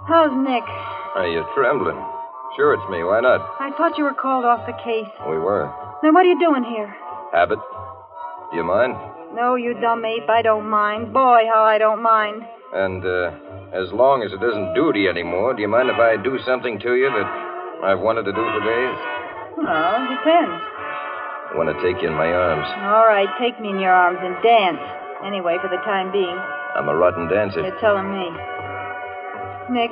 How's Nick? Are you trembling? Sure, it's me. Why not? I thought you were called off the case. We were. Then what are you doing here? Habit. Do you mind? No, you dumb ape. I don't mind. Boy, how I don't mind. And, as long as it isn't duty anymore, do you mind if I do something to you that I've wanted to do for days? Well, it depends. I want to take you in my arms. All right, take me in your arms and dance. Anyway, for the time being. I'm a rotten dancer. You're telling me. Nick,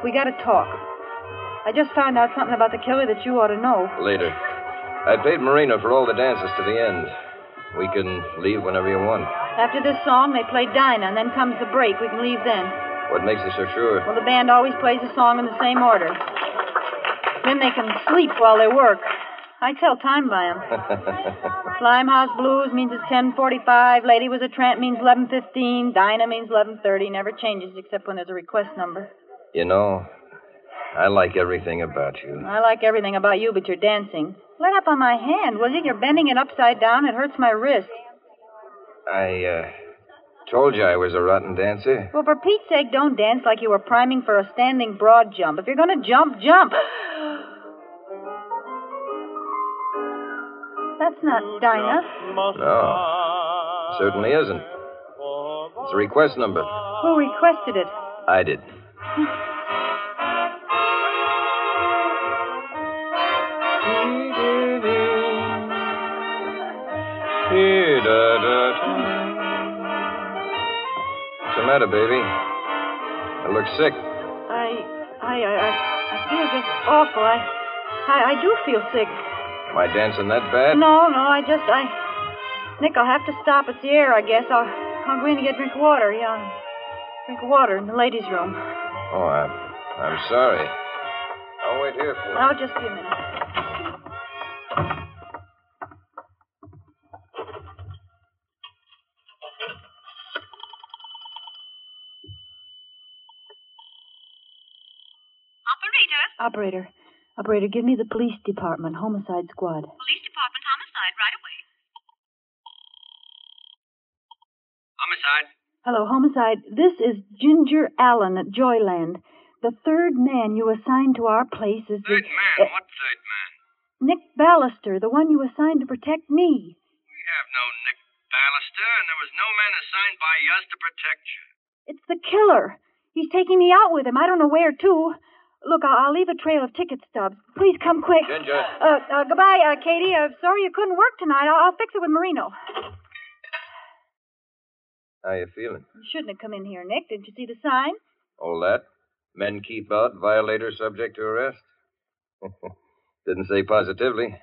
we gotta talk. I just found out something about the killer that you ought to know. Later. I paid Marino for all the dances to the end. We can leave whenever you want. After this song, they play Dinah, and then comes the break. We can leave then. What makes you so sure? Well, the band always plays the song in the same order. Then they can sleep while they work. I tell time by 'em. Limehouse Blues means it's 10:45. Lady Was a Tramp means 11:15. Dinah means 11:30. Never changes except when there's a request number. You know, I like everything about you. I like everything about you but your dancing. Let up on my hand, will you? You're bending it upside down. It hurts my wrist. I told you I was a rotten dancer. Well, for Pete's sake, don't dance like you were priming for a standing broad jump. If you're going to jump, jump. That's not Dinah. No, it certainly isn't. It's a request number. Who requested it? I did. What's the matter, baby? You look sick. I feel just awful. I do feel sick. Am I dancing that bad? No, Nick, I'll have to stop. It's the air, I guess. I'll go in and get a drink of water. Yeah, drink of water in the ladies' room. Oh, I'm sorry. I'll wait here for you. I'll just be a minute. Operator, give me the police department, homicide squad. Police department, homicide, right away. Homicide. Hello, homicide. This is Ginger Allen at Joyland. The third man you assigned to our place is Third man? What third man? Nick Ballister, the one you assigned to protect me. We have no Nick Ballister, and there was no man assigned by us to protect you. It's the killer. He's taking me out with him. I don't know where to. Look, I'll leave a trail of ticket stubs. Please come quick. Ginger. Goodbye, Katie. Sorry you couldn't work tonight. I'll fix it with Marino. How you feeling? You shouldn't have come in here, Nick. Didn't you see the sign? All that? Men keep out, violator subject to arrest? Didn't say positively.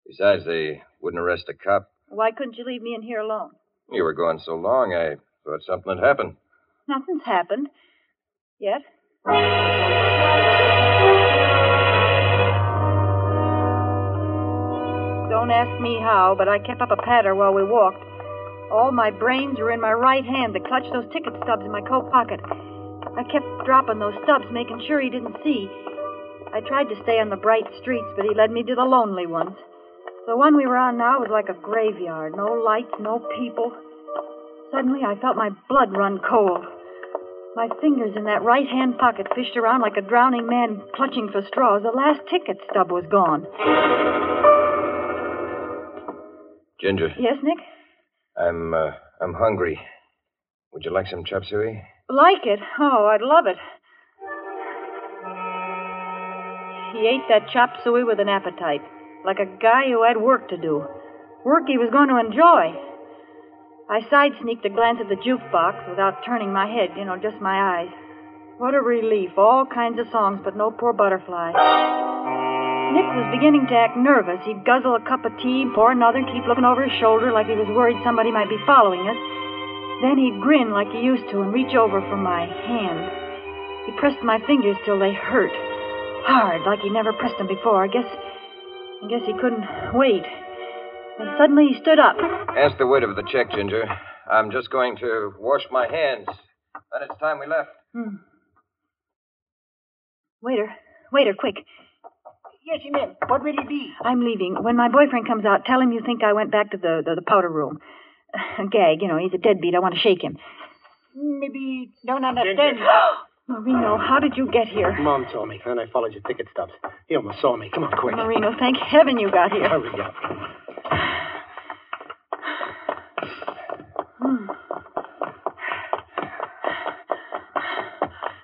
Besides, they wouldn't arrest a cop. Why couldn't you leave me in here alone? You were gone so long, I thought something had happened. Nothing's happened. Yet. Don't ask me how, but I kept up a patter while we walked. All my brains were in my right hand to clutch those ticket stubs in my coat pocket. I kept dropping those stubs, making sure he didn't see. I tried to stay on the bright streets, but he led me to the lonely ones. The one we were on now was like a graveyard. No lights, no people. Suddenly, I felt my blood run cold. My fingers in that right-hand pocket fished around like a drowning man clutching for straws. The last ticket stub was gone. Ginger. Yes, Nick? I'm hungry. Would you like some chop suey? Like it? Oh, I'd love it. He ate that chop suey with an appetite, like a guy who had work to do. Work he was going to enjoy. I side-sneaked a glance at the jukebox without turning my head, just my eyes. What a relief. All kinds of songs, but no poor butterfly. Nick was beginning to act nervous. He'd guzzle a cup of tea, pour another, and keep looking over his shoulder like he was worried somebody might be following us. Then he'd grin like he used to and reach over for my hand. He pressed my fingers till they hurt. Hard, like he never pressed them before. I guess I guess he couldn't wait. And suddenly he stood up. Ask the waiter for the check, Ginger. I'm just going to wash my hands. Then it's time we left. Waiter, quick. Yes, ma'am. What will it be? I'm leaving. When my boyfriend comes out, tell him you think I went back to the powder room. Gag, he's a deadbeat. I want to shake him. Maybe don't understand. Marino, how did you get here? Mom told me, and I followed your ticket stubs. He almost saw me. Come on, quick. Marino, thank heaven you got here. Hurry up.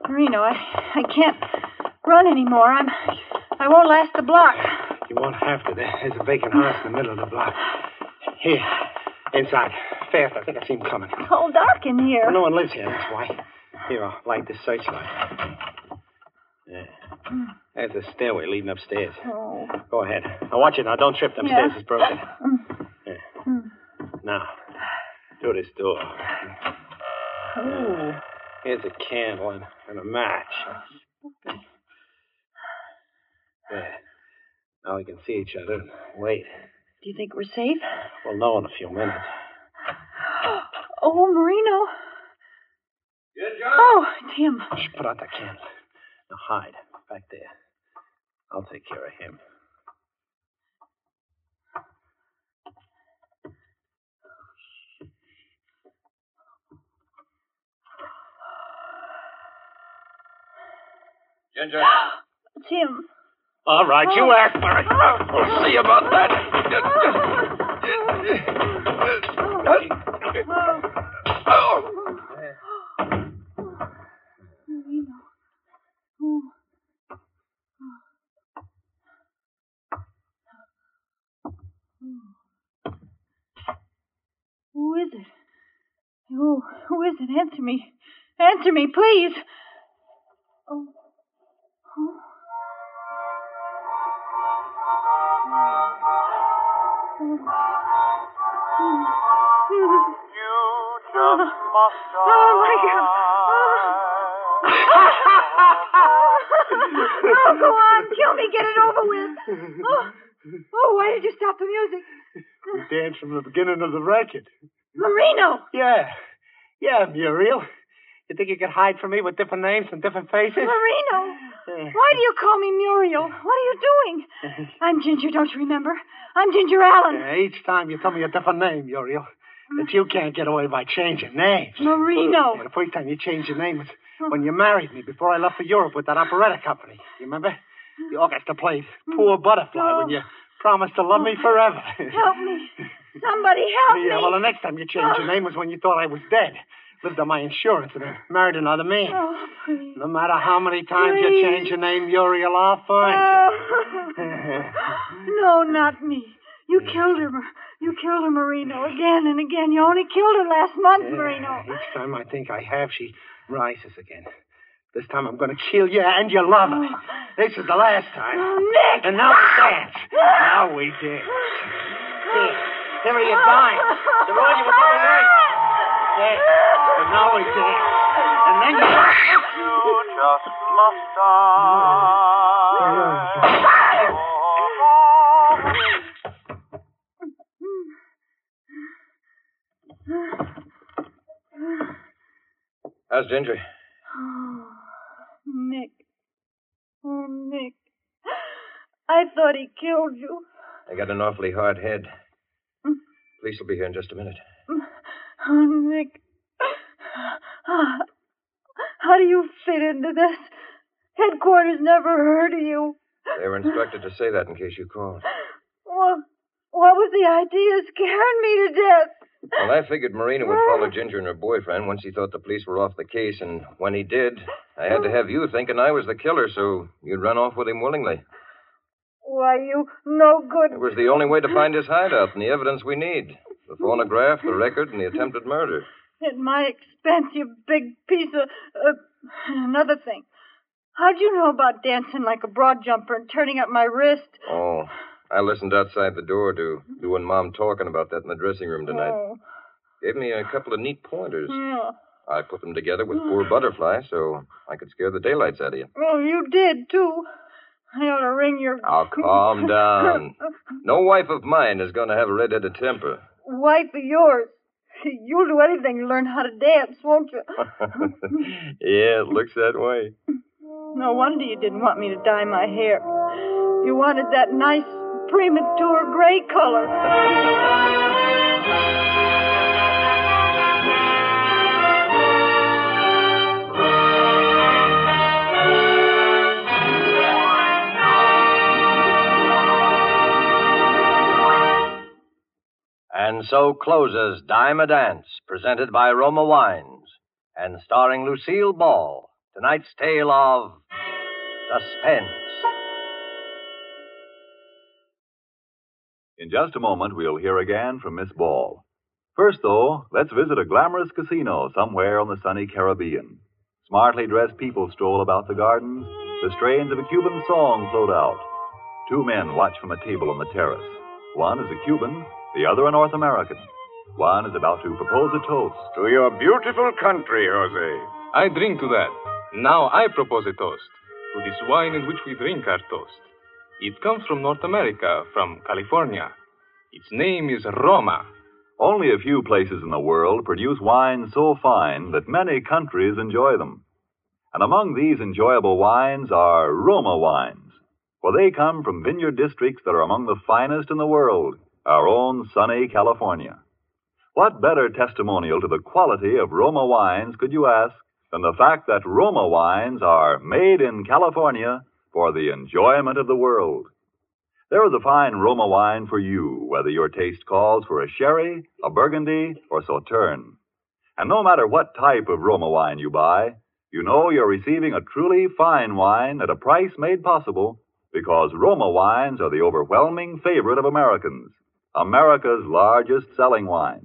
Marino, I can't run anymore. I won't last the block. You won't have to. There's a vacant house in the middle of the block. Here, inside. Fast, I think I see him coming. It's all dark in here. Well, no one lives here, that's why. Here, I'll light this searchlight. Yeah. There's a stairway leading upstairs. Oh. Go ahead. Now, watch it. Now, don't trip. Them stairs is broken. Yeah. Now, through this door. Oh. Here's a candle and a match. There. Now we can see each other and wait. Do you think we're safe? We'll know in a few minutes. Oh, Marino. Yeah, John? Oh, it's him. Shh, put out that candle. Now hide back there. I'll take care of him. Ginger. It's him. All right, you act for it. We'll see about that. Who is it? Who is it? Answer me. Answer me, please. Oh. Oh, my God. Oh, go on. Kill me. Get it over with. Oh, why did you stop the music? We danced from the beginning of the record. Marino. Yeah, Muriel. You think you could hide from me with different names and different faces? Marino. Why do you call me Muriel? What are you doing? I'm Ginger, don't you remember? I'm Ginger Allen. Each time you tell me a different name, Muriel. That you can't get away by changing names. Marino. The first time you changed your name was when you married me before I left for Europe with that operetta company. You remember? The orchestra played Poor Butterfly when you promised to love me forever. Help me. Somebody help me. Yeah, well, the next time you changed your name was when you thought I was dead. Lived on my insurance and married another man. Oh, please. No matter how many times you change your name, Muriel, I'll find you. No, not me. You killed her. You killed her, Marino, again and again. You only killed her last month, Marino. Each time I think I have, she rises again. This time I'm going to kill you and your lover. This is the last time. Oh, Nick! And now we dance. Now we dance. Here are your dimes. The one you were going right. There. And now we dance. And then you just must die. How's Ginger? Oh, Nick. Oh, Nick. I thought he killed you. I got an awfully hard head. Police will be here in just a minute. Oh, Nick. How do you fit into this? Headquarters never heard of you. They were instructed to say that in case you called. Well, what was the idea? Scaring me to death. Well, I figured Marina would follow Ginger and her boyfriend once he thought the police were off the case, and when he did, I had to have you thinking I was the killer, so you'd run off with him willingly. Why, you no good. It was the only way to find his hideout and the evidence we need. The phonograph, the record, and the attempted murder. At my expense, you big piece of... another thing. How'd you know about dancing like a broad jumper and turning up my wrist? Oh, I listened outside the door to you and Mom talking about that in the dressing room tonight. Oh. Gave me a couple of neat pointers. Yeah. I put them together with Poor Butterfly so I could scare the daylights out of you. Oh, you did, too. I ought to wring your... Now, calm down. No wife of mine is going to have a red-headed temper. Wife of yours. You'll do anything to learn how to dance, won't you? Yeah, it looks that way. No wonder you didn't want me to dye my hair. You wanted that nice, premature gray color. And so closes Dime a Dance, presented by Roma Wines, and starring Lucille Ball, tonight's tale of suspense. In just a moment, we'll hear again from Miss Ball. First, though, let's visit a glamorous casino somewhere on the sunny Caribbean. Smartly dressed people stroll about the gardens. The strains of a Cuban song float out. Two men watch from a table on the terrace. One is a Cuban, the other a North American. One is about to propose a toast. To your beautiful country, Jose. I drink to that. Now I propose a toast to this wine in which we drink our toast. It comes from North America, from California. Its name is Roma. Only a few places in the world produce wines so fine that many countries enjoy them. And among these enjoyable wines are Roma wines, for they come from vineyard districts that are among the finest in the world, our own sunny California. What better testimonial to the quality of Roma wines could you ask than the fact that Roma wines are made in California for the enjoyment of the world? There is a fine Roma wine for you, whether your taste calls for a sherry, a burgundy, or sauterne. And no matter what type of Roma wine you buy, you know you're receiving a truly fine wine at a price made possible because Roma wines are the overwhelming favorite of Americans, America's largest selling wines.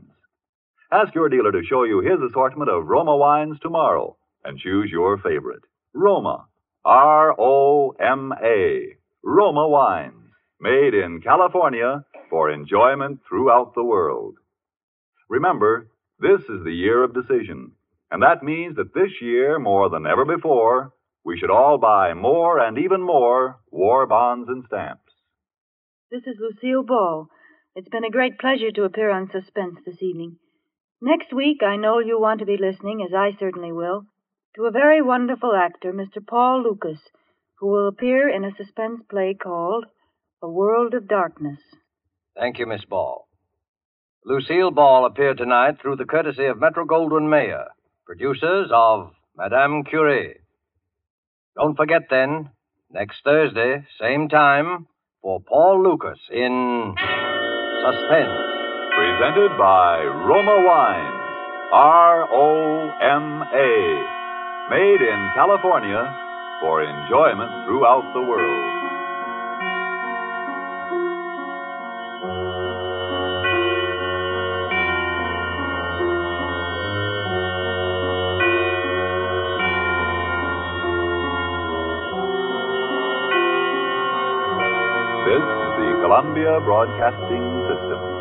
Ask your dealer to show you his assortment of Roma wines tomorrow and choose your favorite. Roma, R-O-M-A, Roma wines. Made in California for enjoyment throughout the world. Remember, this is the year of decision, and that means that this year, more than ever before, we should all buy more and even more war bonds and stamps. This is Lucille Ball. It's been a great pleasure to appear on Suspense this evening. Next week, I know you'll want to be listening, as I certainly will, to a very wonderful actor, Mr. Paul Lucas, who will appear in a suspense play called A World of Darkness. Thank you, Miss Ball. Lucille Ball appeared tonight through the courtesy of Metro-Goldwyn-Mayer, producers of Madame Curie. Don't forget, then, next Thursday, same time, for Paul Lucas in Suspense. Presented by Roma Wines, R-O-M-A, made in California for enjoyment throughout the world. This is the Columbia Broadcasting System.